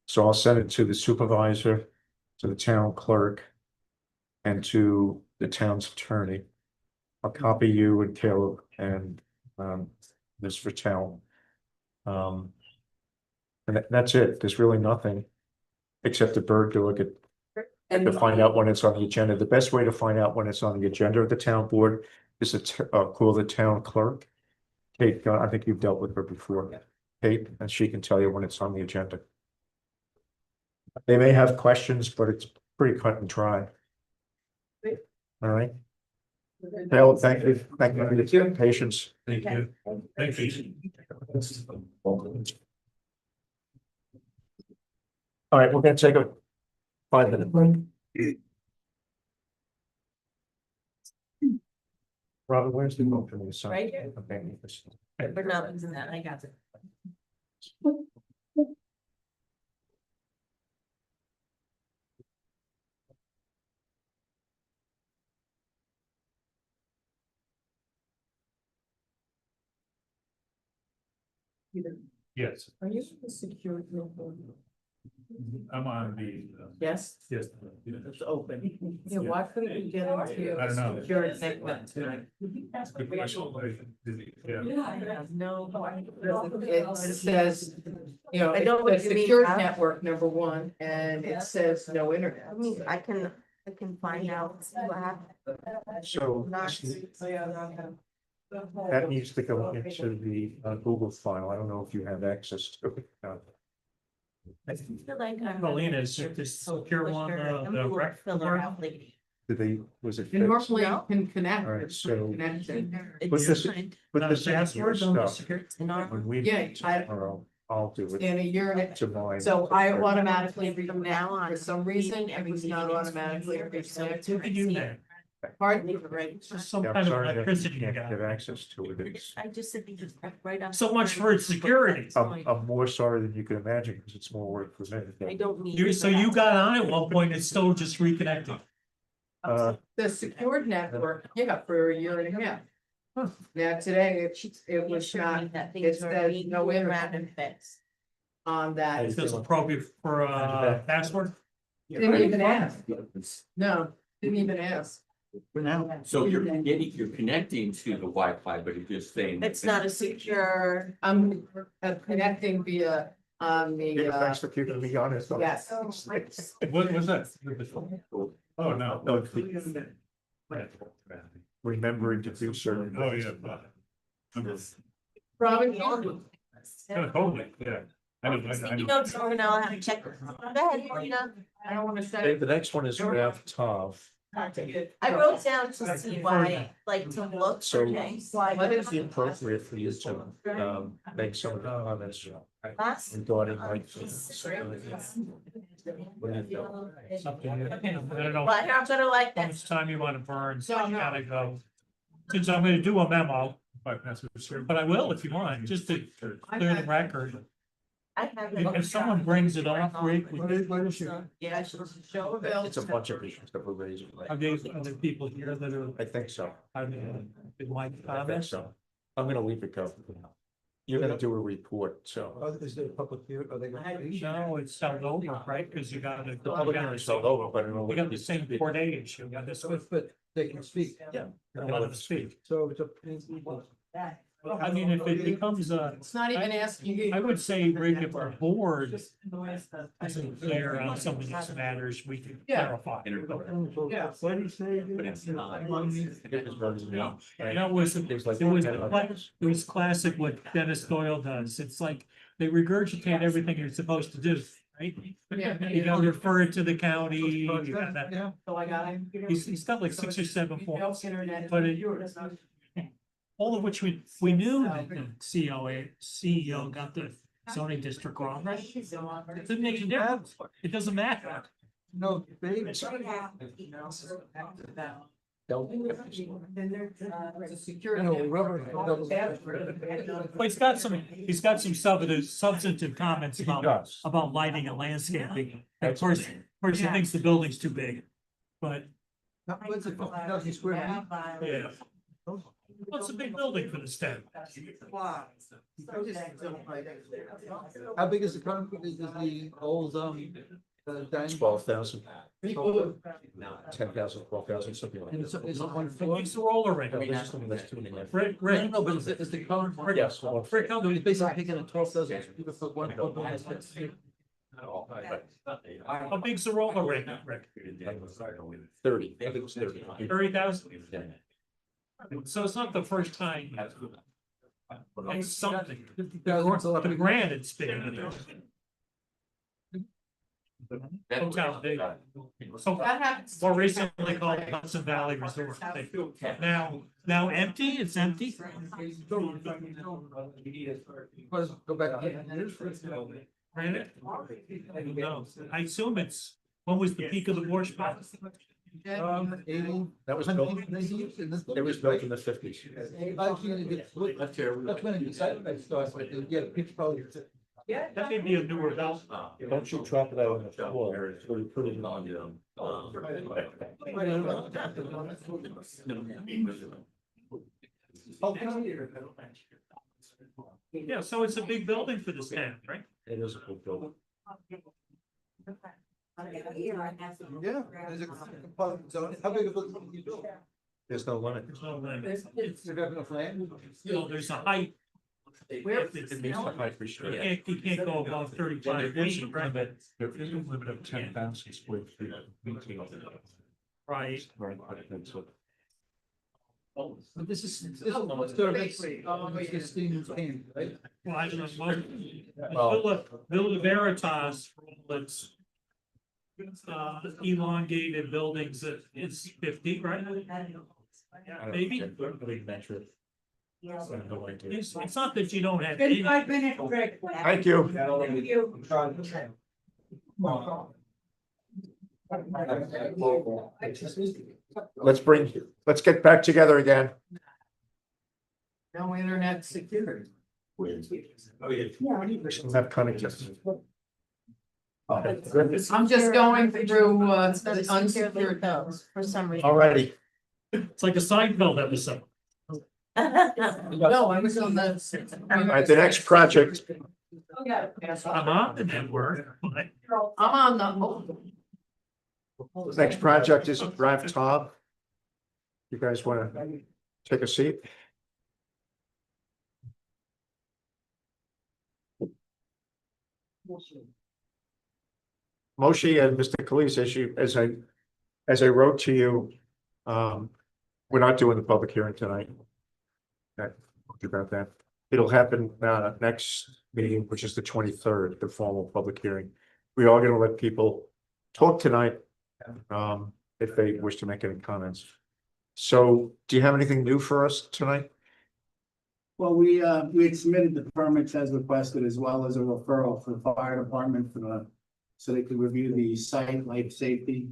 So I'll send it to the supervisor, to the town clerk, and to the town's attorney. I'll copy you and Caleb and Ms. Vitale. And that's it. There's really nothing except the bird delegate to find out when it's on the agenda. The best way to find out when it's on the agenda of the town board is to call the town clerk. Kate, I think you've dealt with her before. Kate, and she can tell you when it's on the agenda. They may have questions, but it's pretty cut and dry. All right. Well, thank you. Thank you for your patience. Thank you. Thank you. All right, we're gonna take a 5-minute break. Robin, where's the vote for me to sign? Right here. Okay. We're not using that, I got it. Yes, Are you the security? I'm on the. Yes, Yes. it's open. Yeah, why couldn't we get into? I don't know. Security segment tonight? Good question. Yeah. No. It says, you know, I know what it's you mean, secure huh? network number one, and it says no internet. I mean, I can find out, see what happened. So Not- that needs to go into the Google file. I don't know if you have access to it. I feel like I'm. Melina, is it this secure one, the rec Filler out lady. Did they, was it? You fixed? normally No. can connect. All right, it's so- connected. Put this, put Not this a in your password, no, stuff. secure. When we Yeah, meet I- tomorrow, I'll do it In a year, to mine. so I automatically From now reconnect on, for some reason, it was not automatically Who reconnected. could you name? Pardon? It's just some Yeah, I'm kind of sorry that you electricity you can't got. get access to it. It's, I just said you just right on. So much for its security. I'm more sorry than you can imagine because it's more work for I me. don't need. You, so you got on at one point, it's still just reconnecting. The secured network, yeah, for a year and a half. Now today, it was not, it says no Around internet and fixed. on that. Is this appropriate for password? Didn't even ask. No, didn't even ask. For now. So you're connecting to the Wi-Fi, but you're just saying. It's not a secure. I'm connecting via on the Thanks for keeping me honest. yes. What was that? Oh, no. No, remembering to do certain. Oh, yeah. Robin. Oh, totally, yeah. I know. You know, so we're now have to check. Go ahead, Marina. I don't wanna Okay, say. the next one is Rav Tav. I wrote down to see why, like to look So for things. Why? what is appropriate for you to make some comments Last. regarding like. Something, I don't know Well, I'm gonna like how that. much time you want to burn, so I gotta go. Since I'm gonna do a memo, but I will if you want, just to clear the record. I have. If someone brings it up, Rick, we can- Yeah, show It's a bunch of issues that we're raising. are there other people here that are, I think so. are there, would like I think comments? so. I'm gonna leave it go. You're gonna do a report, so. Is there a public here? Are they going? No, it's held over, right? Because you got The public hearing is held over, but I don't know. You got the same 4-day issue, you got this one. But they can speak. Yeah. You don't let them speak. So it's a. I mean, if it becomes a, It's not even asking. I would say, Rick, if our board isn't clear on some of these matters, we can Yeah. clarify. Yeah. What do you say? But it's not. It was very new. You know, it was classic what Dennis Doyle does. It's like they regurgitate everything you're supposed to do, right? Yeah. You gotta refer it to the county. You gotta- Yeah. So I got it. He's got like 6 or 7 forms. Internet. But it- All of which we knew that the CEO got the zoning district wrong. It didn't make a difference. It doesn't matter. No, baby. Well, he's got some substantive comments about lighting and landscaping. And of course, he thinks the building's too big, but What's it, 50,000 square feet? yeah. Well, it's a big building for the town. How big is the current, is the old, dining? 12,000. 10,000, 12,000, something like And it's, that. is it one floor? It's the roller rink. No, this is something that's 2.5. Rick, No, but is the current? Yes, well, Rick, So he's basically taking a 12,000 square foot one floor building. how big's the roller rink, Rick? 30, I think it was 30. 30,000? Yeah. So it's not the first time. It's something. 50,000's a lot. The grand it's big. Hotel, so That happens. more recently called Hudson Valley Resort. Now empty, it's empty. Go back. Granted? No, I assume it's, when was the peak of the Borscht Belt? 80. That was built, 90s in this. it was built in the 50s. That's when it decided, but yeah, it's probably. That may be a newer house. Don't you drop it out on the floor, so you put it on Yeah, so it's a big building for this town, right? It is a big building. Yeah, there's a component zone. How big of a building can you build? There's no limit. There's no limit. If you have enough land? There's a height. It meets the height restriction. You can't go above 35 feet, right? There is a limit of 10,000 square feet. Right. But this is service, existing thing, right? Well, I don't know. Villa Veritas, it's elongated buildings, it's 50, right? Maybe. It's not that you don't have. any- 5 minutes break. Thank you. Thank you. Let's get back together again. No internet security. Oh, yeah. Have connectivity. I'm just going through, the unsecured notes. For some reason. Alrighty, It's like a Seinfeld episode. No, I was on the. alright, the next project, I'm on the network, but I'm on the. next project is Drive Tom. You guys wanna take a seat? Moshe and Mr. Khalis, as I wrote to you, we're not doing the public hearing tonight. Okay, talked about that. It'll happen, next meeting, which is the 23rd, the formal public hearing. We are gonna let people talk tonight, if they wish to make any comments. So, do you have anything new for us tonight? Well, we had submitted the permits as requested, as well as a referral for the fire department for the so they could review the site life safety.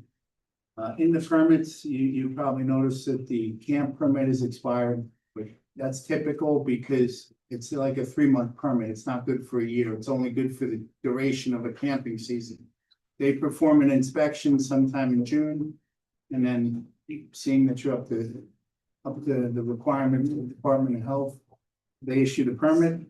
In the permits, you probably noticed that the camp permit is expired, but that's typical because it's like a 3-month permit. It's not good for a year. It's only good for the duration of a camping season. They perform an inspection sometime in June, and then seeing that you're up to the requirements of the Department of Health, they issue the permit.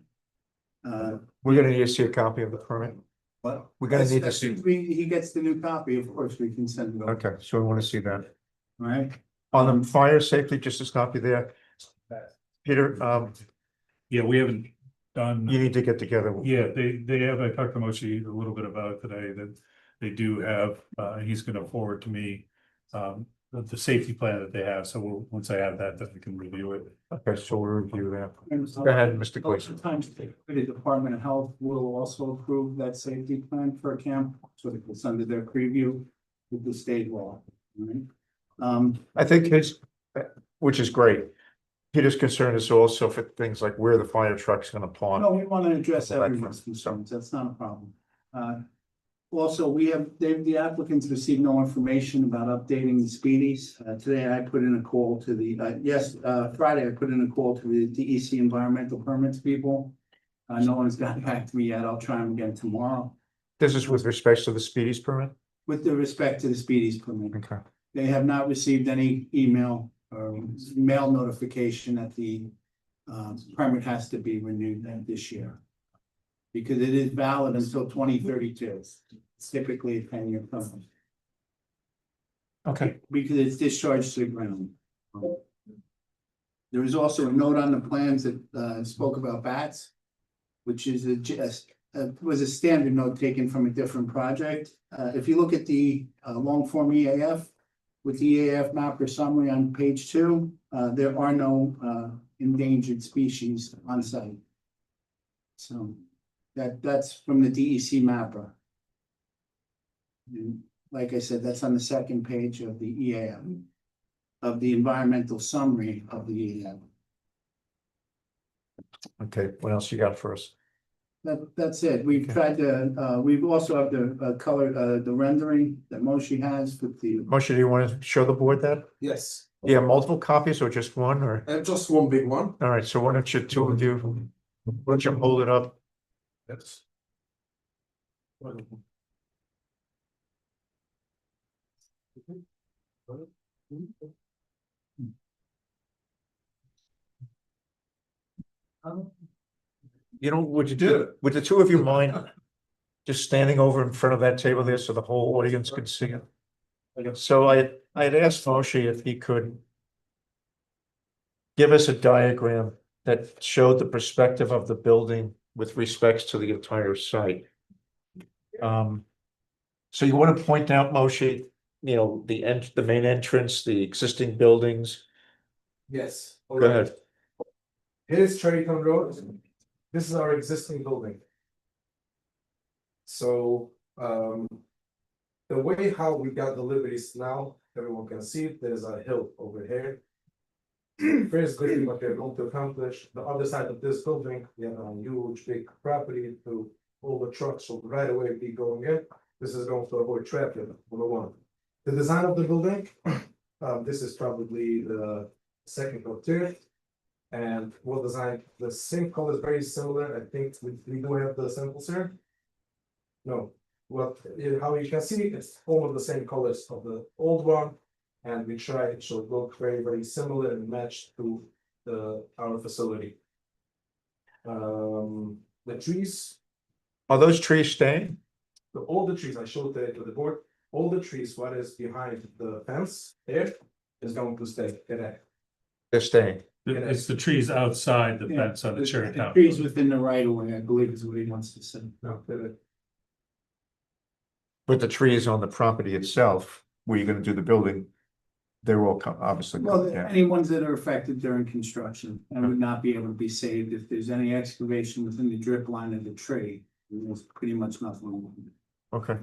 We're gonna need to see a copy of the permit. What? We're gonna need to That's- see. He gets the new copy, of course, we can send it over. Okay, so we want to see that. All right. On the fire safety, just this copy there. Peter, Yeah, we haven't done. you need to get together. Yeah, they have, I talked to Moshe a little bit about it today, that they do have, he's gonna forward to me. The safety plan that they have, so once I have that, then we can review it. Okay, so we'll review that. And Go ahead, Mr. Gleason. Sometimes the Department of Health will also approve that safety plan for a camp, so it goes under their preview with the state law. All right. I think his, which is great. Peter's concern is also for things like where the fire truck's gonna park. No, we want to address All that everyone's kind of stuff. concerns, that's not a problem. Also, the applicants received no information about updating the speedies. Today I put in a call to the, Friday I put in a call to the DEC environmental permits people. No one's gotten back to me yet, I'll try them again tomorrow. This is with respect to the speedies permit? With the respect to the speedies permit. Okay. They have not received any email or mail notification that the permit has to be renewed this year. Because it is valid until 2032. It's typically a 10-year permit. Okay. Because it's discharged to the ground. There is also a note on the plans that spoke about bats, which is was a standard note taken from a different project. If you look at the long form EAF, with the EAF mapper summary on page 2, there are no endangered species on site. So that's from the DEC mapper. And like I said, that's on the second page of the EAF, of the environmental summary of the EAF. Okay, what else you got for us? That's it. We've tried to, we've also have the color, the rendering that Moshe has with the. Moshe, do you want to show the board that? Yes, Yeah, multiple copies or just one or? just one big one. All right, so why don't you two of you, why don't you hold it up? Yes. You know, would the two of you mind just standing over in front of that table there so the whole audience could see it? So I had asked Moshe if he could give us a diagram that showed the perspective of the building with respects to the entire site. So you want to point out, Moshe, you know, the main entrance, the existing buildings? Yes. Go ahead. Here's Cherrytown Road. This is our existing building. So, the way how we got the liberties now, everyone can see it, there's a hill over here. Basically, what we're going to accomplish, the other side of this building, we have a huge big property to all the trucks will right away be going in. This is going to avoid traffic, number one. The design of the building, this is probably the second or third. And we'll design the same color is very similar. I think we do have the samples here. No, how you can see, it's almost the same colors of the old one. And we try it should look very, very similar and match to our facility. The trees. Are those trees staying? All the trees, I showed that to the board, all the trees, what is behind the fence there is going to stay. They're staying. It's the trees outside the fence on the Cherrytown. Trees within the right of way, I believe is what he wants to say. No, But the trees on the property itself, where you're gonna do the building, they're all obviously. Well, yeah. any ones that are affected during construction and would not be able to be saved if there's any excavation within the drip line of the tree. There's pretty much nothing. Okay.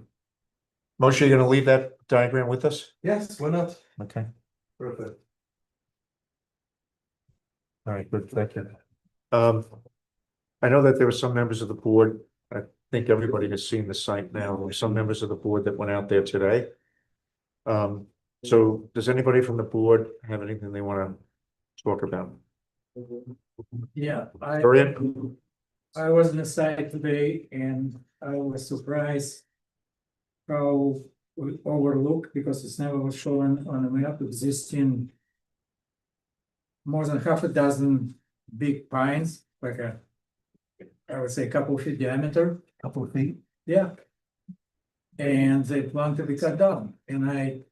Moshe, you gonna leave that diagram with us? Yes, why not? Okay, Perfect. all right, good, thank you. I know that there were some members of the board, think everybody has seen the site now. There were some members of the board that went out there today. So does anybody from the board have anything they want to talk about? Yeah, Dorian? I was on the site today and I was surprised how we overlooked, because it's never was shown on the map, existing more than half a dozen big pines, like I would say a couple feet diameter. Couple of feet. Yeah. And they plan to be cut down, and I'm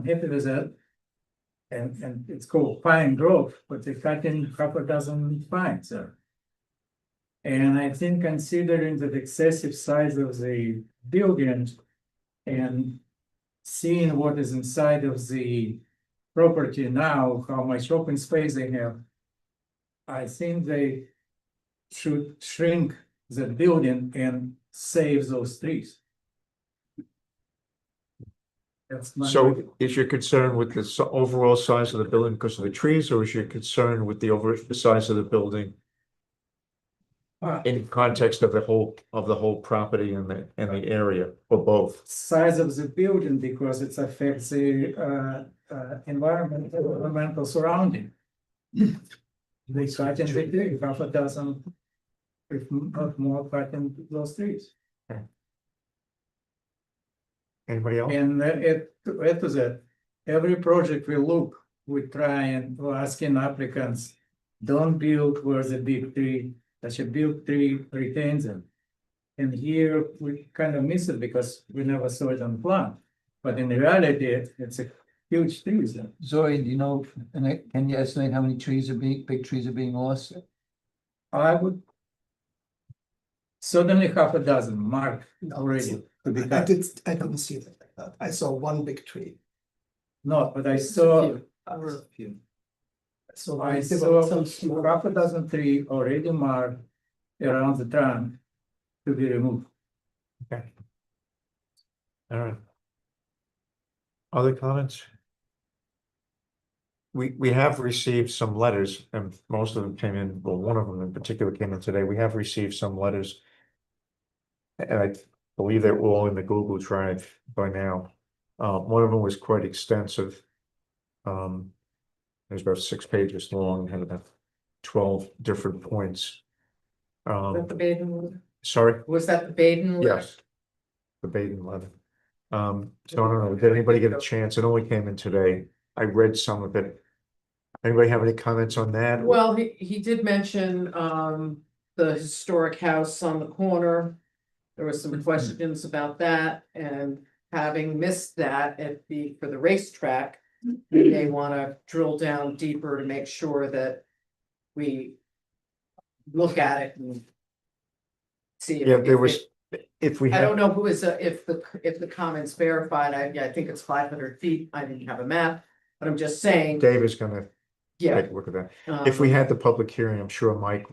happy with that. And it's called Pine Grove, but they cut in half a dozen pines there. And I think considering the excessive size of the building and seeing what is inside of the property now, how much open space they have, I think they should shrink the building and save those trees. That's my. So is your concern with the overall size of the building because of the trees, or is your concern with the size of the building in context of the whole property and the area, or both? Size of the building, because it affects the environmental surrounding. They cut in the tree, half a dozen, if not more, cut in those trees. Anybody else? And add to that, every project we look, we try and we're asking applicants, don't build where the big tree, such a big tree retains them. And here we kind of miss it because we never saw it on plan, but in reality, it's a huge tree. Zoe, do you know, and can you estimate how many trees are big trees are being lost? I would certainly half a dozen marked already to be cut. I didn't see that like that. I saw one big tree. No, but I saw. So I saw half a dozen tree already marked around the trunk to be removed. Okay. All right. Other comments? We have received some letters, and most of them came in, well, one of them in particular came in today. We have received some letters. And I believe they're all in the Google Drive by now. One of them was quite extensive. It was about 6 pages long, had about 12 different points. Was that the Baden letter? Sorry? Was that the Baden letter? Yes. The Baden letter. So I don't know, did anybody get a chance? It only came in today. I read some of it. Anybody have any comments on that? Well, he did mention the historic house on the corner. There were some questions about that, and having missed that for the racetrack, we may want to drill down deeper to make sure that we look at it and see. Yeah, there was, if we I had, don't know who is, if the comments verified, I think it's 500 feet. I didn't have a map, but I'm just saying. Dave is gonna Yeah. take a look at that. If we had the public hearing, I'm sure Mike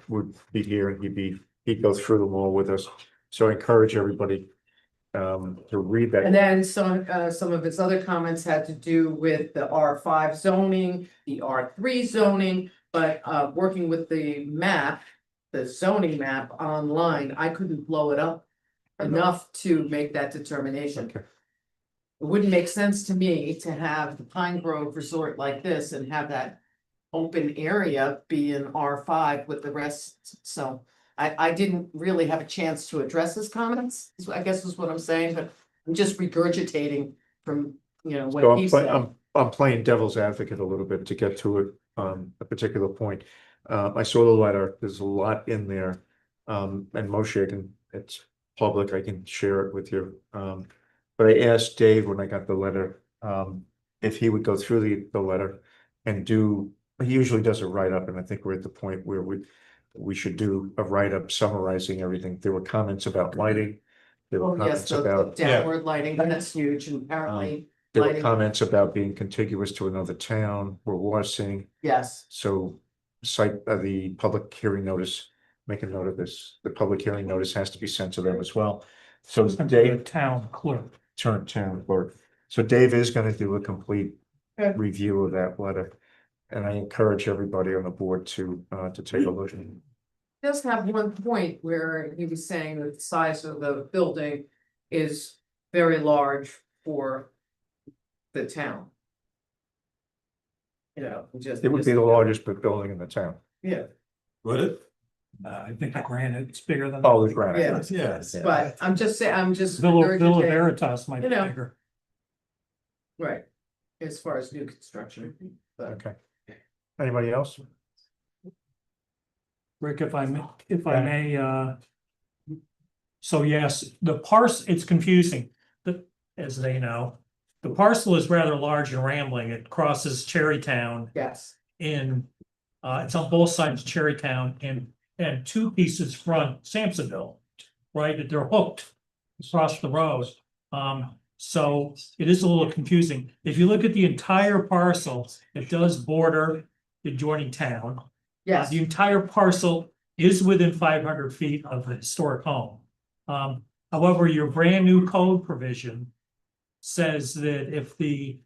would be here and he'd go through them all with us. So I encourage everybody to read that. And then some of his other comments had to do with the R5 zoning, the R3 zoning, but working with the map, the zoning map online, I couldn't blow it up enough to make that determination. Okay. It wouldn't make sense to me to have the Pine Grove Resort like this and have that open area be in R5 with the rest, so. I didn't really have a chance to address his comments, I guess is what I'm saying, but I'm just regurgitating from, So what he said. I'm playing devil's advocate a little bit to get to it, a particular point. I saw the letter, there's a lot in there. And Moshe it's public, I can share it with you. But I asked Dave when I got the letter, if he would go through the letter and he usually does a write-up, and I think we're at the point where we should do a write-up summarizing everything. There were comments about lighting. There were Oh, yes, comments the about, downward lighting, that's huge, and apparently, there were lighting, comments about being contiguous to another town, we're Warsing. yes. So cite the public hearing notice, make a note of this. The public hearing notice has to be sent to them as well. So Dave, Town clerk. town clerk. So Dave is gonna do a complete Okay. review of that letter. And I encourage everybody on the board to take a look. does have one point where he was saying that the size of the building is very large for the town. You know, just. It would be the largest building in the town. Yeah, Would it? I think the granite's bigger than. Oh, the granite. Yes. Yes. but I'm just saying, I'm just. Villa regurgitating- Veritas might be you know. bigger. Right, as far as new construction, but. Okay. Anybody else? Rick, if I may, so yes, the parcel, it's confusing, as they know. The parcel is rather large and rambling. It crosses Cherrytown Yes. it's on both sides of Cherrytown and two pieces front Sampsonville, right? That they're hooked across the road. So it is a little confusing. If you look at the entire parcel, it does border the adjoining town. Yes. The entire parcel is within 500 feet of the historic home. However, your brand new code provision says that if the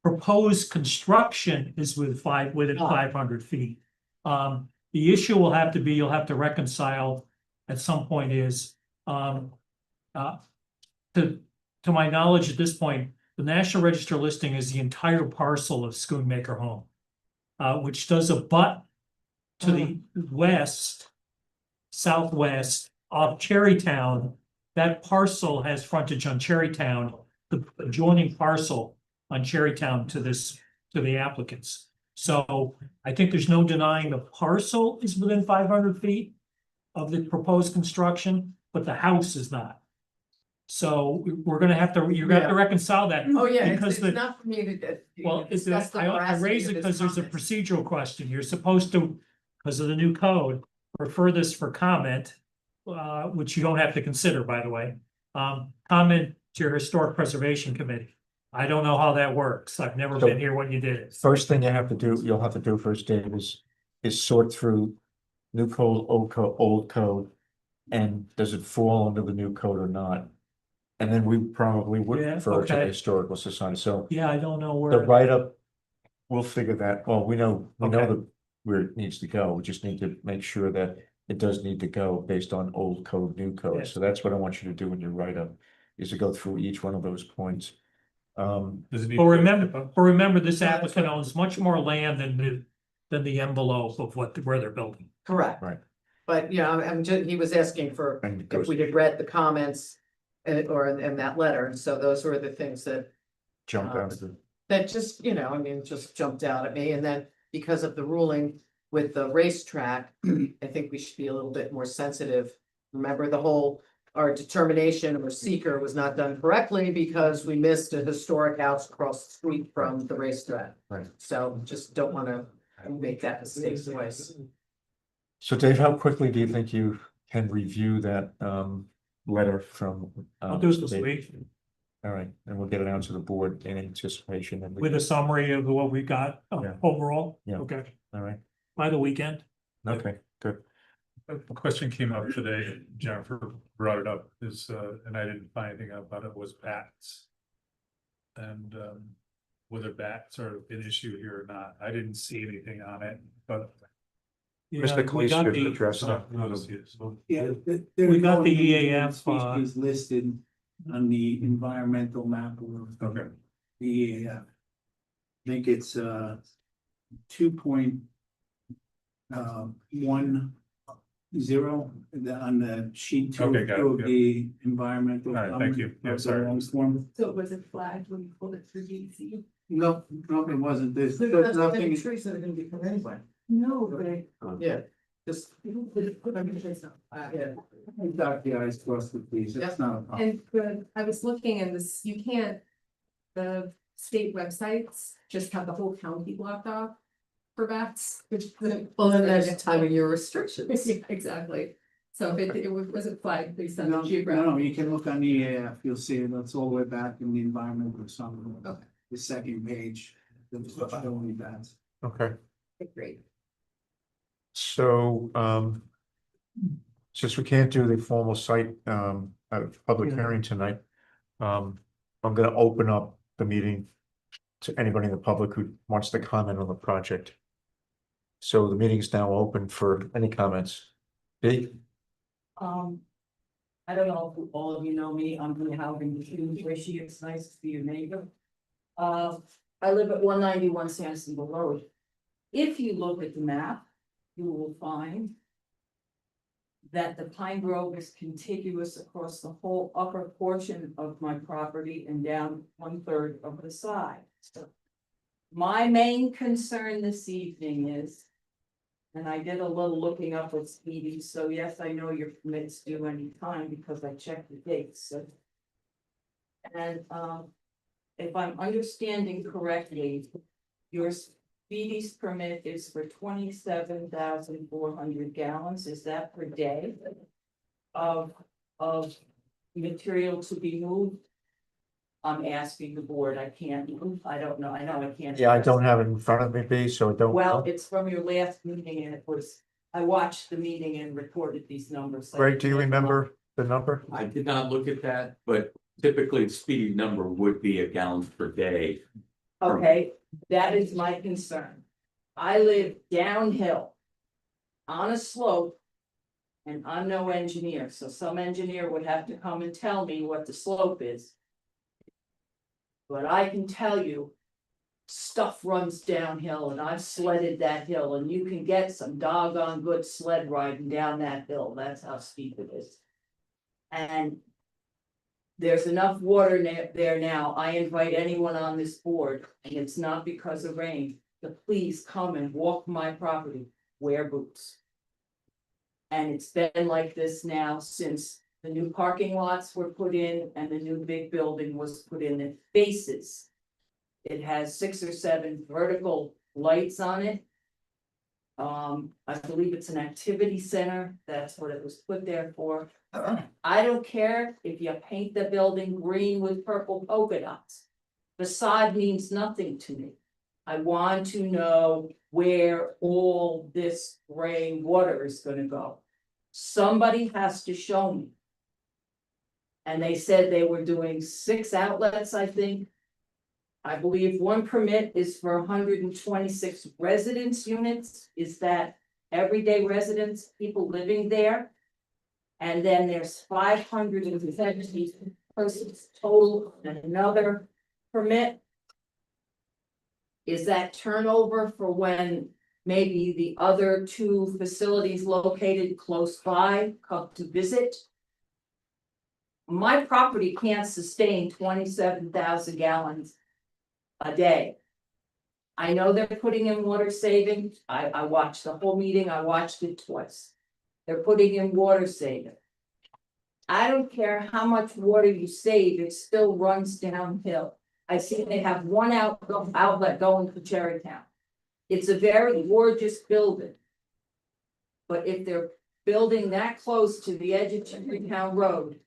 proposed construction is within 500 feet, the issue will have to be, you'll have to reconcile at some point is, to my knowledge at this point, the National Register listing is the entire parcel of Schoonmaker Home, which does abut to the west, southwest of Cherrytown. That parcel has frontage on Cherrytown, the adjoining parcel on Cherrytown to the applicants. So I think there's no denying the parcel is within 500 feet of the proposed construction, but the house is not. So you're gonna have to reconcile that. Oh, yeah, Because it's not for me to. well, discuss the I raise veracity it of because his there's a comments. procedural question. You're supposed to, because of the new code, refer this for comment, which you don't have to consider, by the way. Comment to your Historic Preservation Committee. I don't know how that works. I've never So- been here when you did it. First thing you'll have to do first, Dave, is sort through new code, old code. And does it fall under the new code or not? And then we probably would Yeah, refer to the okay. Historical Society, so Yeah, I don't know the where. write-up. We'll figure that, well, we know Okay. where it needs to go, we just need to make sure that it does need to go based on old code, new code, Yes. so that's what I want you to do in your write-up. Is to go through each one of those points. Does it need But to- remember, this applicant owns much more land than the envelope of where they're building. Correct. Right. But, yeah, he was asking for And it if goes, we had read the comments or in that letter, so those were the things that jump out of the. that just, I mean, just jumped out at me, and then because of the ruling with the racetrack, I think we should be a little bit more sensitive. Remember our determination or seeker was not done correctly because we missed a historic house across the street from the racetrack. Right. So just don't wanna make that mistake twice. So Dave, how quickly do you think you can review that letter from? I'll do it this Dave? week All right, and we'll get it out to the board in anticipation and. with a summary of what we got Yeah. overall. Yeah. Okay, All right, by the weekend. okay, good. A question came up today, Jennifer brought it up, and I didn't find anything about it, was bats. And whether bats are an issue here or not, I didn't see anything on it, but. Mr. we Cleese got should the- address that. Yeah. We got the EAF, Species listed on the environmental map of Okay. the EAF. I think it's 2.10 on the sheet two Okay, got it, of yeah. the environmental. All right, thank you. Yeah, of the sorry. long form. So was it flagged when you pulled it through DEC? No, it wasn't. There's There's nothing. trees that are gonna be cut anyway. No, but. Yeah, just, Yeah. Dot the i's, cross the t's. It's not a problem. And I was looking and you can't, the state websites just have the whole county blocked off for bats. well, then there's time of your restrictions. Exactly. So if it wasn't flagged, they sent No, the geographic. no, you can look on the EAF, you'll see it, that's all the way back in the environmental summary. Okay. The second page. That's showing that. Okay, Great. so since we can't do the formal site public Yeah. hearing tonight. I'm gonna open up the meeting to anybody in the public who wants to comment on the project. So the meeting is now open for any comments. B, I don't know if all of you know me, I'm Lee Howard, Rishi, it's nice to be your neighbor. I live at 191 Sandersonville Road. If you look at the map, you will find that the Pine Grove is contiguous across the whole upper portion of my property and down 1/3 of the side. So my main concern this evening is, and I did a little looking up with Speedy, so yes, I know your permits due any time because I checked the dates, so. And, if I'm understanding correctly, your Speedy's permit is for 27,400 gallons, is that per day? Of material to be moved? I'm asking the board, I can't, I don't know, I know I can't. Yeah, I don't have it in front of me, B, so I don't. Well, know. it's from your last meeting and it was, I watched the meeting and recorded these numbers. Greg, do you remember the number? I did not look at that, but typically the speedy number would be a gallon per day. Okay, that is my concern. I live downhill on a slope. And I'm no engineer, so some engineer would have to come and tell me what the slope is. But I can tell you, stuff runs downhill and I've sledded that hill and you can get some doggone good sled riding down that hill. That's how steep it is. And there's enough water there now. I invite anyone on this board, and it's not because of rain, to please come and walk my property, wear boots. And it's been like this now since the new parking lots were put in and the new big building was put in. It faces. It has 6 or 7 vertical lights on it. I believe it's an activity center. That's what it was put there for. I don't care if you paint the building green with purple polka dots. Facade means nothing to me. I want to know where all this gray water is gonna go. Somebody has to show me. And they said they were doing 6 outlets, I think. I believe one permit is for 126 residence units. Is that everyday residents, people living there? And then there's 570 persons total and another permit. Is that turnover for when maybe the other 2 facilities located close by come to visit? My property can't sustain 27,000 gallons a day. I know they're putting in water saving. I watched the whole meeting. I watched it twice. They're putting in water saving. I don't care how much water you save, it still runs downhill. I see they have one outlet going to Cherrytown. It's a very gorgeous building. But if they're building that close to the edge of Cherrytown Road,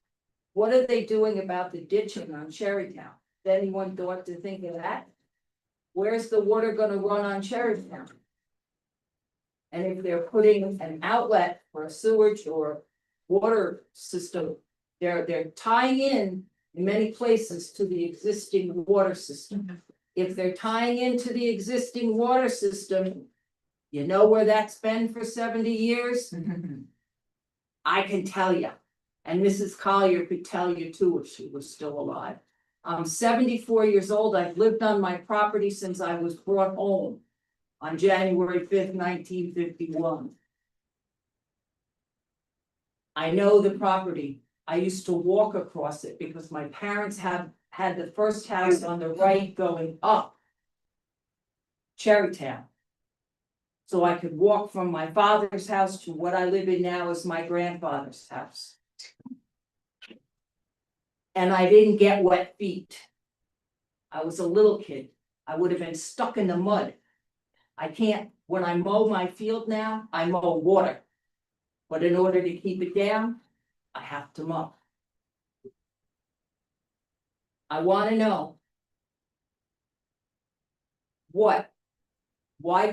what are they doing about the ditching on Cherrytown? Did anyone thought to think of that? Where's the water gonna run on Cherrytown? And if they're putting an outlet for a sewage or water system, they're tying in many places to the existing water system. If they're tying into the existing water system, you know where that's been for 70 years? I can tell you, and Mrs. Collier could tell you too if she was still alive. I'm 74 years old. I've lived on my property since I was brought home on January 5th, 1951. I know the property. I used to walk across it because my parents had the first house on the right going up Cherrytown. So I could walk from my father's house to what I live in now is my grandfather's house. And I didn't get wet feet. I was a little kid. I would have been stuck in the mud. I can't, when I mow my field now, I mow water. But in order to keep it down, I have to mow. I want to know why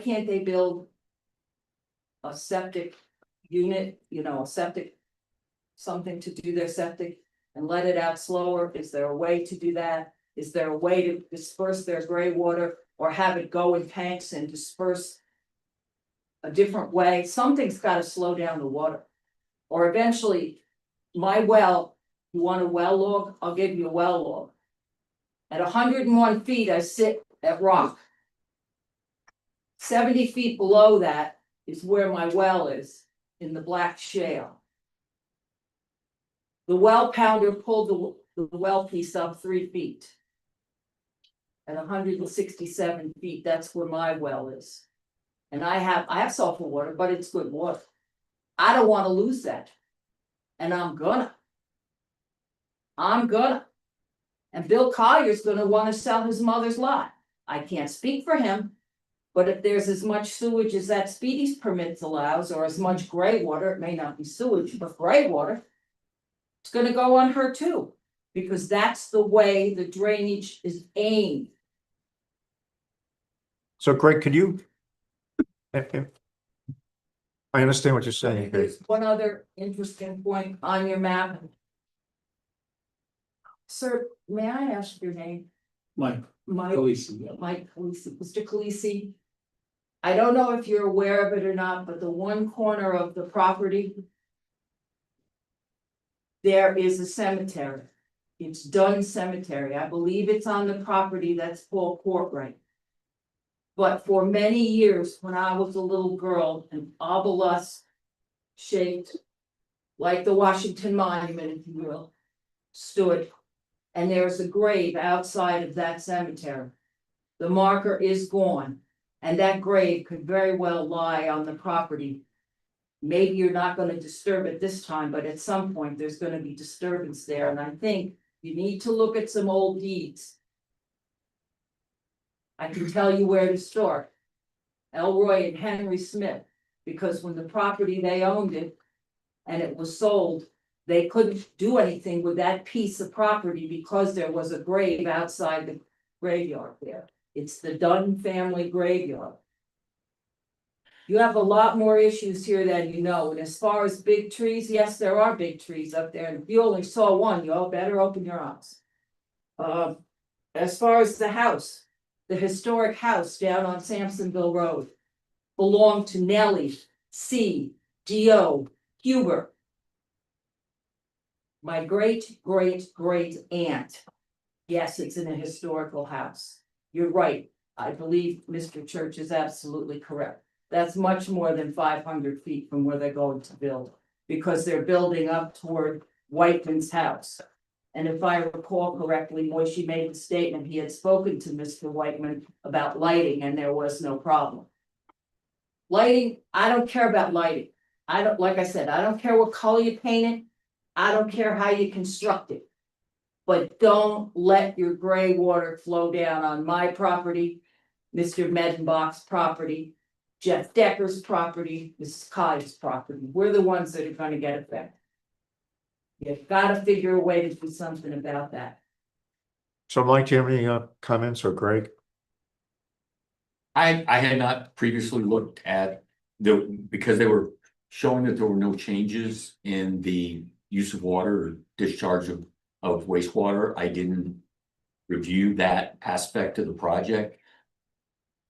can't they build a septic unit, a septic, something to do their septic and let it out slower? Is there a way to do that? Is there a way to disperse their gray water or have it go in tanks and disperse a different way? Something's got to slow down the water. or eventually, my well, you want a well log, I'll give you a well log. At 101 feet, I sit at rock. 70 feet below that is where my well is, in the black shale. The well pounder pulled the well piece up 3 feet. At 167 feet, that's where my well is. And I have sulfur water, but it's good water. I don't want to lose that. And I'm gonna. And Bill Collier's gonna want to sell his mother's lot. I can't speak for him. But if there's as much sewage as that Speedy's permits allows, or as much gray water, it may not be sewage, but gray water. It's gonna go on her too, because that's the way the drainage is aimed. So Greg, could you? I understand what you're saying. There's one other interesting point on your map. Sir, may I ask your name? Mike. Mike. Khaleesi. Mike Khaleesi, Mr. Khaleesi. I don't know if you're aware of it or not, but the one corner of the property. There is a cemetery. It's Dunn Cemetery. I believe it's on the property that's Paul Courtwright. But for many years, when I was a little girl, an obelisk shaped like the Washington Monument, if you will, stood. And there's a grave outside of that cemetery. The marker is gone, and that grave could very well lie on the property. Maybe you're not gonna disturb it this time, but at some point, there's gonna be disturbance there, and I think you need to look at some old deeds. I can tell you where to start. Elroy and Henry Smith, because when the property they owned it and it was sold, they couldn't do anything with that piece of property because there was a grave outside the graveyard there. It's the Dunn family graveyard. You have a lot more issues here than you know, and as far as big trees, yes, there are big trees up there, and if you only saw one, you all better open your eyes. As far as the house. The historic house down on Sampsonville Road belonged to Nellie C. Dio Huber. My great aunt. Yes, it's in a historical house. You're right. I believe Mr. Church is absolutely correct. That's much more than 500 feet from where they're going to build, because they're building up toward Whiteman's house. And if I recall correctly, Moishe made the statement he had spoken to Mr. Whiteman about lighting, and there was no problem. Lighting, I don't care about lighting. Like I said, I don't care what color you paint it. I don't care how you construct it. But don't let your gray water flow down on my property, Mr. Medenbach's property, Jeff Decker's property, Mrs. Collier's property. We're the ones that are gonna get affected. You've gotta figure a way to do something about that. So Mike, do you have any comments, or Greg? I had not previously looked at because they were showing that there were no changes in the use of water or discharge of wastewater. I didn't review that aspect of the project.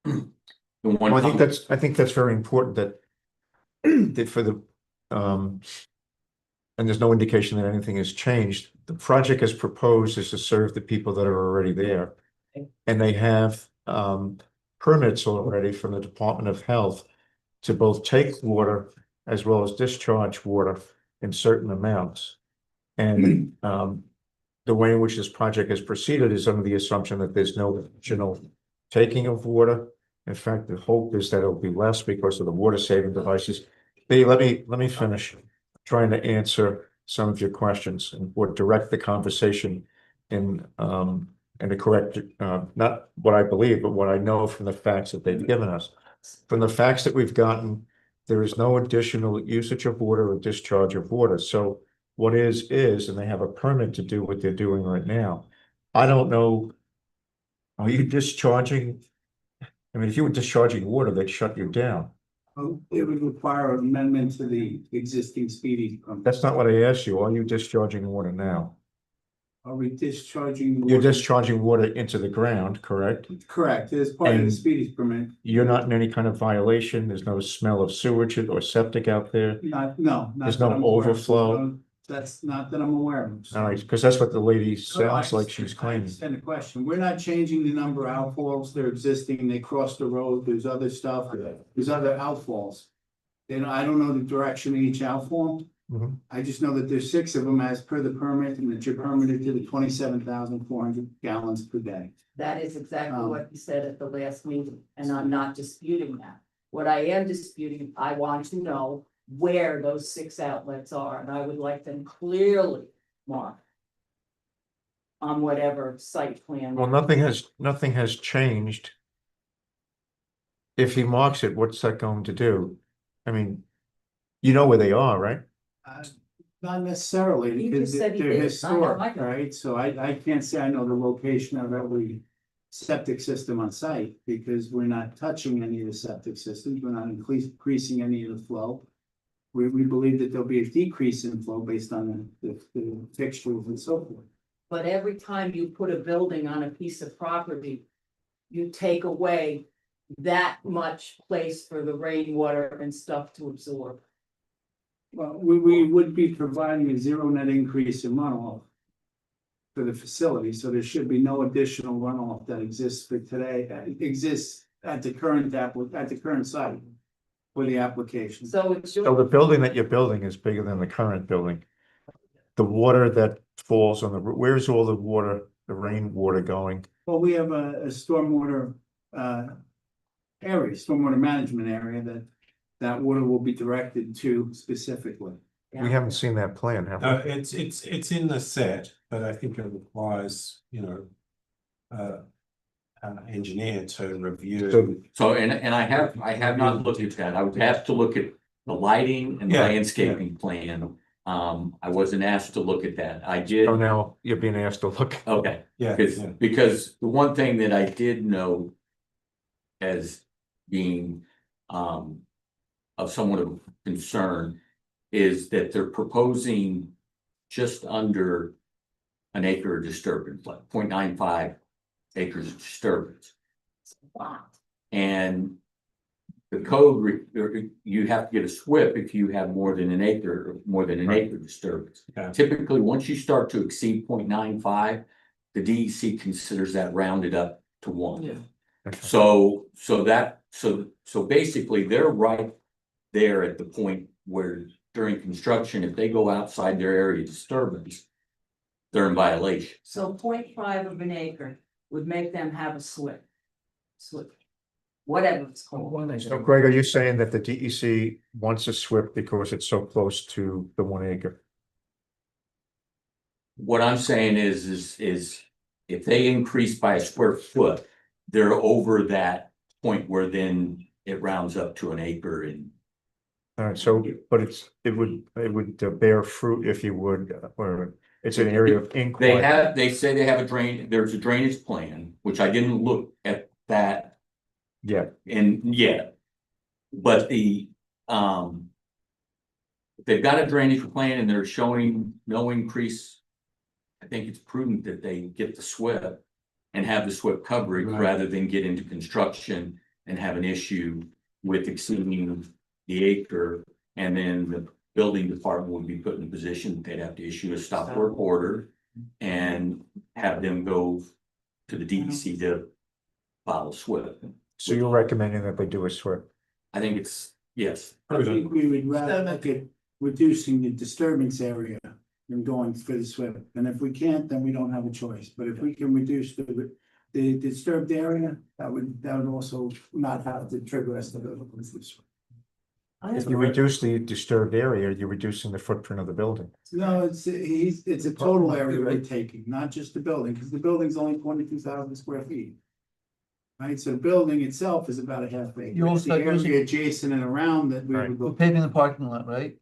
Well, I think that's very important that for the and there's no indication that anything has changed. The project as proposed is to serve the people that are already there. And they have permits already from the Department of Health to both take water as well as discharge water in certain amounts. And the way in which this project has proceeded is under the assumption that there's no additional taking of water. In fact, the hope is that it'll be less because of the water saving devices. Let me finish trying to answer some of your questions or direct the conversation in the correct, not what I believe, but what I know from the facts that they've given us. From the facts that we've gotten, there is no additional usage of water or discharge of water. So what is, and they have a permit to do what they're doing right now. I don't know, are you discharging? I mean, if you were discharging water, they'd shut you down. It would require an amendment to the existing speedy. That's not what I asked you. Are you discharging water now? Are we discharging? You're water? discharging water into the ground, correct? Correct, it is part of the And- speedies permit. You're not in any kind of violation. There's no smell of sewage or septic out there. Not There's that no I'm aware of. overflow? No, that's not that I'm aware of. All right, because that's what the lady No, I sounds like she's I claiming. understand the question. We're not changing the number of outfalls. They're existing. They cross the road. There's other stuff. There's other outfalls. And I don't know the direction of each outfall. Mhm. I just know that there's 6 of them as per the permit and that you're permitted to the 27,400 gallons per day. That is exactly Um, what you said at the last meeting, and I'm not disputing that. What I am disputing, I want to know where those 6 outlets are, and I would like them clearly marked on whatever site plan. Well, nothing has changed. If he marks it, what's that going to do? I mean, you know where they are, right? Not necessarily, He because just said he they're did. I historic, know. right? So I can't say I know the location of every septic system on site, because we're not touching any of the septic systems, we're not increasing any of the flow. We believe that there'll be a decrease in flow based on the fixtures and so forth. But every time you put a building on a piece of property, you take away that much place for the rainwater and stuff to absorb. Well, we would be providing a 0 net increase in runoff for the facility, so there should be no additional runoff that exists for today, exists at the current site for the application. So it's So your, the building that you're building is bigger than the current building. The water that falls on the, where's all the water, the rainwater going? Well, we have a stormwater area, stormwater management area that water will be directed to specifically. We haven't seen that plan, have we? No, it's in the set, but I think it requires, an engineer to review. So, and I have not looked at that. I would have to look at the lighting and Yeah, landscaping plan. I wasn't asked to look at that. I did. Oh, now you're being asked to look. Okay, Yeah, because the one thing that I did know as being of somewhat of concern is that they're proposing just under an acre of disturbance, like 0.95 acres of disturbance. And the code, you have to get a SWIP if you have more than an acre disturbance. Yeah. Typically, once you start to exceed 0.95, the DEC considers that rounded up to 1. Yeah. So basically, they're right there at the point where during construction, if they go outside their area of disturbance, they're in violation. so 0.5 of an acre would make them have a SWIP. Whatever it's called. So Greg, are you saying that the DEC wants a SWIP because it's so close to the 1 acre? What I'm saying is if they increase by a square foot, they're over that point where then it rounds up to an acre and. All right, so, but it would bear fruit if you would, or it's an area of inquiry. They say they have there's a drainage plan, which I didn't look at that. Yeah. But they've got a drainage plan and they're showing no increase. I think it's prudent that they get the SWIP and have the SWIP coverage rather than get into construction and have an issue with exceeding the acre. And then the building department would be put in a position, they'd have to issue a stop work order and have them go to the DEC to file a SWIP. So you're recommending that they do a SWIP? I think it's, yes. I think we would rather look at reducing the disturbance area than going for the SWIP. And if we can't, then we don't have a choice. But if we can reduce the disturbed area, that would also not have to trigger us to go with the SWIP. If you reduce the disturbed area, you're reducing the footprint of the building. No, it's a total area we're taking, not just the building, because the building's only 22,000 square feet. Right, so the building itself is about a half acre. You It's the also using- area adjacent and around that we would We're go. paving the parking lot, right?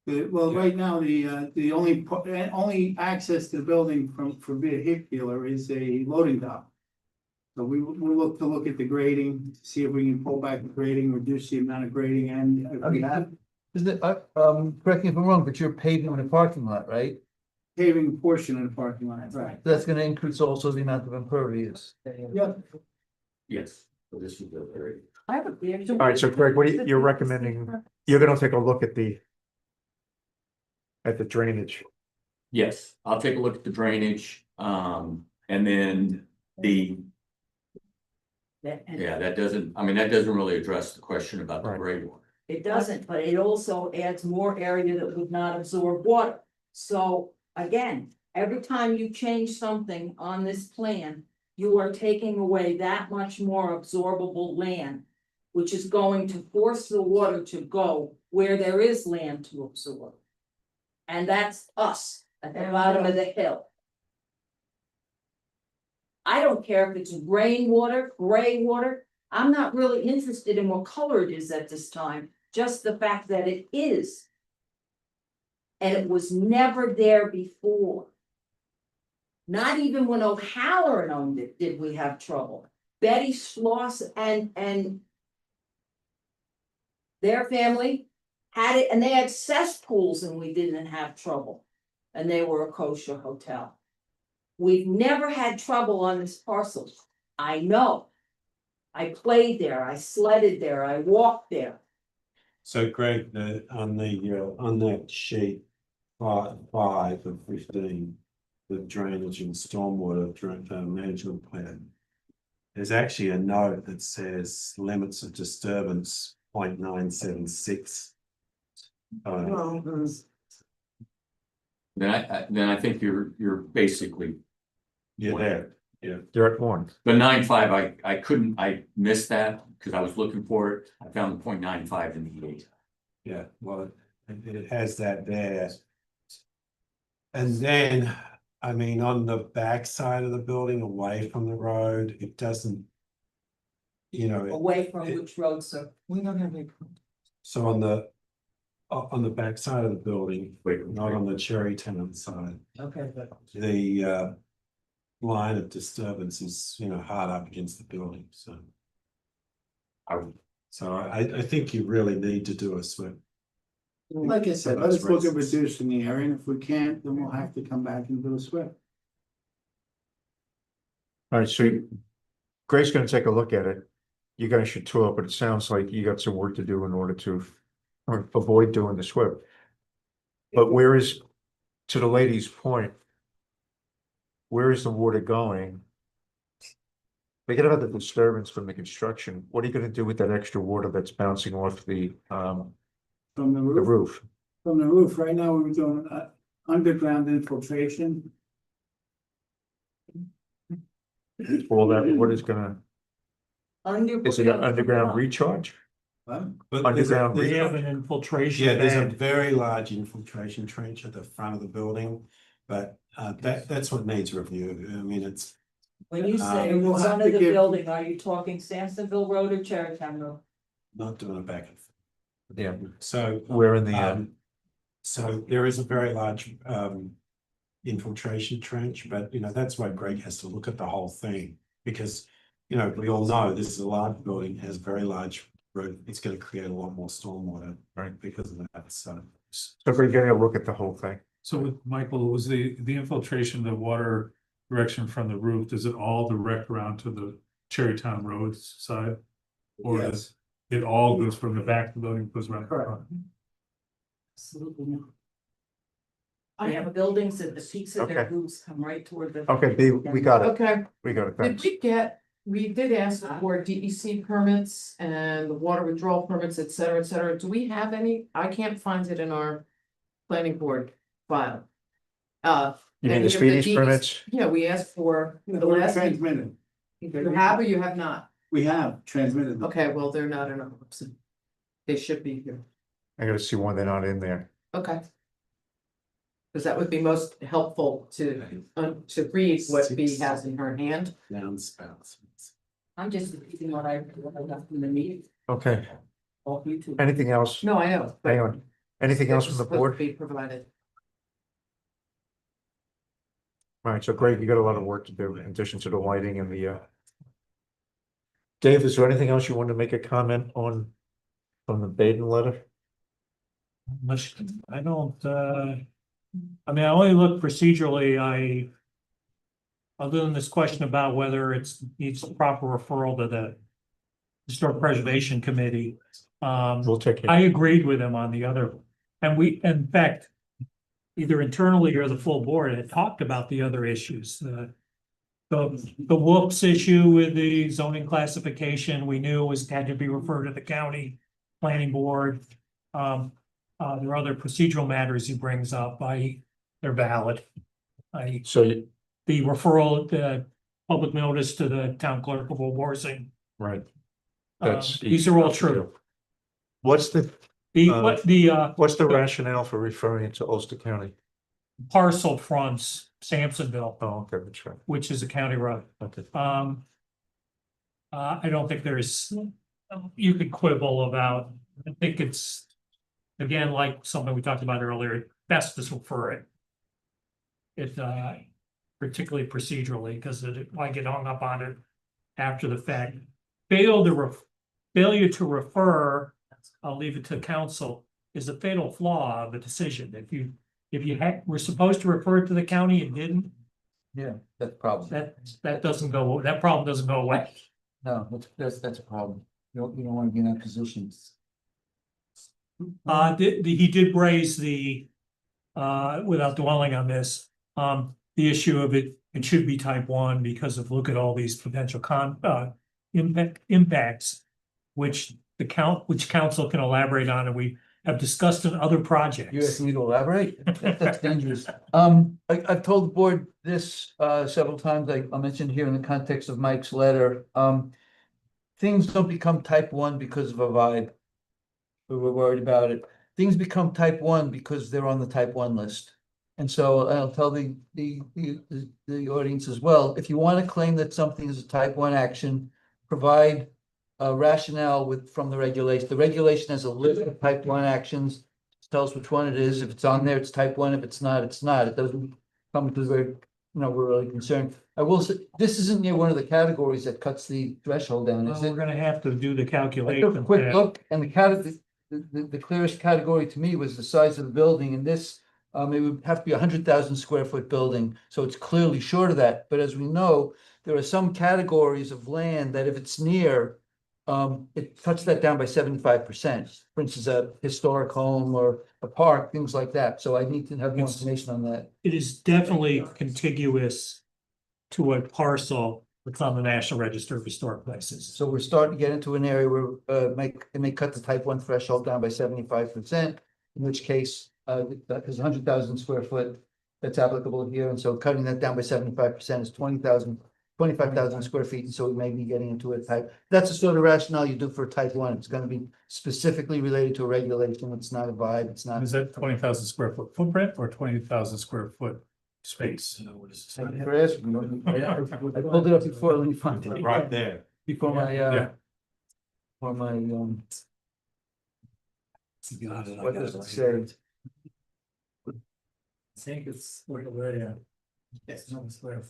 Well, right now, the only access to the building for vehicular is a loading dock. So we look at the grading, see if we can pull back the grading, reduce the amount of grading, and if we have. Is it, correct me if I'm wrong, but you're paving the parking lot, right? paving portion of the parking lot, right? That's gonna increase also the amount of impervious. Yeah. Yes, so this is the area. I have a. All right, so Greg, what you're recommending, you're gonna take a look at the drainage. Yes, I'll take a look at the drainage, and then the, yeah, that doesn't, I mean, that doesn't really address the question about the gray water. It doesn't, but it also adds more area that would not absorb water. So again, every time you change something on this plan, you are taking away that much more absorbable land, which is going to force the water to go where there is land to absorb. And that's us at the bottom of the hill. I don't care if it's rainwater, gray water. I'm not really interested in what color it is at this time, just the fact that it is. And it was never there before. Not even when O'Halloran owned it did we have trouble. Betty Schloss and their family had it, and they had cesspools and we didn't have trouble. And they were a kosher hotel. We've never had trouble on this parcel. I know. I played there, I sledded there, I walked there. So Greg, on that sheet, 5 of 15, the drainage and stormwater management plan. There's actually a note that says limits of disturbance 0.976. Then I think you're basically. You're there, yeah. You're at 1. The 9.5, I missed that because I was looking for it. I found the 0.95 in the 8. Yeah, well, it has that there. And then, I mean, on the back side of the building, away from the road, it doesn't. You know. Away from which road, sir? We don't have any. So on the back side of the building, not on the Cherry Town side. Okay, but. The line of disturbance is, hard up against the building, so. I think you really need to do a SWIP. Like I said, let's look at reducing the area, and if we can't, then we'll have to come back and do a SWIP. All right, so Greg's gonna take a look at it. You guys should tour, but it sounds like you got some work to do in order to avoid doing the SWIP. But to the lady's point, where is the water going? Forget about the disturbance from the construction. What are you gonna do with that extra water that's bouncing off the From the roof? roof? From the roof, right now, we're doing underground infiltration. All that, what is gonna, is it an underground recharge? But Underground We recharge? have an infiltration. Yeah, there's a bank. very large infiltration trench at the front of the building, but that's what needs review. I mean, it's. When you say We'll in have front to of the give- building, are you talking Sansonville Road or Cherrytown Road? Not doing it back and forth. Yeah, So. where in the, So there is a very large infiltration trench, but that's why Greg has to look at the whole thing. Because, we all know this is a large building, has very large roof, it's gonna create a lot more stormwater, right, because of that, so. Greg, getting a look at the whole thing. So with Michael, was the infiltration, the water direction from the roof, does it all direct around to the Cherrytown Road side? Or Yes. does it all goes from the back of the building, goes around? the front? Absolutely not. I have buildings that the peaks of their Okay. roofs come right toward the. Okay, B, we got it. Okay, We got it. did Thanks. we did ask for DEC permits and the water withdrawal permits, et cetera, et cetera. Do we have any? I can't find it in our planning board file. You mean any the of speedies DEC permits? Yeah, we asked for the We're last, transmitted. you have or you have not? We have transmitted. them. Okay, well, they're not in our, they should be here. I gotta see one, they're not in there. Okay. Because that would be most helpful to read what B has in her hand. Downspouts. I'm just repeating what I got from the meeting. Okay, Off YouTube. anything else? No, I know. but Hang on. Anything else from the it's supposed to board? Be provided. All right, so Greg, you got a lot of work to do in addition to the lighting and the Dave, is there anything else you want to make a comment on from the Baden letter? I don't, I mean, I only look procedurally, other than this question about whether it's needs proper referral to the Historic Preservation Committee, We'll take it. I agreed with him on the other, and we, in fact, either internally or the full board had talked about the other issues, the whoops issue with the zoning classification, we knew had to be referred to the county planning board. There are other procedural matters he brings up, they're valid. So, The referral, the public notice to the town clerk of Warsing. right. That's. These are all true. What's the What's the rationale for referring it to Ulster County? parcel fronts Sampsonville, Oh, okay, that's right. which is a county road. Okay. I don't think you could quibble about, I think it's, again, like something we talked about earlier, best to refer it. Particularly procedurally, because I get hung up on it after the fact. Failure to refer, I'll leave it to council, is a fatal flaw of the decision. If you were supposed to refer it to the county and didn't, Yeah, that's a problem. that problem doesn't go away. No, that's a problem. You don't want to be in that position. He did raise without dwelling on this, the issue of it should be type 1 because look at all these potential impacts, which council can elaborate on, and we have discussed in other projects. You asked me to elaborate? That's dangerous. I've told the board this several times. I mentioned here in the context of Mike's letter. Things don't become type 1 because of a vibe. We're worried about it. Things become type 1 because they're on the type 1 list. And so I'll tell the audience as well, if you want to claim that something is a type 1 action, provide a rationale from the regulation. The regulation has a list of type 1 actions, tells which one it is. If it's on there, it's type 1. If it's not, it's not. It doesn't come to we're really concerned. I will say, this isn't near one of the categories that cuts the threshold down, is it? We're gonna have to do the I took a calculation. quick look, and the clearest category to me was the size of the building, and this, it would have to be 100,000 square foot building, so it's clearly short of that. But as we know, there are some categories of land that if it's near, it cuts that down by 75%. For instance, a historic home or a park, things like that. So I need to have more information on that. It is definitely contiguous to a parcel that's on the National Register of Historic Places. So we're starting to get into an area where it may cut the type 1 threshold down by 75%, in which case, that is 100,000 square foot that's applicable here. And so cutting that down by 75% is 25,000 square feet. And so we may be getting into a type. That's the sort of rationale you do for type 1. It's going to be specifically related to a regulation. It's not a vibe. It's not. Is that 20,000 square foot footprint or 20,000 square foot space? I pulled it up before. Let me find it. Right there. Before my, Yeah. for my, what does it say? I think it's where, yeah.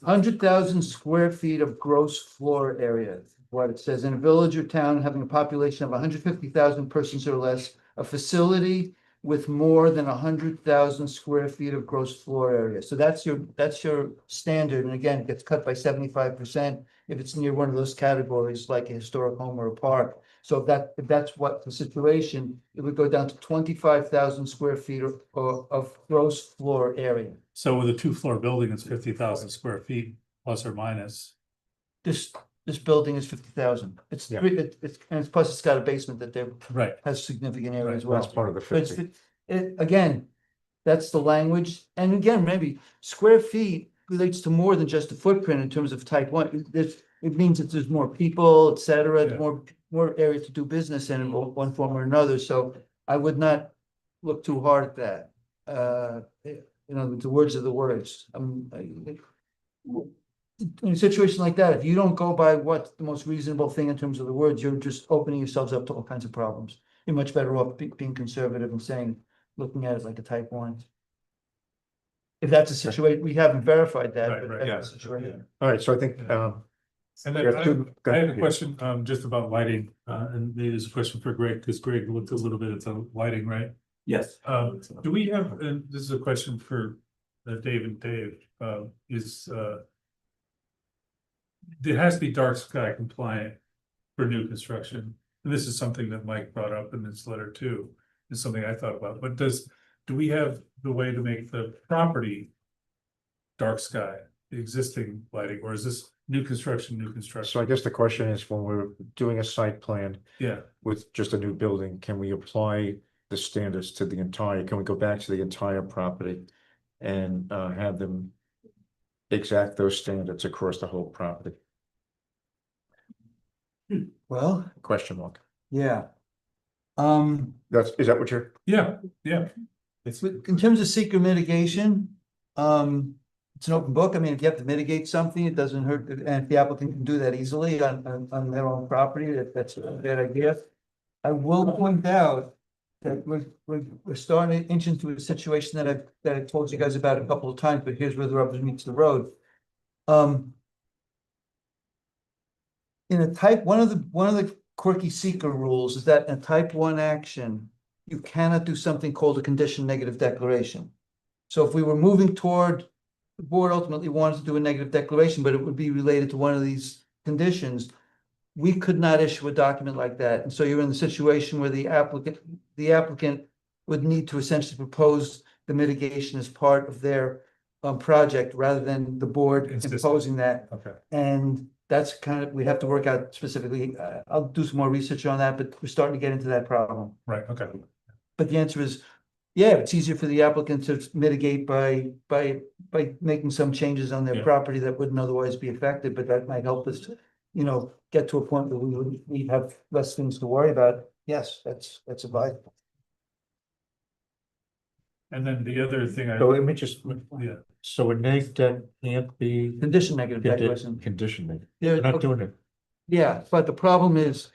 100,000 square feet of gross floor area, what it says, in a village or town having a population of 150,000 persons or less, a facility with more than 100,000 square feet of gross floor area. So that's your standard, and again, it gets cut by 75% if it's near one of those categories, like a historic home or a park. So if that's what the situation, it would go down to 25,000 square feet of gross floor area. So with a 2-floor building, it's 50,000 square feet plus or minus. This building is 50,000. It's Yeah. and plus it's got a basement that there Right. has significant area as well. That's part of the But it's 50. again, that's the language. And again, maybe square feet relates to more than just the footprint in terms of type 1. It means that there's more people, et cetera, Yeah. more area to do business in one form or another. So I would not look too hard at that. The words are the words. In a situation like that, if you don't go by what's the most reasonable thing in terms of the words, you're just opening yourselves up to all kinds of problems. You're much better off being conservative and looking at it like a type 1. If that's a situation, we haven't verified that. Right, but right, that's yeah. the situation. All right, so I think, And Yeah, then I go I ahead, have a question, just about lighting, and maybe there's a question for Greg, because Greg looked a little bit at the lighting, right? Yes. Do we have, and this is a question for Dave and Dave, there has to be dark sky compliant for new construction. And this is something that Mike brought up in this letter too, is something I thought about, but do we have the way to make the property dark sky, the existing lighting, or is this new construction? So I guess the question is, when we're doing a site plan Yeah, with just a new building, can we apply the standards to the entire, can we go back to the entire property and have them exact those standards across the whole property? Well, Question mark. yeah. Is that what you're? yeah. In terms of secret mitigation, it's an open book. I mean, if you have to mitigate something, it doesn't hurt, and if the applicant can do that easily on their own property, that's a bad idea. I will point out that we're starting to inch into a situation that I told you guys about a couple of times, but here's where the rubber meets the road. In a type, one of the quirky seeker rules is that in a type 1 action, you cannot do something called a condition negative declaration. So if we were moving toward, the board ultimately wanted to do a negative declaration, but it would be related to one of these conditions, we could not issue a document like that. And so you're in the situation where the applicant would need to essentially propose the mitigation as part of their project rather than the board imposing that. Okay. And that's kind of, we have to work out specifically. I'll do some more research on that, but we're starting to get into that problem. Right, okay. But the answer is, yeah, it's easier for the applicant to mitigate by making some changes on their Yeah. property that wouldn't otherwise be affected, but that might help us to, get to a point where we have less things to worry about. Yes, that's advisable. And then the other thing So let me just, yeah, so a neg deck can't be Condition negative declaration. conditioned. Yeah, We're not doing it. Yeah, but the problem is,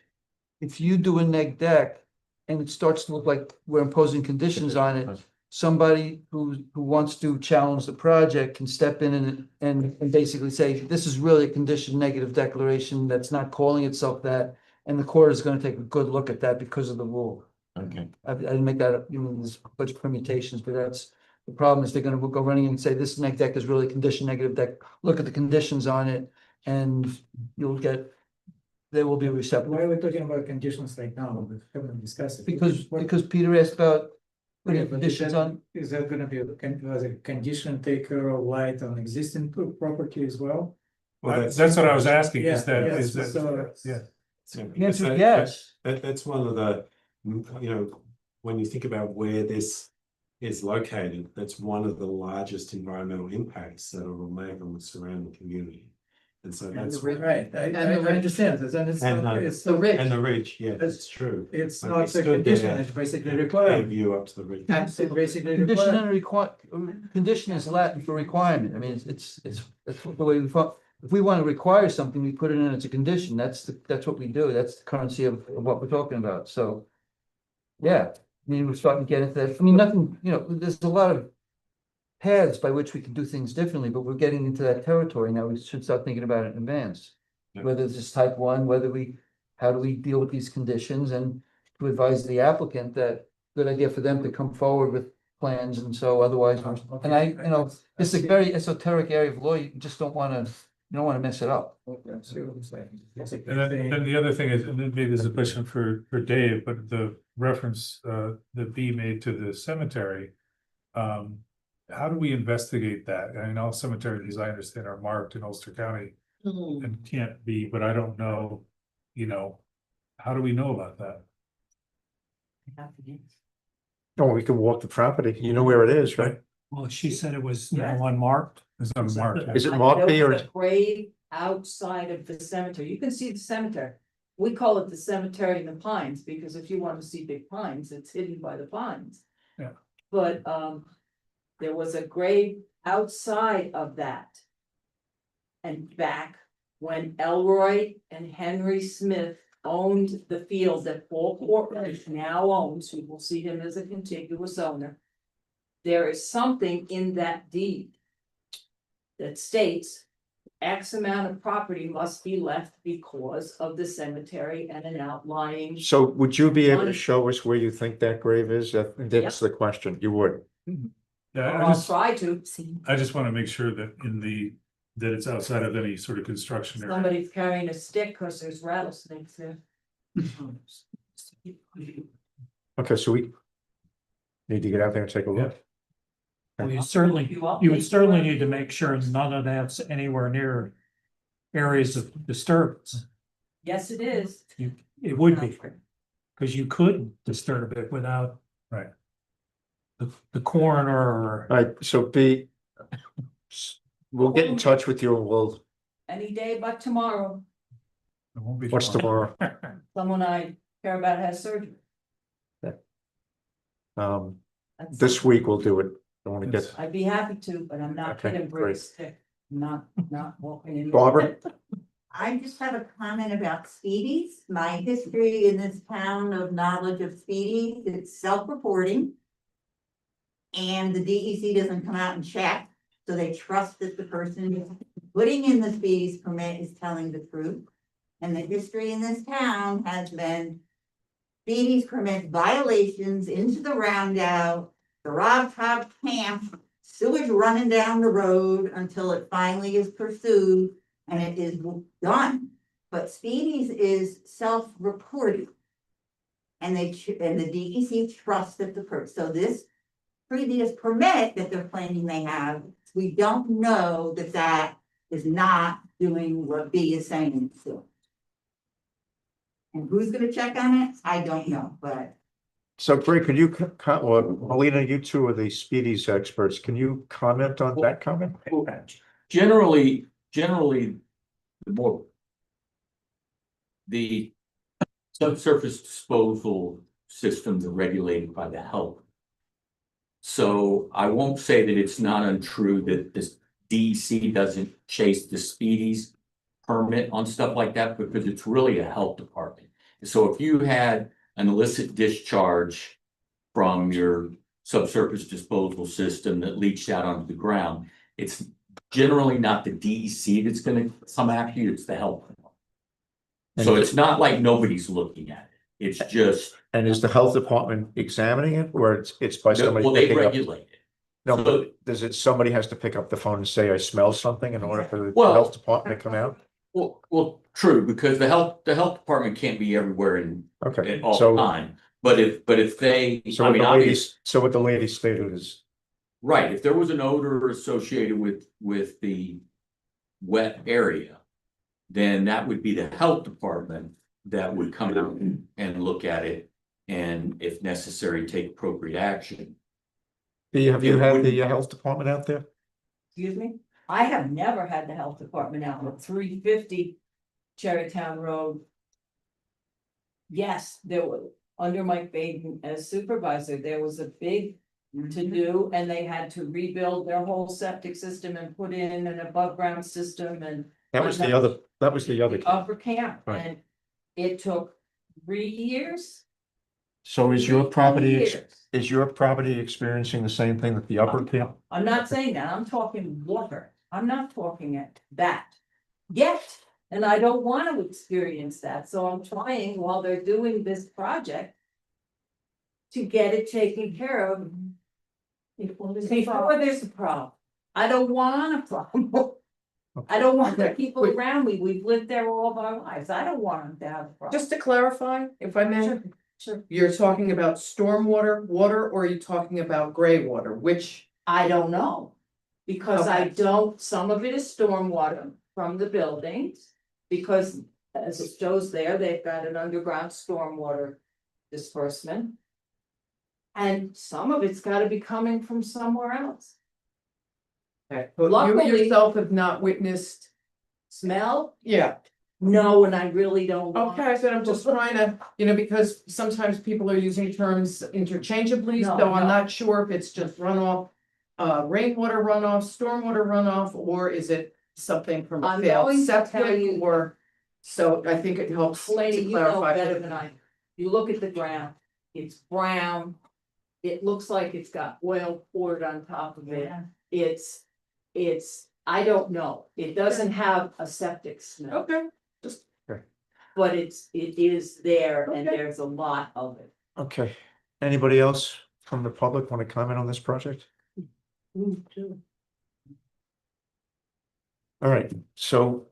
if you do a neg deck and it starts to look like we're imposing conditions on it, somebody who wants to challenge the project can step in and basically say, this is really a condition negative declaration that's not calling itself that, and the court is gonna take a good look at that because of the rule. Okay. I didn't make that up, there's a bunch of permutations, but that's, the problem is they're gonna go running and say, this neg deck is really a condition negative deck, look at the conditions on it, and they will be receptive. Why are we talking about conditions right now? We haven't discussed it. Because Peter asked about Yeah, putting but conditions then on, Is that gonna be was a condition take care of light on existing property as well? Well, that's what I was asking, Yeah, is that, yes, yeah. So, the answer that- is yes. That's one of the, when you think about where this is located, that's one of the largest environmental impacts that it will make on the surrounding community. And so that's. Right, I understand that, and it's the ridge. And the ridge, yeah, that's true. It's Like, not we a stood condition, there it's basically and required. gave view up to the ridge. It's basically Condition required. and condition is Latin for requirement. I mean, it's that's the way we thought. If we want to require something, we put it in as a condition. That's what we do. That's the currency of what we're talking about. So, yeah, I mean, we're starting to get into that. I mean, nothing, there's a lot of paths by which we can do things differently, but we're getting into that territory now. We should start thinking about it in advance. Yeah. Whether this is type 1, how do we deal with these conditions, and to advise the applicant that good idea for them to come forward with plans, and so otherwise, and this is a very esoteric area of law. You just don't want to mess it up. And then the other thing is, and then maybe there's a question for Dave, but the reference that B made to the cemetery. How do we investigate that? I mean, all cemeteries, I understand, are marked in Ulster County and can't be, but I don't know, how do we know about that? Oh, we can walk the property. You know where it is, right? Well, she said it was Yes. unmarked. It's not marked. Is it marked B or? There was a grave outside of the cemetery. You can see the cemetery. We call it the cemetery in the pines, because if you want to see big pines, it's hidden by the pines. Yeah. But, there was a grave outside of that. And back when Elroy and Henry Smith owned the field that Paul Portland now owns, we will see him as a contiguous owner. There is something in that deed that states X amount of property must be left because of the cemetery and an outlying. So would you be able to Money. show us where you think that grave is? That's the question. You would. Yeah, Or I'll try to. I just want to make sure that that it's outside of any sort of construction area. Somebody's carrying a stick because there's rattlesnakes there. Okay, so we need to get out there and take a look. Well, you would certainly need to make sure none of that's anywhere near areas of disturbance. Yes, it is. It would be, because you couldn't disturb it without. Right. The coroner or. All right, so B, we'll get in touch with you and we'll, Any day but tomorrow, what's tomorrow? someone I care about has surgery. This week we'll do it. I want to get, I'd be happy to, but I'm not Okay, gonna bring a great. stick. I'm not walking in. Barbara? I just have a comment about speedies. My history in this town of knowledge of speedies, it's self-reporting. And the DEC doesn't come out and check, so they trust that the person putting in the speedies permit is telling the truth. And the history in this town has been speedies permit violations into the roundout, the Rob Top camp, sewage running down the road until it finally is pursued and it is done. But speedies is self-reporting. And the DEC trusts that the person, so this previous permit that they're claiming they have, we don't know that that is not doing what B is saying it's doing. And who's gonna check on it? I don't know, but so Greg, could you, well, Melina, you two are the speedies experts. Can you comment on that comment? Generally, the subsurface disposal systems are regulated by the health. So I won't say that it's not untrue that this DEC doesn't chase the speedies permit on stuff like that, because it's really a health department. So if you had an illicit discharge from your subsurface disposal system that leached out onto the ground, it's generally not the DEC that's gonna come after you, it's the health department. So it's not like nobody's looking at it, it's just. And is the health department examining it, or it's by somebody? Well, they picking up- regulate it. No, So- but does it, somebody has to pick up the phone and say, I smell something in order for the Well- health department to come out? Well, true, because the health department can't be everywhere and Okay, at all so, time. But if they, so I what mean, the obviously, ladies, so what the lady stated is, right, if there was an odor associated with the wet area, then that would be the health department that would come out and look at it, and if necessary, take appropriate action. have you had the health department out there? Excuse me? I have never had the health department out at 350 Cherrytown Road. Yes, there was, under Mike Baden as supervisor, there was a big to do, and they had to rebuild their whole septic system and put in an above ground system and. That was the other. Upper camp, Right. and it took 3 years. So is your property, Years. is your property experiencing the same thing that the upper camp? I'm not saying that, I'm talking water, I'm not talking at that yet. And I don't want to experience that, so I'm trying while they're doing this project. To get it taken care of. Before there's a problem. I don't want a problem. I don't want the people around me, we've lived there all of our lives, I don't want them to have a problem. Just to clarify, if I may, Sure. you're talking about stormwater, water, or are you talking about gray water, which? I don't know. Because I Okay. don't, some of it is stormwater from the buildings. Because as it shows there, they've got an underground stormwater disbursement. And some of it's gotta be coming from somewhere else. But you Luckily- yourself have not witnessed, Smell? yeah. No, and I really don't. want- Okay, but I'm just trying to, because sometimes people are using terms interchangeably, No, so I'm no. not sure if it's just runoff. Rainwater runoff, stormwater runoff, or is it something from a I'm failed going to tell septic you- or? So I think it helps Lady, to you know clarify. better than I. You look at the ground, it's brown. It looks like it's got oil poured on top of it. It's, I don't know. It doesn't have a septic smell. Okay. But it is there and Okay. there's a lot of it. Okay, anybody else from the public want to comment on this project? All right, so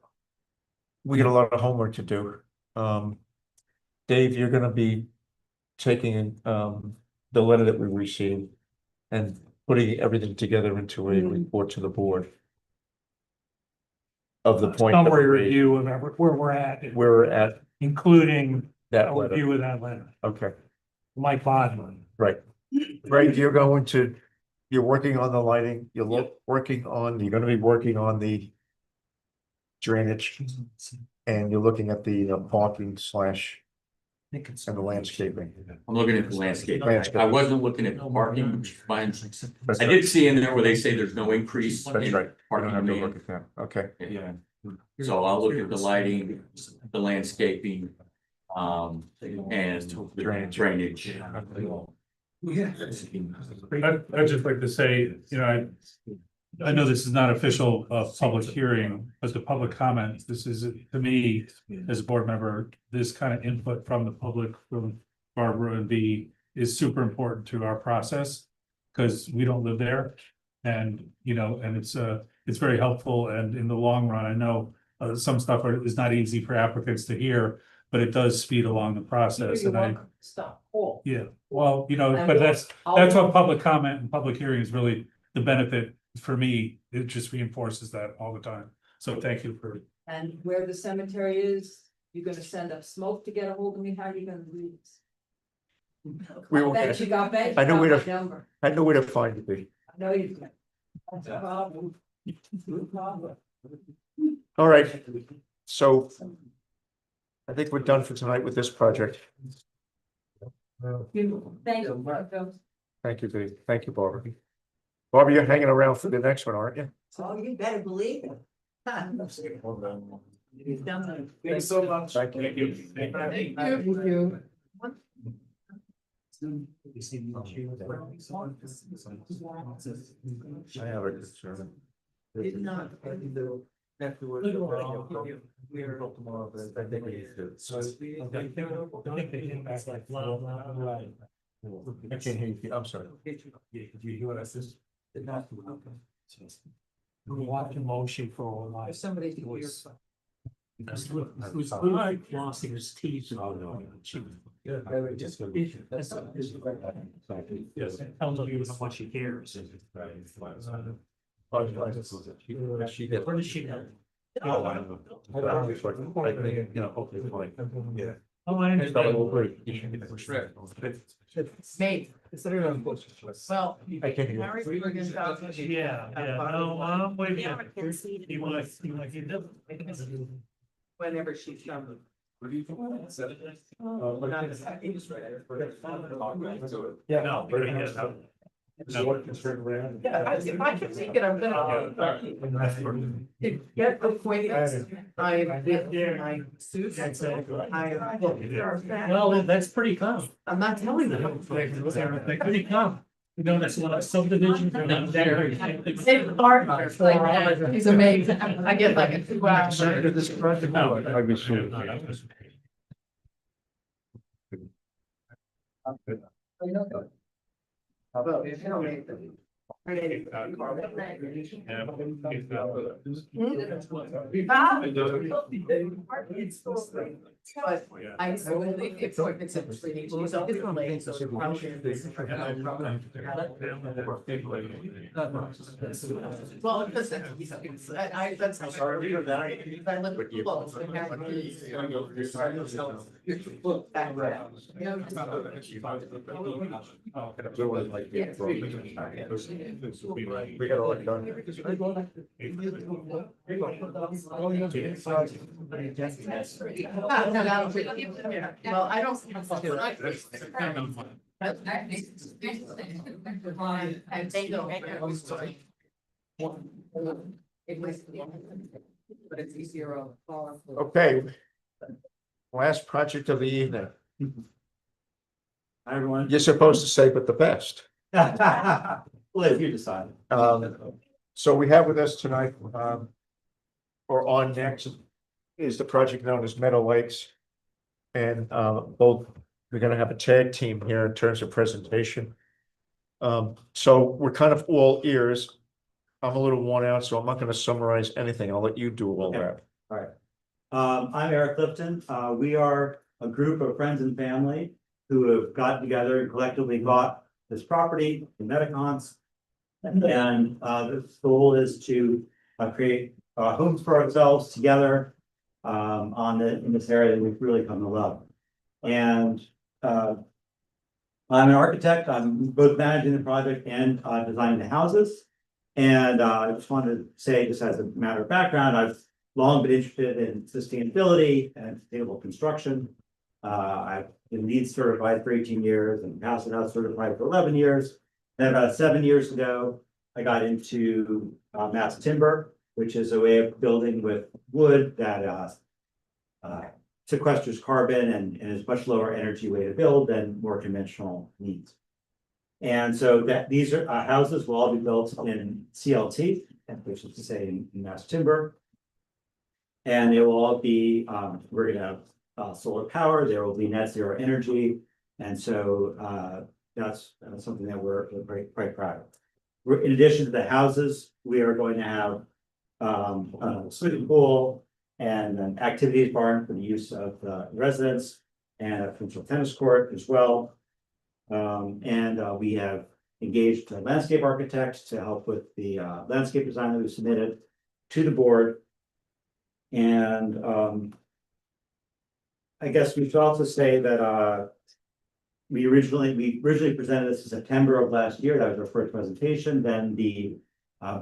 we got a lot of homework to do. Dave, you're gonna be taking the letter that we received and putting everything together into a report to the board of the point. that Summary we- review of where we're at, We're at including that a letter. review of that letter, Okay, Mike Bodman. right. Greg, you're going to, you're working on the lighting, you're you're gonna be working on the drainage, and you're looking at the parking / and the landscaping. I'm looking at the landscape. Landscape. I wasn't looking at parking, which is fine. I did see in there where they say there's no increase That's in right. You don't parking have to demand. look at that, okay. Yeah. So I'll look at the lighting, the landscaping, and the drainage. I'd just like to say, you know, I know this is not official public hearing, but the public comment, this is, to me, as a board member, this kind of input from the public, from Barbara and Bee, is super important to our process. Because we don't live there, and, you know, and it's very helpful, and in the long run, I know some stuff is not easy for applicants to hear, but it does speed along the process, You're and I. welcome to stop. Paul. Yeah, well, you know, And but we'll- that's I'll- what public comment and public hearing is really the benefit for me. It just reinforces that all the time. So thank you for, And where the cemetery is, you're gonna send up smoke to get a hold of me, how are you gonna do this? We I will bet get you it. got, bet you I know got where my to, number. I know where to find you, Bee. I know you do. That's a problem. All right, so I think we're done for tonight with this project. Thank you, Marco. Thank you, Bee. Thank you, Barbara. Barbara, you're hanging around for the next one, aren't you? Oh, you better believe it. He's done it. Thanks so much. Thank you. Thank you. I have a concern. Did not. Afterwards. Tomorrow, but I think we need to. I can't hear you. I'm sorry. Did you hear what I said? We watch a motion for a while. Somebody to hear. It was like flossing his teeth. Oh, no. Yes. Tells you how much he cares. Where does she go? Oh, I don't know. I think, you know, hopefully, like, yeah. Oh, I understand. Mate, well. I can't hear. Harry Friggin got this. Yeah, no, I'm waiting. You want, Whenever she's done. Yeah. No, but he has. Yeah, if I can take it, I'm gonna. To get acquainted, I suits. Well, that's pretty common. I'm not telling them. They're pretty common. You know, that's a lot of subdivisions. Same partner, like, he's amazing. I get like a 2 hour. This project. I'd be sure. How about if you don't make them? But I so believe the appointments of three. Well, because that's. I live with close. We got all that done. Well, I don't. And they don't. It was. But it's easier. Okay. Last project of the evening. Hi, everyone. You're supposed to say but the best. Well, if you decide. So we have with us tonight, or on next, is the project known as Meadow Lakes. And, both, we're gonna have a tag team here in terms of presentation. So we're kind of all ears. I'm a little worn out, so I'm not gonna summarize anything. I'll let you do all that. All right. I'm Eric Clifton. We are a group of friends and family who have gotten together and collectively bought this property in Metacons. And the goal is to create homes for ourselves together in this area that we've really come to love. And I'm an architect. I'm both managing the project and designing the houses. And I just wanted to say, just as a matter of background, I've long been interested in sustainability and sustainable construction. I've been LEED certified for 18 years and House and House certified for 11 years. Then about 7 years ago, I got into mass timber, which is a way of building with wood that sequesters carbon and is much lower energy way to build than more conventional means. And so that these are houses will all be built in CLT, which is to say in mass timber. And they will all be, we're gonna have solar power, there will be net zero energy. And so that's something that we're quite proud of. In addition to the houses, we are going to have a swimming pool and an activities barn for the use of the residents and a functional tennis court as well. We have engaged a landscape architect to help with the landscape design that we submitted to the board. And I guess we should also say that we originally presented this in September of last year. That was our first presentation. Then the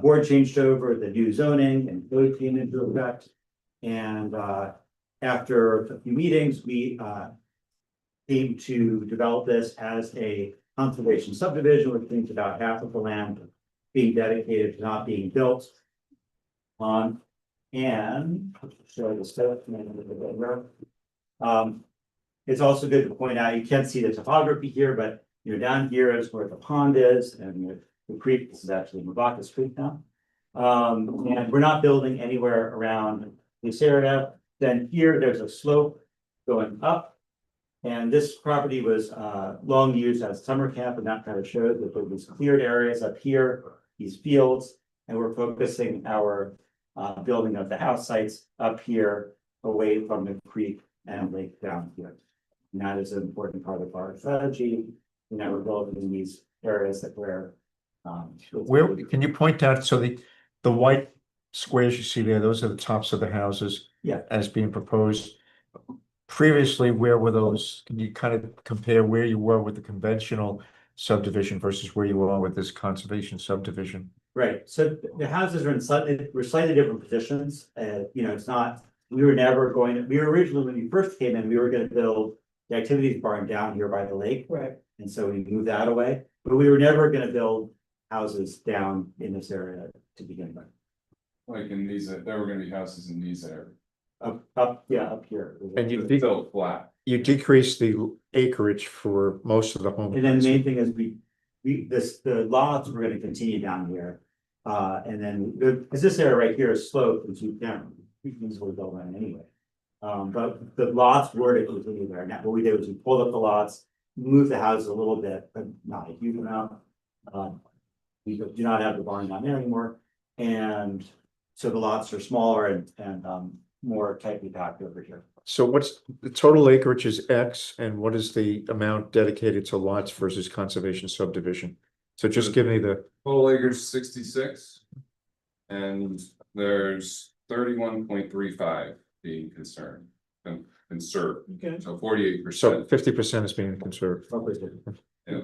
board changed over, the new zoning and code came into effect. And after a few meetings, we came to develop this as a conservation subdivision, which means about half of the land being dedicated to not being built on. And show the stuff. It's also good to point out, you can't see the topography here, but down here is where the pond is, and the creek. This is actually Mavakas Creek now. And we're not building anywhere around this area. Then here, there's a slope going up. And this property was long used as summer camp, and that kind of shows that there was cleared areas up here, these fields, and we're focusing our building of the house sites up here away from the creek and lake down here. And that is an important part of our strategy. We're building in these areas that where Can you point out, so the white squares you see there, those are the tops of the houses? Yeah. As being proposed. Previously, where were those? Can you kind of compare where you were with the conventional subdivision versus where you are with this conservation subdivision? Right, so the houses are in slightly different positions, it's not, we were originally, when we first came in, we were gonna build the activities barn down here by the lake. Right. And so we moved that away, but we were never gonna build houses down in this area to begin with. Like in these, there were gonna be houses in these areas. Up here. And you built flat. You decrease the acreage for most of the homes. And then the main thing is the lots were gonna continue down here. And then, because this area right here is sloped, and you can easily build on it anyway. But the lots were to continue there. Now, what we did was we pulled up the lots, moved the houses a little bit, but not a huge amount. We do not have the barn down there anymore. And so the lots are smaller and more tightly packed over here. So what's the total acreage is X, and what is the amount dedicated to lots versus conservation subdivision? So just give me the. Total acres 66. And there's 31.35 being conserved. Okay. So 48%. So 50% is being conserved. Yeah.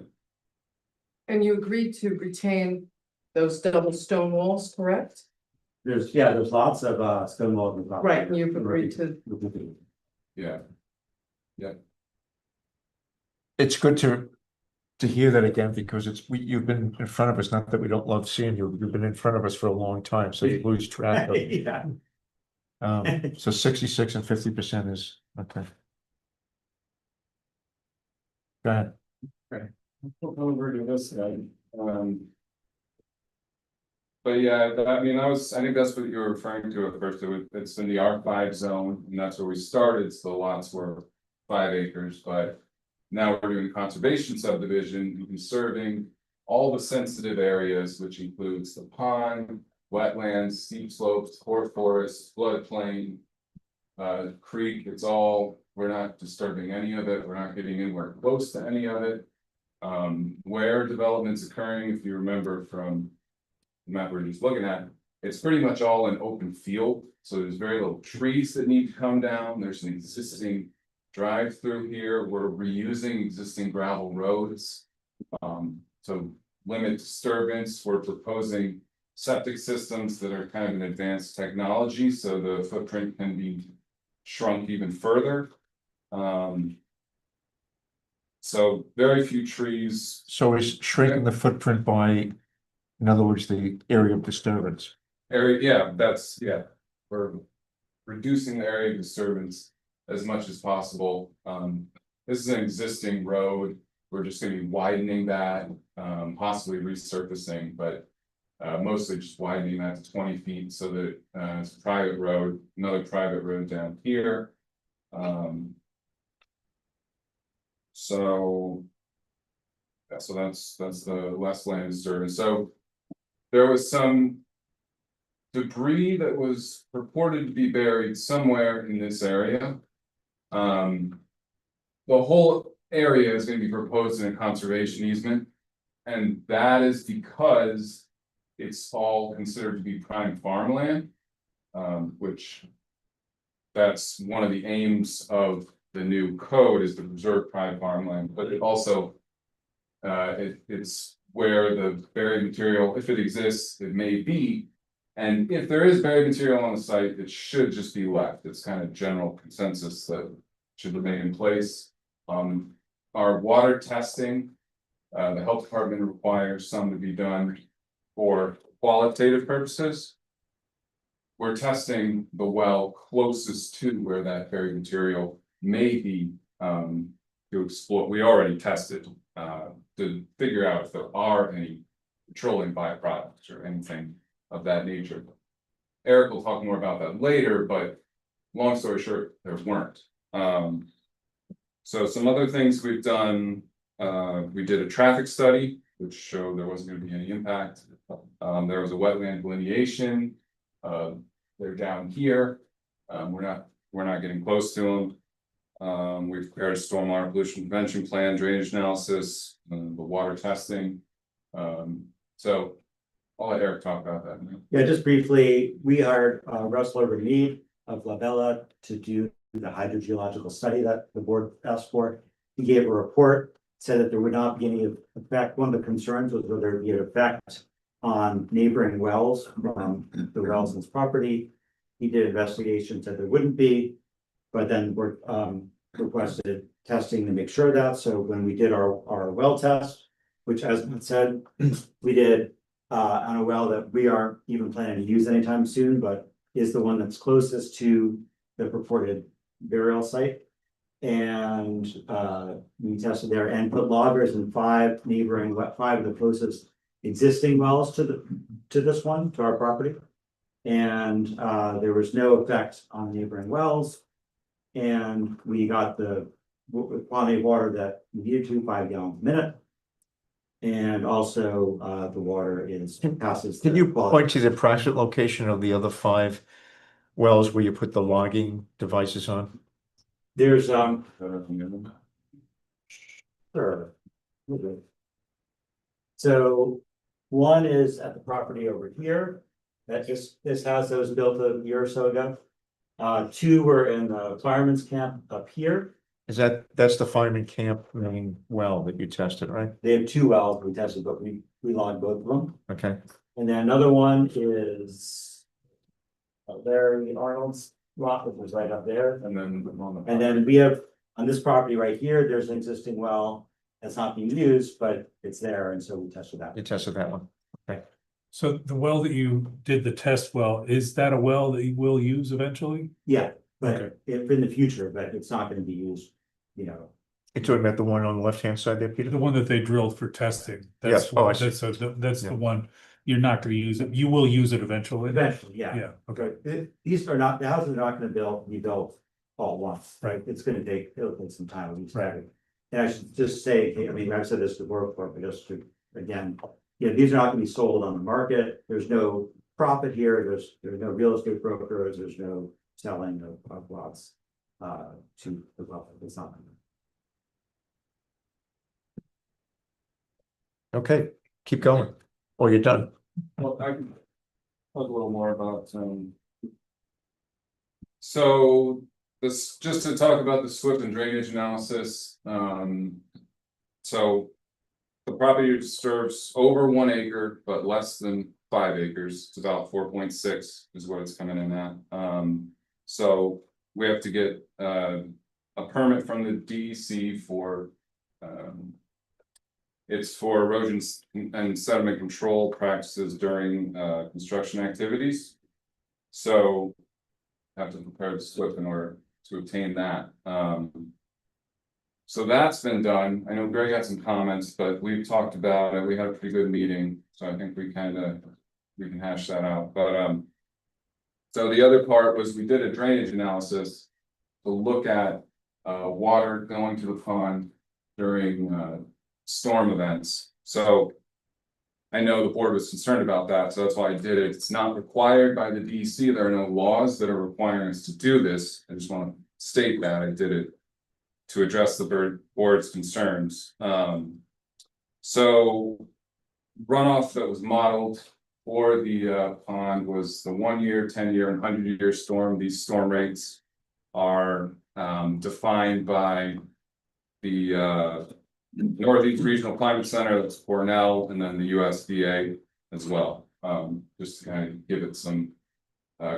And you agreed to retain those double stone walls, correct? There's lots of stone walls and property. Right, and you've agreed to. Yeah. Yeah. It's good to hear that again, because you've been in front of us, not that we don't love seeing you, you've been in front of us for a long time, so you lose track of. Yeah. So 66 and 50% is, okay. Go ahead. Okay. Over to this side. But yeah, I mean, I think that's what you were referring to at first, it's in the R5 zone, and that's where we started, so the lots were 5 acres, but. Now we're doing conservation subdivision, conserving all the sensitive areas, which includes the pond, wetlands, steep slopes, core forests, floodplain. Creek, it's all, we're not disturbing any of it, we're not getting anywhere close to any of it. Where development's occurring, if you remember from the map we're just looking at, it's pretty much all an open field, so there's very little trees that need to come down, there's an existing drive through here, we're reusing existing gravel roads. To limit disturbance, we're proposing septic systems that are kind of an advanced technology, so the footprint can be shrunk even further. So very few trees. So is shrinking the footprint by, in other words, the area of disturbance? Yeah, we're reducing the area of disturbance as much as possible. This is an existing road, we're just gonna be widening that, possibly resurfacing, but mostly just widening that to 20 feet so that it's a private road, another private road down here. So that's the less land disturbance. So there was some debris that was purported to be buried somewhere in this area. The whole area is going to be proposed in a conservation easement, and that is because it's all considered to be prime farmland, which that's one of the aims of the new code is to preserve prime farmland, but it also it's where the buried material, if it exists, it may be. And if there is buried material on the site, it should just be left. It's kind of general consensus that should remain in place. Our water testing, the health department requires some to be done for qualitative purposes. We're testing the well closest to where that buried material may be to explore. We already tested to figure out if there are any petroleum byproducts or anything of that nature. Eric will talk more about that later, but long story short, there weren't. So some other things we've done, we did a traffic study, which showed there wasn't going to be any impact. There was a wetland delineation. They're down here. We're not getting close to them. We've prepared a stormwater pollution prevention plan, drainage analysis, the water testing. So I'll let Eric talk about that. Yeah, just briefly, we hired Russell Reed of La Bella to do the hydrogeological study that the board asked for. He gave a report, said that there would not be any effect. One of the concerns was whether there would be an effect on neighboring wells from the wells in his property. He did investigation, said there wouldn't be, but then we're requested testing to make sure of that. So when we did our well test, which as I said, we did on a well that we aren't even planning to use anytime soon, but is the one that's closest to the purported burial site. And we tested there and put loggers in 5 neighboring, 5 of the closest existing wells to this one, to our property. And there was no effect on neighboring wells. And we got the quantity of water that we needed to, 5 gallons a minute. And also the water passes. Can you point to the approximate location of the other 5 wells where you put the logging devices on? There's sure. So one is at the property over here. That this house that was built a year or so ago. 2 were in the fireman's camp up here. That's the fireman camp main well that you tested, right? They have 2 wells we tested, but we logged both of them. Okay. And then another one is Larry Arnold's lot, which was right up there. And And then we have on this property right here, there's an existing well that's not being used, but it's there, and so we tested that. You tested that one. Okay. So the well that you did the test well, is that a well that you will use eventually? Yeah, but Okay. if in the future, but it's not going to be used, you know. You're talking about the one on the left-hand side there, Peter? The one that they drilled for testing. Yes. Oh, I see. That's the one. you're not gonna use it, you will use it eventually. Eventually, yeah. Yeah, okay. These are not, the houses are not gonna be built all at once, right? It's gonna it'll take some time, we started. And I should just say, I mean, I've said this to work for, but just to, again, these are not gonna be sold on the market. There's no profit here. There's no real estate brokers. There's no selling of lots to the public. It's not. Okay, keep going, or you're done. Well, I can talk a little more about, so this, just to talk about the SWIP and drainage analysis, so the property serves over 1 acre, but less than 5 acres. It's about 4.6 is what it's coming in at. So we have to get a permit from the DEC for it's for erosion and sediment control practices during construction activities. So have to prepare the SWIP in order to obtain that. So that's been done. I know Greg had some comments, but we've talked about it. We had a pretty good meeting, so I think we can hash that out. But so the other part was we did a drainage analysis to look at water going to the pond during storm events. So I know the board was concerned about that, so that's why I did it. It's not required by the DEC. There are no laws that are requiring us to do this. I just want to state that I did it to address the board's concerns. So runoff that was modeled for the pond was the 1 year, 10-year, and 100-year storm. These storm rates are defined by the Northeast Regional Climate Center, that's Cornell, and then the USDA as well. Just to kind of give it some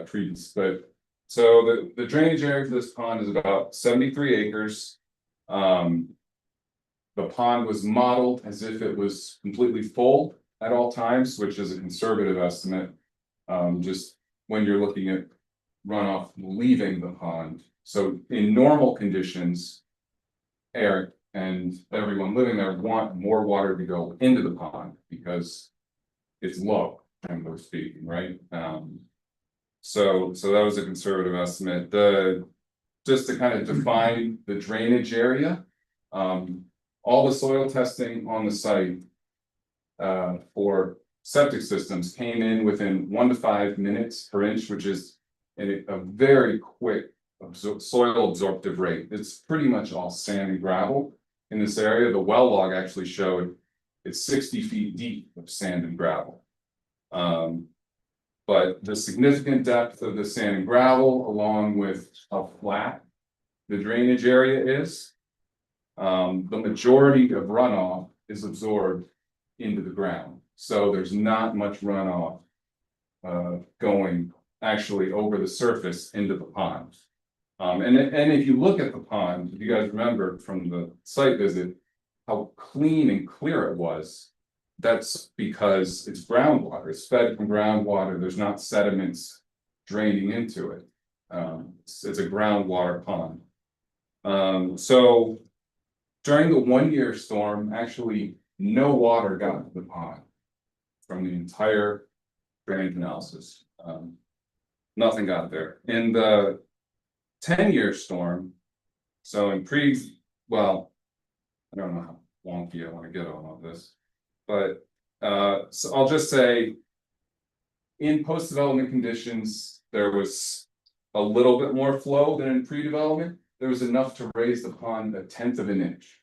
credence. But so the drainage area for this pond is about 73 acres. The pond was modeled as if it was completely full at all times, which is a conservative estimate. Just when you're looking at runoff leaving the pond. So in normal conditions, Eric and everyone living there want more water to go into the pond because it's low, generally speaking, right? So that was a conservative estimate. Just to kind of define the drainage area, all the soil testing on the site for septic systems came in within 1 to 5 minutes per inch, which is a very quick soil absorptive rate. It's pretty much all sand and gravel in this area. The well log actually showed it's 60 feet deep of sand and gravel. But the significant depth of the sand and gravel, along with how flat the drainage area is, the majority of runoff is absorbed into the ground. So there's not much runoff going actually over the surface into the pond. And if you look at the pond, if you guys remember from the site visit, how clean and clear it was, that's because it's groundwater. It's fed from groundwater. There's not sediments draining into it. It's a groundwater pond. So during the 1 year storm, actually no water got into the pond from the entire drainage analysis. Nothing got there. In the 10-year storm, so in well, I don't know how wonky I want to get on all this, but so I'll just say in post-development conditions, there was a little bit more flow than in pre-development. There was enough to raise the pond 1/10 of an inch.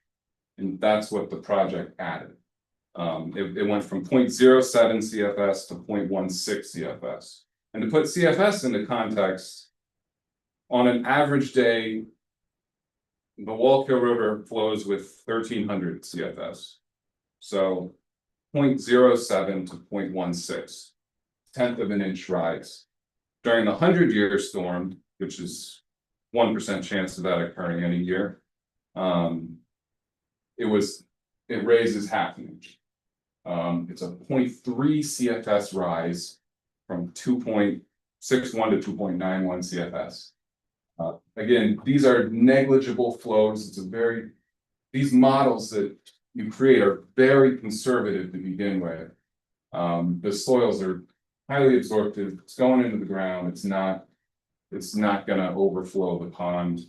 And that's what the project added. It went from 0.07 CFS to 0.16 CFS. And to put CFS into context, on an average day, the Wallkill River flows with 1,300 CFS. So 0.07 to 0.16, 1/10 of an inch rise. During the 100-year storm, which is 1% chance of that occurring any year, it raises 1/2 inch. It's a 0.3 CFS rise from 2.61 to 2.91 CFS. Again, these are negligible flows. These models that you create are very conservative to begin with. The soils are highly absorptive, it's going into the ground, it's not gonna overflow the pond,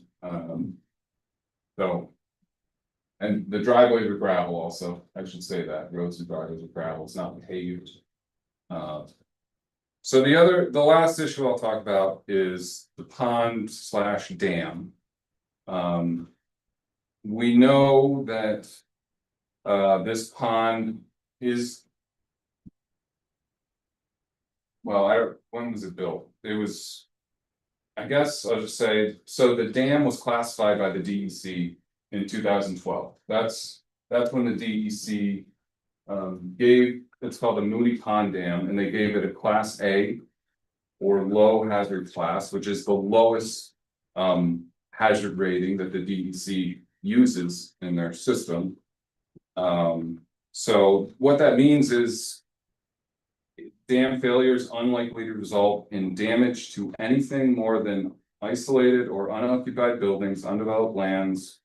so. And the driveways are gravel also, I should say that, roads and driveways are gravel, it's not paved. So the last issue I'll talk about is the pond / dam. We know that this pond is. Well, when was it built? It was. I guess I'll just say, so the dam was classified by the DEC in 2012. That's when the DEC gave, it's called the Mooney Pond Dam, and they gave it a Class A or low hazard class, which is the lowest hazard rating that the DEC uses in their system. So what that means is dam failure is unlikely to result in damage to anything more than isolated or unoccupied buildings, undeveloped lands,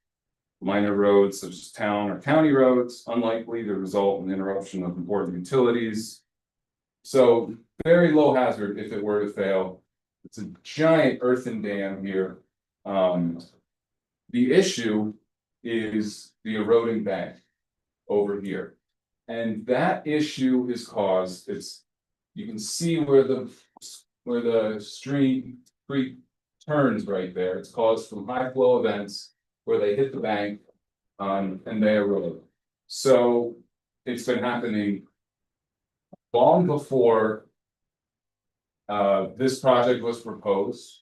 minor roads such as town or county roads, unlikely to result in interruption of important utilities. So very low hazard if it were to fail. It's a giant earthen dam here. The issue is the eroding bank over here. And that issue is caused, you can see where the stream creek turns right there. It's caused from high flow events where they hit the bank and they erode. So it's been happening long before this project was proposed.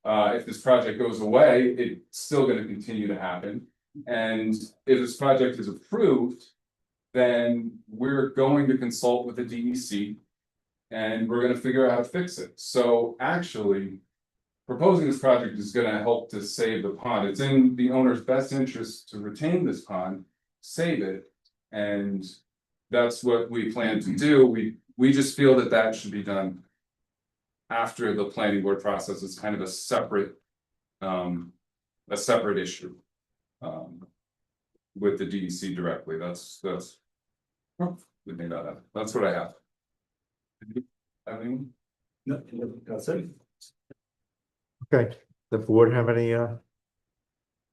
If this project goes away, it's still going to continue to happen. And if this project is approved, then we're going to consult with the DEC and we're going to figure out how to fix it. So actually, proposing this project is going to help to save the pond. It's in the owner's best interest to retain this pond, save it, and that's what we plan to do. We just feel that should be done after the planning board process. It's kind of a separate issue with the DEC directly. That's the thing about that. That's what I have. No, that's it. Okay, the board have any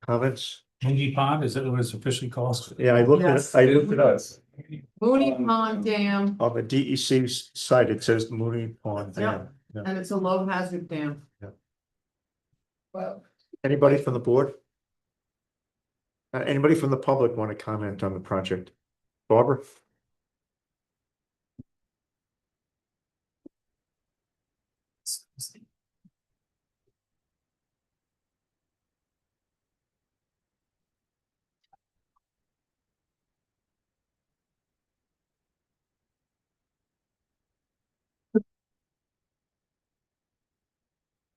comments? Mooney Pond, is that what it's officially called? Yeah, I looked Yes. at it. Mooney Pond Dam, On the DEC site, it says Mooney Pond Dam. Yeah. and it's a low hazard dam. Well, anybody from the board? Anybody from the public want to comment on the project? Barbara?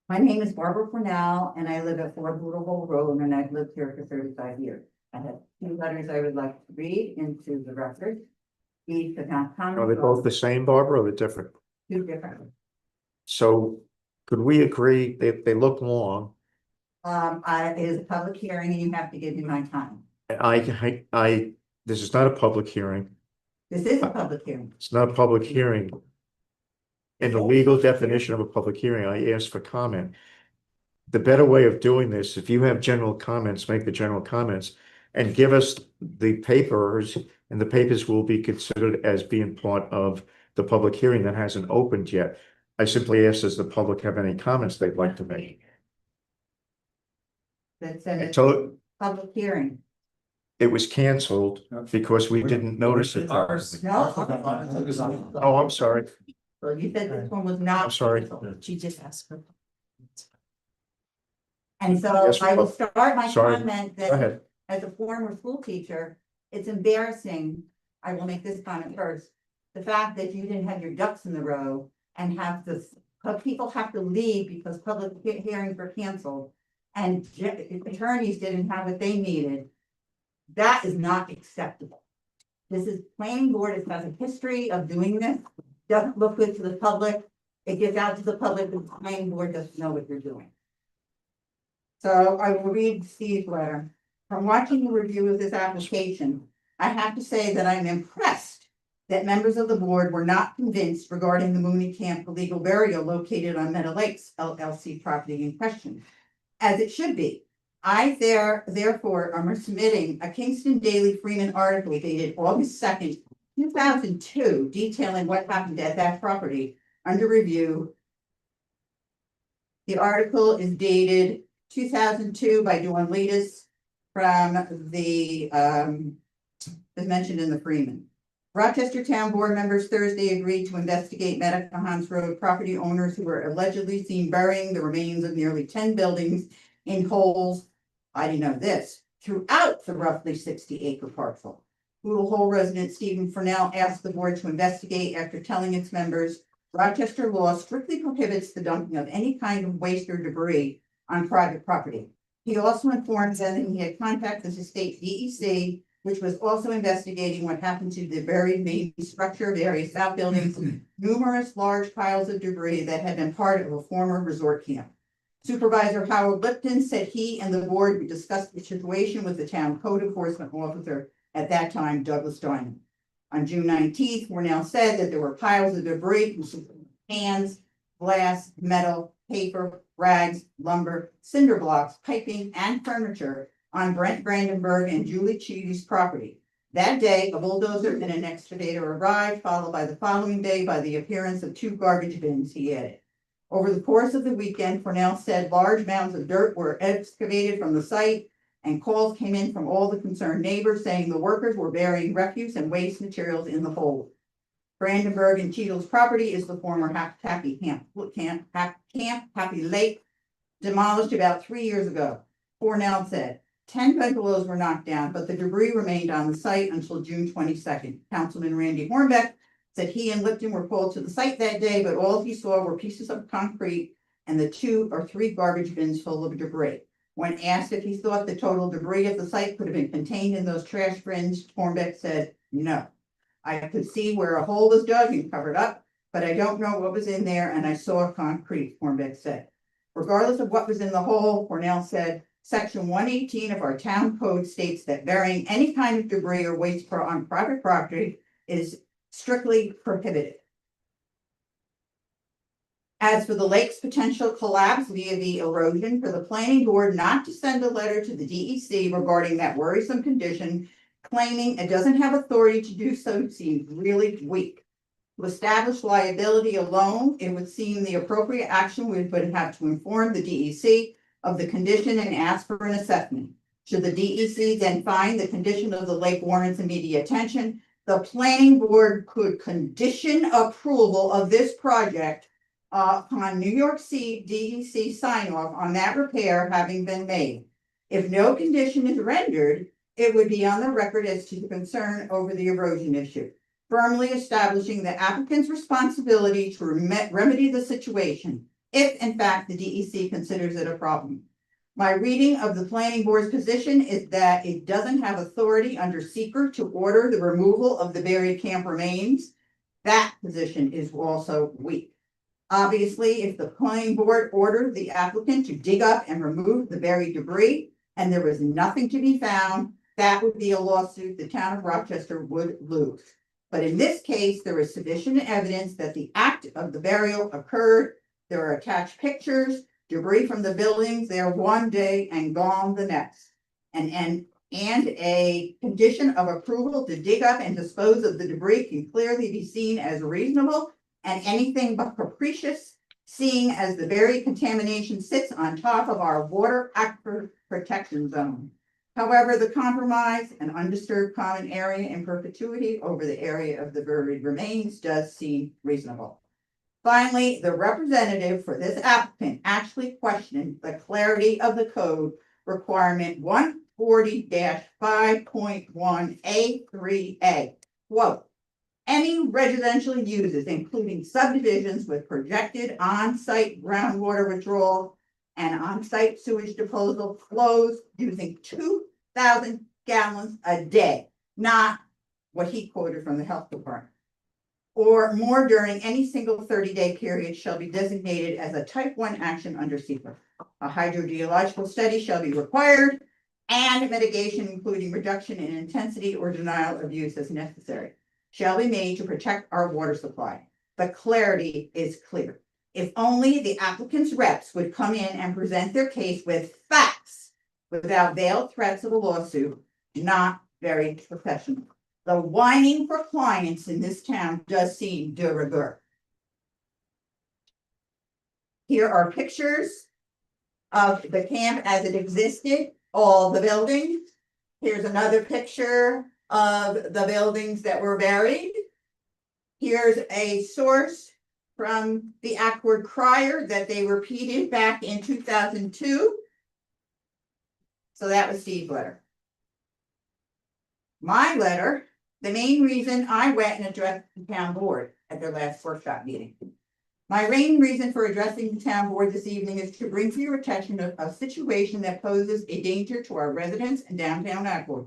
My name is Barbara Cornell and I live at 4 Boodle Hole Road and I've lived here for 35 years. I have 2 letters I would like to read into the record. These are not Are they comments. both the same, Barbara, or they're different? 2 different. So could we agree, they look long? It is a public hearing and you have to give me my time. This is not a public hearing. This is a public hearing. It's not a public hearing. In the legal definition of a public hearing, I asked for comment. The better way of doing this, if you have general comments, make the general comments and give us the papers, and the papers will be considered as being part of the public hearing that hasn't opened yet. I simply asked, does the public have any comments they'd like to make? That says Until public hearing. it was canceled because we didn't notice it. No. Oh, I'm sorry. Well, you said this one was not. I'm sorry. canceled. She just asked for. And so Yes, I will start my sorry. comment Go that ahead. as a former school teacher, it's embarrassing. I will make this comment first. The fact that you didn't have your ducks in the row and have this, people have to leave because public hearings were canceled. And attorneys didn't have what they needed. That is not acceptable. This is planning board, it has a history of doing this, doesn't look good to the public. It gets out to the public, the planning board doesn't know what you're doing. So I will read Steve's letter. From watching the review of this application, I have to say that I'm impressed that members of the board were not convinced regarding the Mooney Camp illegal burial located on Meadow Lakes LLC property in question, as it should be. I therefore am submitting a Kingston Daily Freeman article dated August 2nd, 2002, detailing what happened at that property under review. The article is dated 2002 by Dawn Leadus from the, as mentioned in the Freeman. Rochester Town Board members Thursday agreed to investigate Medicahans Road property owners who were allegedly seen burying the remains of nearly 10 buildings in holes, I didn't know this, throughout the roughly 60-acre parcel. Poodle Hole resident Stephen Furnell asked the board to investigate after telling its members Rochester law strictly prohibits the dumping of any kind of waste or debris on private property. He also informed them that he had contacted the state DEC, which was also investigating what happened to the buried main structure, various outbuildings, numerous large piles of debris that had been part of a former resort camp. Supervisor Howard Lipton said he and the board would discuss the situation with the town code enforcement officer at that time, Douglas Diamond. On June 19th, Cornell said that there were piles of debris, cans, glass, metal, paper, rags, lumber, cinder blocks, piping, and furniture on Brent Brandenburg and Julie Cheedy's property. That day, a bulldozer and an excavator arrived, followed by the following day by the appearance of 2 garbage bins, he added. Over the course of the weekend, Cornell said large mounds of dirt were excavated from the site, and calls came in from all the concerned neighbors saying the workers were burying refuse and waste materials in the hole. Brandenburg and Cheadle's property is the former Happy Lake, demolished about 3 years ago. Cornell said 10 bungalows were knocked down, but the debris remained on the site until June 22nd. Councilman Randy Hornbeck said he and Lipton were called to the site that day, but all he saw were pieces of concrete and the 2 or 3 garbage bins full of debris. When asked if he thought the total debris at the site could have been contained in those trash bins, Hornbeck said no. I could see where a hole was dug and covered up, but I don't know what was in there, and I saw concrete, Hornbeck said. Regardless of what was in the hole, Cornell said, Section 118 of our town code states that burying any kind of debris or waste on private property is strictly prohibited. As for the lake's potential collapse via the erosion, for the planning board not to send a letter to the DEC regarding that worrisome condition, claiming it doesn't have authority to do so, seems really weak. To establish liability alone, it would seem the appropriate action would have to inform the DEC of the condition and ask for an assessment. Should the DEC then find the condition of the lake warrants immediate attention, the planning board could condition approval of this project upon New York City DEC sign off on that repair having been made. If no condition is rendered, it would be on the record as to the concern over the erosion issue, firmly establishing the applicant's responsibility to remedy the situation, if in fact the DEC considers it a problem. My reading of the planning board's position is that it doesn't have authority under SECR to order the removal of the buried camp remains. That position is also weak. Obviously, if the planning board ordered the applicant to dig up and remove the buried debris and there was nothing to be found, that would be a lawsuit the town of Rochester would lose. But in this case, there is sufficient evidence that the act of the burial occurred. There are attached pictures, debris from the buildings there one day and gone the next. And a condition of approval to dig up and dispose of the debris can clearly be seen as reasonable and anything but capricious, seeing as the buried contamination sits on top of our water aquifer protection zone. However, the compromise, an undisturbed common area in perpetuity over the area of the buried remains, does seem reasonable. Finally, the representative for this applicant actually questioned the clarity of the code requirement 140-5.1A3A. Quote, any residential uses, including subdivisions with projected on-site groundwater withdrawal and on-site sewage disposal, flows using 2,000 gallons a day, not what he quoted from the health department, or more during any single 30-day period shall be designated as a type 1 action under SECR. A hydrogeological study shall be required and mitigation, including reduction in intensity or denial of use as necessary. shall be made to protect our water supply. The clarity is clear. If only the applicant's reps would come in and present their case with facts without veiled threats of a lawsuit, not very professional. The whining for clients in this town does seem de rigueur. Here are pictures of the camp as it existed, all the buildings. Here's another picture of the buildings that were buried. Here's a source from the Accord Crier that they repeated back in 2002. So that was Steve's letter. My letter, the main reason I went and addressed the town board at their last workshop meeting. My main reason for addressing the town board this evening is to bring to your attention a situation that poses a danger to our residents in downtown Accord.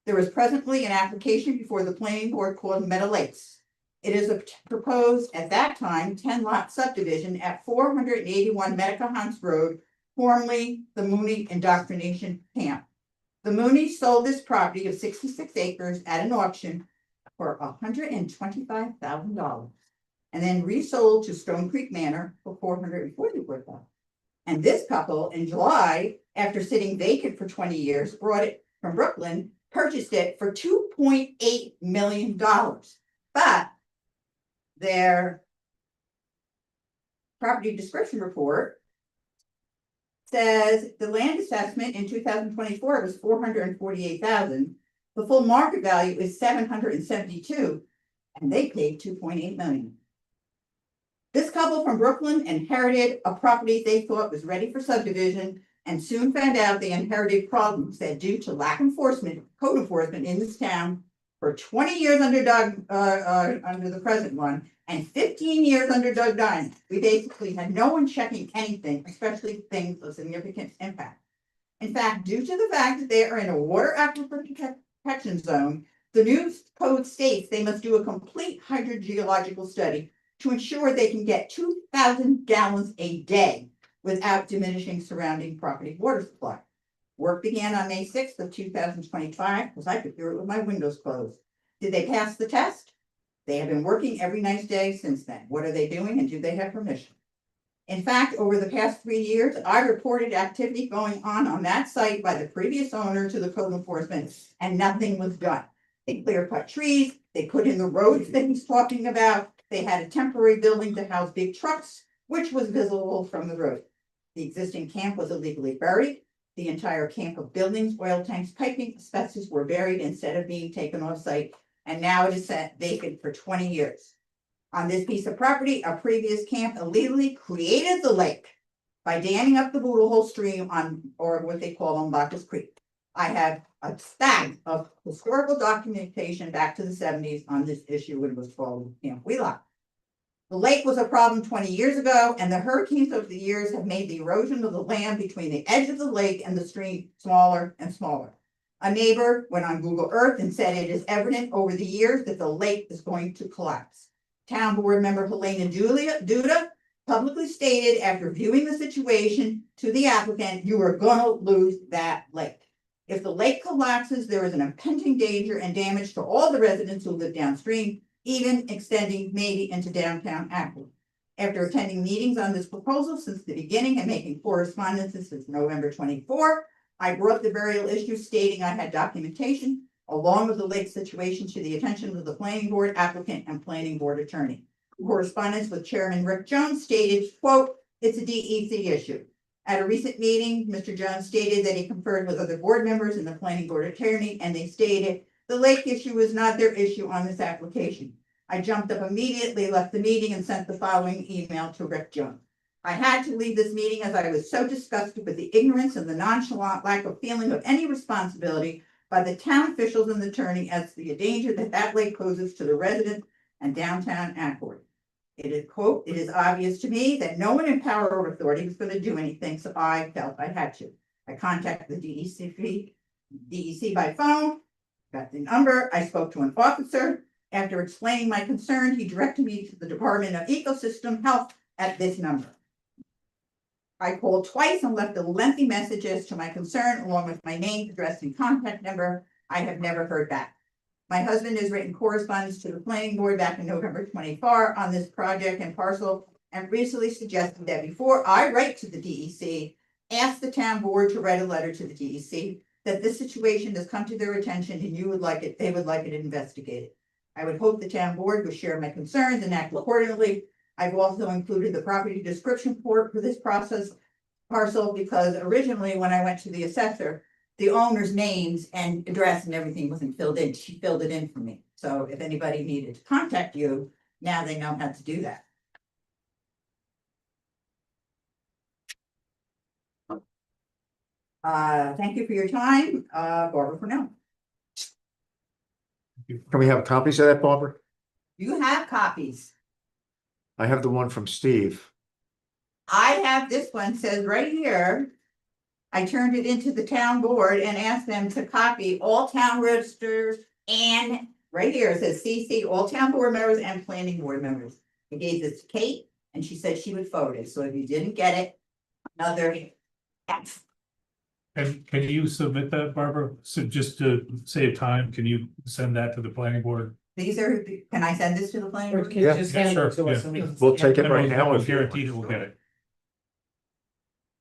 There is presently an application before the planning board called Meadow Lakes. It is proposed at that time 10-lot subdivision at 481 Medicahonts Road, formerly the Mooney Indoctrination Camp. The Mooney sold this property of 66 acres at an auction for $125,000 and then resold to Stone Creek Manor for $444,000. And this couple in July, after sitting vacant for 20 years, brought it from Brooklyn, purchased it for $2.8 million. But their property description report says the land assessment in 2024 was $448,000. The full market value is $772,000, and they paid $2.8 million. This couple from Brooklyn inherited a property they thought was ready for subdivision and soon found out they inherited problems that, due to lack of code enforcement in this town for 20 years under the present one and 15 years under Doug Dine, we basically had no one checking anything, especially things of significant impact. In fact, due to the fact that they are in a water aquifer protection zone, the new code states they must do a complete hydrogeological study to ensure they can get 2,000 gallons a day without diminishing surrounding property water supply. Work began on May 6th of 2025 because I could hear it with my windows closed. Did they pass the test? They have been working every nice day since then. What are they doing, and do they have permission? In fact, over the past 3 years, I reported activity going on that site by the previous owner to the code enforcement, and nothing was done. They clear cut trees, they put in the roads that he's talking about, they had a temporary building to house big trucks, which was visible from the road. The existing camp was illegally buried. The entire camp of buildings, oil tanks, piping, asbestos were buried instead of being taken off site, and now it is set vacant for 20 years. On this piece of property, a previous camp illegally created the lake by damming up the Boodle Hole stream or what they call on Bacchus Creek. I have a stack of historical documentation back to the 70s on this issue when it was called Camp Wheelock. The lake was a problem 20 years ago, and the hurricanes over the years have made the erosion of the land between the edge of the lake and the stream smaller and smaller. A neighbor went on Google Earth and said it is evident over the years that the lake is going to collapse. Town board member Helena Duda publicly stated after viewing the situation to the applicant, you are going to lose that lake. If the lake collapses, there is an impending danger and damage to all the residents who live downstream, even extending maybe into downtown Accord. After attending meetings on this proposal since the beginning and making correspondence since November 24, I brought the burial issue stating I had documentation along with the lake situation to the attention of the planning board applicant and planning board attorney. Correspondence with Chairman Rick Jones stated, quote, it's a DEC issue. At a recent meeting, Mr. Jones stated that he conferred with other board members and the planning board attorney, and they stated the lake issue is not their issue on this application. I jumped up immediately, left the meeting, and sent the following email to Rick Jones. I had to leave this meeting as I was so disgusted with the ignorance and the nonchalant lack of feeling of any responsibility by the town officials and the attorney as to the danger that lake poses to the residents and downtown Accord. It is, quote, it is obvious to me that no one in power or authority was going to do anything, so I felt I had to. I contacted the DEC by phone, got the number, I spoke to an officer. After explaining my concern, he directed me to the Department of Ecosystem Health at this number. I called twice and left a lengthy message as to my concern along with my name, address, and contact number. I have never heard back. My husband has written correspondence to the planning board back in November 24 on this project and parcel and recently suggested that before I write to the DEC, ask the town board to write a letter to the DEC that this situation has come to their attention and they would like it investigated. I would hope the town board would share my concerns and act accordingly. I've also included the property description report for this parcel because originally when I went to the assessor, the owner's names and address and everything wasn't filled in. She filled it in for me. So if anybody needed to contact you, now they know how to do that. Thank you for your time, Barbara Purnell. Can we have copies of that, Barbara? You have copies. I have the one from Steve. I have this one, says right here. I turned it into the town board and asked them to copy all town registers and right here it says CC, all town board members and planning board members. I gave this to Kate and she said she would forward it. So if you didn't get it, another F. And can you submit that, Barbara? So just to save time, can you send that to the planning board? These are, can I send this to the planning Or board? can you Yeah, just hand it to sure, us? yeah. and we can We'll scan take it right now. We'll if you guarantee want. that we'll get it.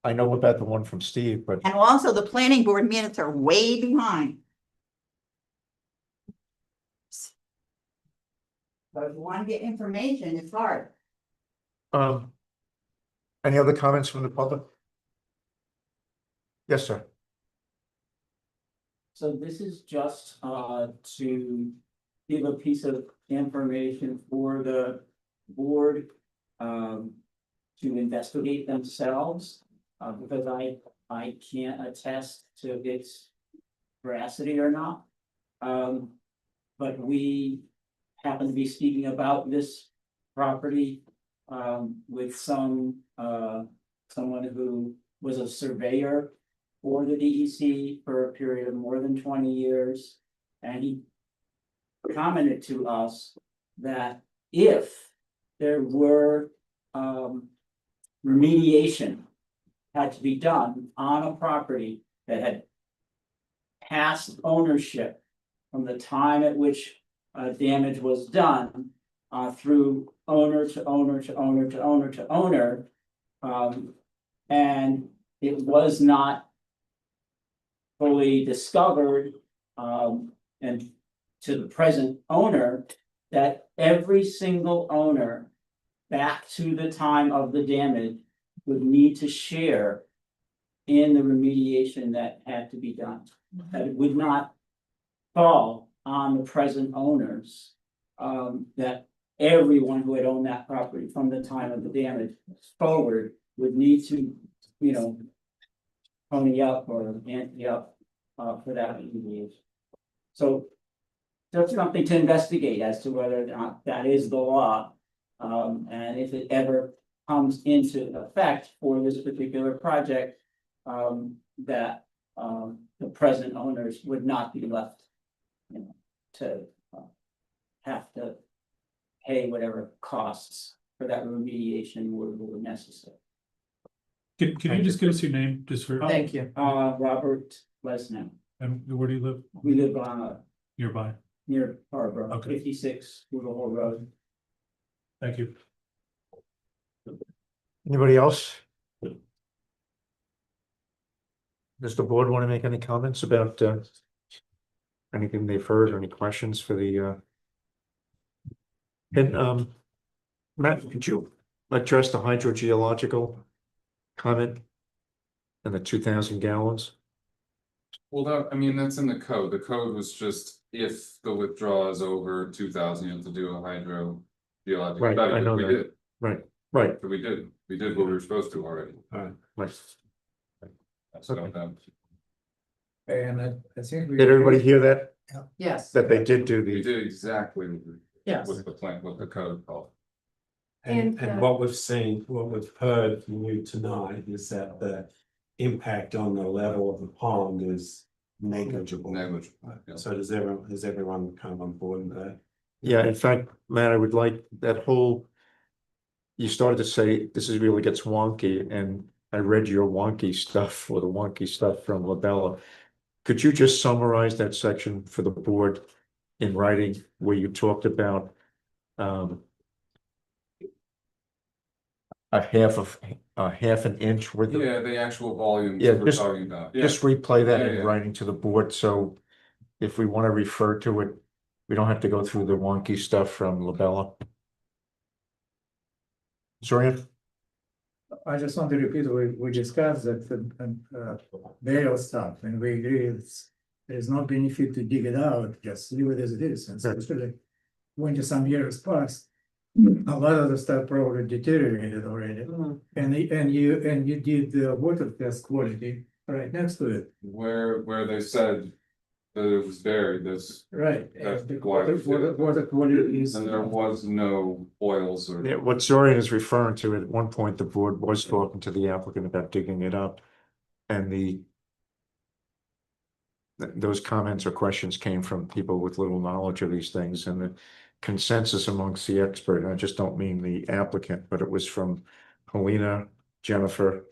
I know about the one from Steve, but And also the planning board minutes are way behind. But if you want to get information, it's hard. any other comments from the public? Yes, sir. So this is just to give a piece of information for the board to investigate themselves, because I can't attest to its veracity or not. But we happen to be speaking about this property with someone who was a surveyor for the DEC for a period of more than 20 years. And he commented to us that if there were remediation had to be done on a property that had past ownership from the time at which damage was done through owner to owner to owner to owner to owner, and it was not fully discovered and to the present owner, that every single owner back to the time of the damage would need to share in the remediation that had to be done. That it would not fall on the present owners, that everyone who had owned that property from the time of the damage forward would need to, pony up or ante up for that remediation. So that's something to investigate as to whether or not that is the law. And if it ever comes into effect for this particular project, that the present owners would not be left, to have to pay whatever costs for that remediation were necessary. Can you just give us your name, just for? Thank you. Robert Lesnam. And where do you live? We live Nearby. near Harbor, Okay. 56 Woodle Hole Road. Thank you. Anybody else? Does the board want to make any comments about anything they've heard or any questions for the and Matt, could you address the hydrogeological comment and the 2,000 gallons? Well, that's in the code. The code was just if the withdrawal is over 2,000, you have to do a hydrogeological Right, study, I know which we that. did. Right. But we did what we were supposed to already. Right. So, And I think. Did everybody hear that? Yes. That they did do we the, did exactly Yes. what the plan, what the code called. And And, what we've seen, what we've heard from you tonight is that the impact on the level of the pond is negligible. Negligible, yeah. So does everyone come on board with that? yeah, in fact, Matt, I would like that whole. You started to say this is really gets wonky, and I read your wonky stuff or the wonky stuff from Labella. Could you just summarize that section for the board in writing where you talked about a half an inch worth of. Yeah, the actual volumes Yeah, we're just- talking about. Yeah. Just replay that Yeah, in yeah. writing to the board, so if we want to refer to it, we don't have to go through the wonky stuff from Labella. Zorian? I just want to repeat, we discussed that, burial stuff, and we agree there's no benefit to dig it out, just leave it as it is, and especially when some years pass, a lot of the stuff probably deteriorated already, and you did the water test quality right next to it, Where they said that it was buried, this. right? That's And the why- water quality is. And there was no oils or. Yeah, what Zorian is referring to, at one point, the board was talking to the applicant about digging it up. And those comments or questions came from people with little knowledge of these things, and the consensus amongst the expert, and I just don't mean the applicant, but it was from Helena, Jennifer,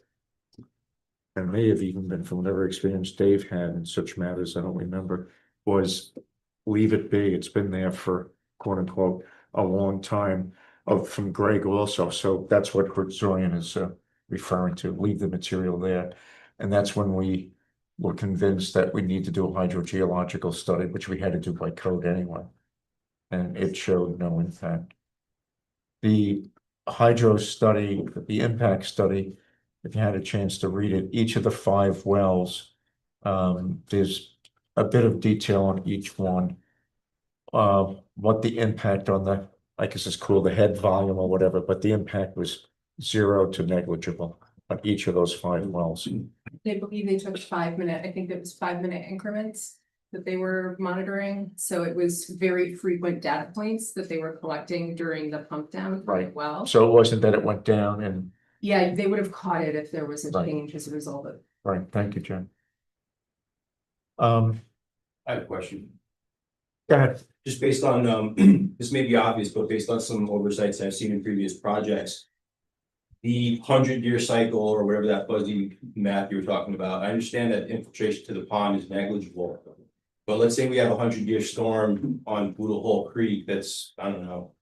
and may have even been from whatever experience Dave had in such matters, I don't remember, was leave it be. It's been there for quote unquote a long time, from Greg also. So that's what Zorian is referring to, leave the material there. And that's when we were convinced that we need to do a hydrogeological study, which we had to do by code anyway. And it showed no impact. The hydro study, the impact study, if you had a chance to read it, each of the 5 wells, there's a bit of detail on each one. What the impact on the, I guess it's called the head volume or whatever, but the impact was 0 to negligible on each of those 5 wells. They believe they took 5-minute, I think it was 5-minute increments that they were monitoring. So it was very frequent data points that they were collecting during the pump down for the Right. well. So it wasn't that it went down and, Yeah, they would have caught it if there was a Right. change as a result of. right, thank you, Jen. I have a question. Go ahead. Just based on, this may be obvious, but based on some oversights I've seen in previous projects. The 100-year cycle or whatever that fuzzy math you were talking about, I understand that infiltration to the pond is negligible. But let's say we have a 100-year storm on Boodle Hole Creek that's, I don't know,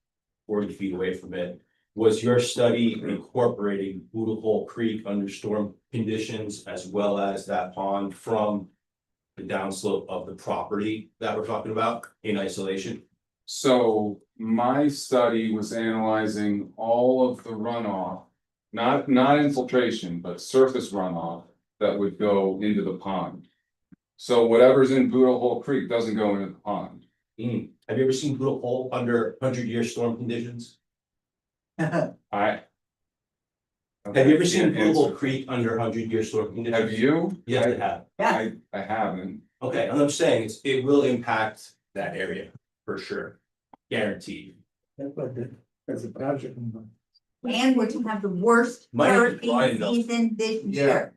40 feet away from it. Was your study incorporating Boodle Hole Creek under storm conditions as well as that pond from the downslope of the property that we're talking about in isolation? So my study was analyzing all of the runoff, not infiltration, but surface runoff that would go into the pond. So whatever's in Boodle Hole Creek doesn't go into the pond. Have you ever seen Boodle Hole under 100-year storm conditions? I. Have you ever seen Can't Boodle Hole answer. Creek under 100-year storm conditions? Have you? Yes, I have. I haven't. Okay, and I'm saying it will impact that area for sure, guaranteed. That's a project. And we're to have the worst Might have been hurricane wide enough. season this Yeah. year.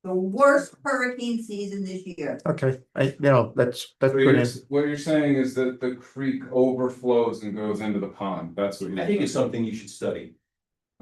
The worst hurricane season this year. Okay, that's So good. what you're saying is that the creek overflows and goes into the pond, that's what you're. I think it's something you should study.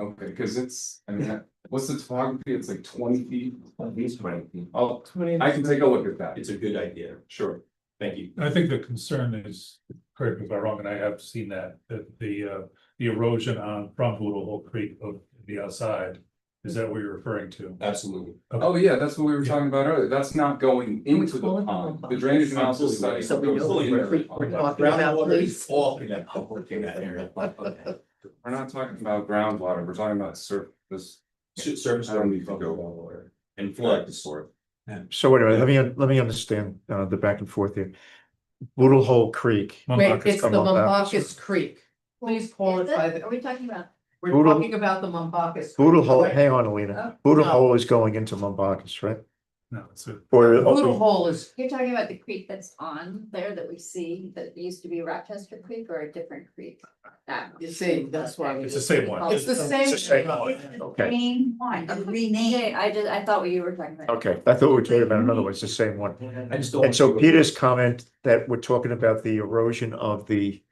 Okay, cause it's, I mean, what's the topography? It's like 20 feet. At least 20 feet. I can take a look at that. It's a good idea. Sure. Thank you. I think the concern is, correct me if I'm wrong, and I have seen that the erosion on from Boodle Hole Creek of the outside, is that what you're referring to? Absolutely. Oh, yeah, that's what we were talking about earlier. That's not going into the pond. The drainage analysis study. So we goes know into we're the pond. talking about Groundwater is all in that area. We're not talking about groundwater, we're talking about surface. Surface I don't water need to from go. groundwater and flood. So anyway, let me understand the back and forth here. Boodle Hole Creek. Wait, it's the Mumbakas. Mumbacas Creek. Please qualify that. Are we talking about? We're Boodle- talking about the Mumbacas. Boodle Creek, Hole, right? hang on, Alina. Boodle Hole is going into Mumbakas, right? No, it's a. Or Boodle Hole is, You're talking about the creek that's on there that we see that used to be Rochester Creek or a different creek? the same, that's why. It's the same one. It's the same. Okay, Main one, rename. Yeah, I thought what you were talking about. okay. I thought we were talking about another one. It's the same one. I just don't. And so Peter's comment that we're talking about the erosion of the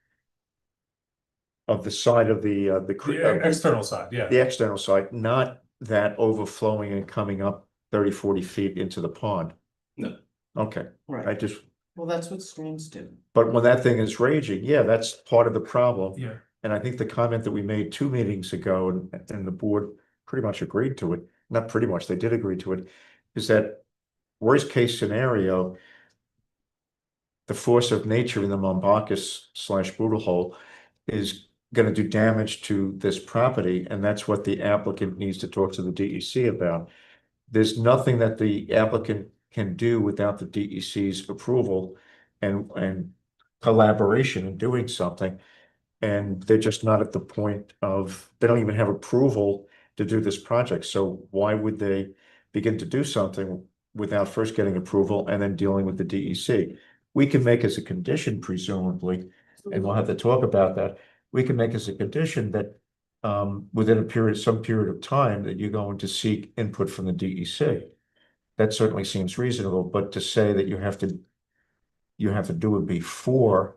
side of the creek, The external side, yeah. the external side, not that overflowing and coming up 30, 40 feet into the pond. No. Okay, Right. I just Well, that's what streams do. But when that thing is raging, yeah, that's part of the problem. Yeah. And I think the comment that we made 2 meetings ago, and the board pretty much agreed to it, not pretty much, they did agree to it, is that worst case scenario, the force of nature in the Mombacus/Boodle Hole is gonna do damage to this property, and that's what the applicant needs to talk to the DEC about. There's nothing that the applicant can do without the DEC's approval and collaboration in doing something. And they're just not at the point of, they don't even have approval to do this project. So why would they begin to do something without first getting approval and then dealing with the DEC? We can make as a condition presumably, and we'll have to talk about that. We can make as a condition that within some period of time that you're going to seek input from the DEC. That certainly seems reasonable, but to say that you have to do it before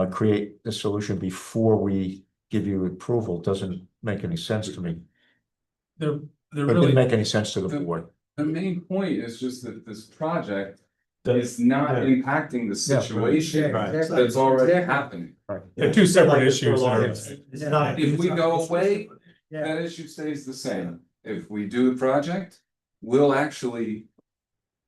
create the solution before we give you approval doesn't make any sense to me. They're It really, didn't make any sense to the board. the main point is just that this project is not impacting the Yeah. situation Right. that's already Exactly. happening. They're two separate Like issues. It's not- If we go away, Yeah. that issue stays the same. If we do the project, we'll actually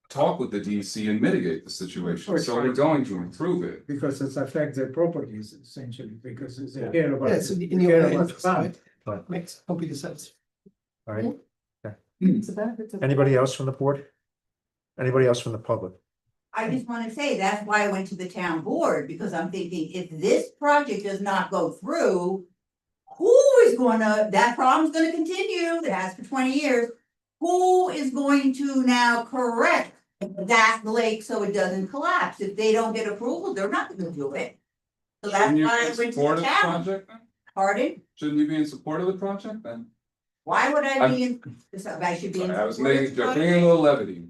talk with the DEC and mitigate the situation, so we're going to improve it. Because it affects their properties essentially, because they care about. Yeah, it's in they your care about interest, fun. right? Right. Makes complete sense. All right. It's a benefit to. Anybody else from the board? Anybody else from the public? I just wanna say, that's why I went to the town board, because I'm thinking, if this project does not go through. Who is that problem's gonna continue, it has for 20 years. Who is going to now correct that lake so it doesn't collapse? If they don't get approval, they're not gonna do it. So that's Shouldn't you why be I in went to support the of the town. project then? Pardon? Shouldn't you be in support of the project then? Why would I be in, I should be in. I was support of making, the bringing a project? little levity.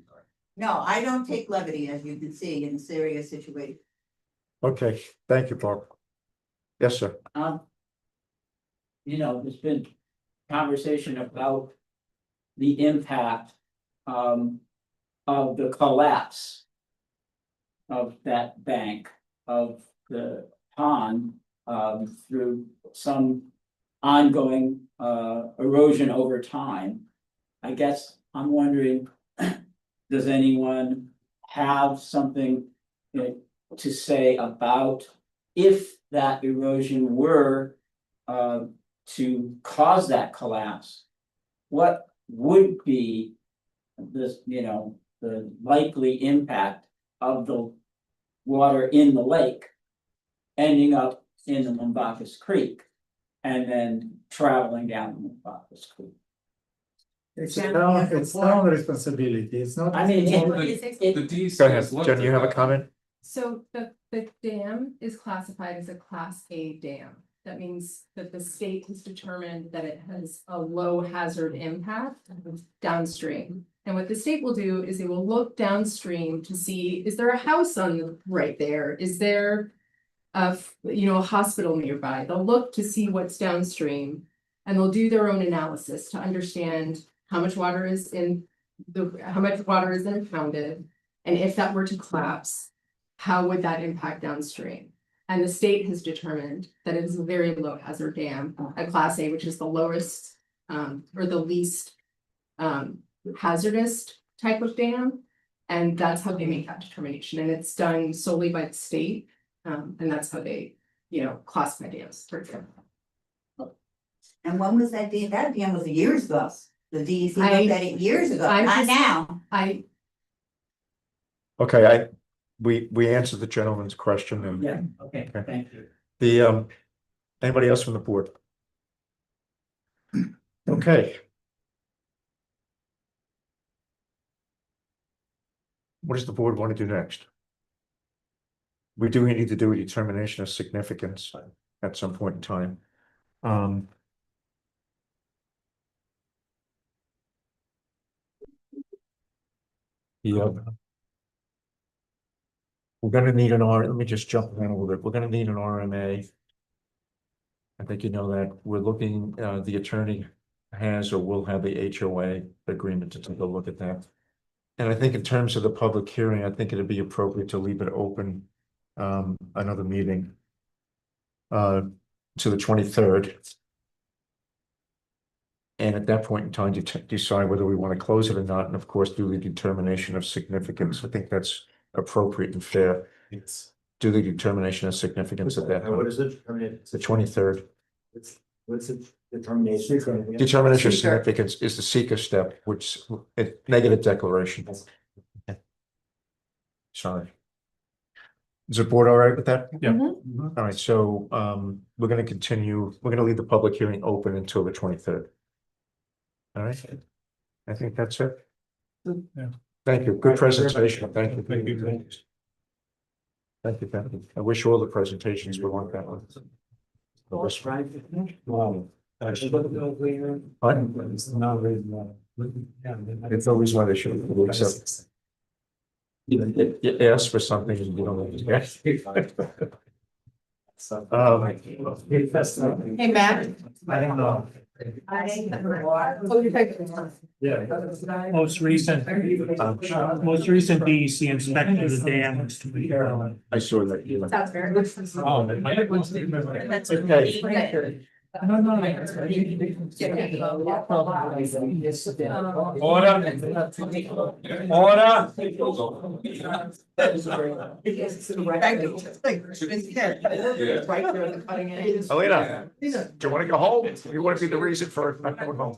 No, I don't take levity, as you can see, in a serious situation. Okay, thank you, Barb. Yes, sir. You know, there's been conversation about the impact of the collapse of that bank of the pond through some ongoing erosion over time. I guess I'm wondering, does anyone have something to say about if that erosion were to cause that collapse? What would be this, the likely impact of the water in the lake ending up in the Mombacus Creek and then traveling down the Mombacus Creek? It's town responsibility, it's not. I mean, The DEC Go ahead, has looked Jen, at you have a that. comment? So the dam is classified as a class A dam. That means that the state has determined that it has a low hazard impact downstream. And what the state will do is they will look downstream to see, is there a house right there? Is there a hospital nearby? They'll look to see what's downstream and they'll do their own analysis to understand how much water is impounded. And if that were to collapse, how would that impact downstream? And the state has determined that it is a very low hazard dam, a class A, which is the lowest or the least hazardous type of dam. And that's how they make that determination. And it's done solely by the state. And that's how they, classify dams, for example. And when was that dam? That dam was years ago. The DEC looked at it years ago, not now. Okay, we answered the gentleman's question and. Yeah, okay, thank you. The anybody else from the board? Okay. What does the board want to do next? We do need to do a determination of significance at some point in time. Yeah. We're gonna need let me just jump around a little bit. We're gonna need an RMA. I think you know that. We're looking, the attorney has or will have the HOA agreement to take a look at that. And I think in terms of the public hearing, I think it'd be appropriate to leave it open, another meeting. To the 23rd. And at that point in time, decide whether we want to close it or not, and of course, do the determination of significance. I think that's appropriate and fair. It's, Do the determination of significance at that What point. is it? I mean, The 23rd. what's the determination? Determination of significance is the seeker step, which is negative declaration. Sorry. Is the board all right with that? Yeah. All right, so we're gonna continue, we're gonna leave the public hearing open until the 23rd. All right, I think that's it. Yeah. Thank you, good presentation, thank you. Thank you. Thank you, thank you. I wish all the presentations were like that one. Wow. It's always one issue, except you ask for something and you don't get. Hey, Matt. I don't know. Most recent DEC inspection of the dam was to be. I saw that. Sounds very good. Okay. Alina, do you want to go home? You want to be the reason for not going home?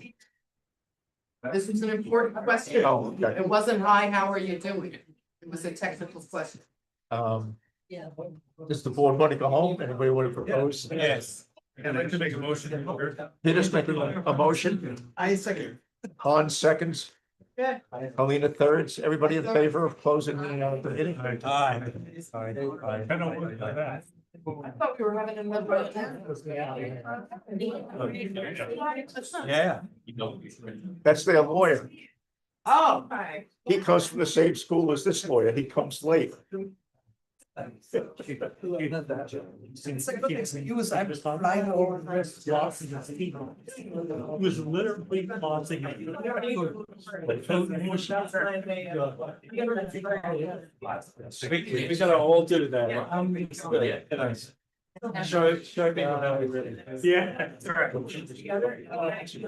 This was an important question. Oh, okay. It wasn't, hi, how are you doing? It was a technical question. Does the board want to go home? Anybody want to propose? Yes. I'd like to make a motion. Hit us making a motion. I second. Hans seconds. Yeah. Alina thirds. Everybody in favor of closing the meeting? I don't want that. I thought we were having another. Yeah. That's their lawyer. Oh, hi. He comes from the same school as this lawyer. He comes late. He was, I was flying over. He was literally causing. We gotta all do that. Show me what we really. Yeah, that's right.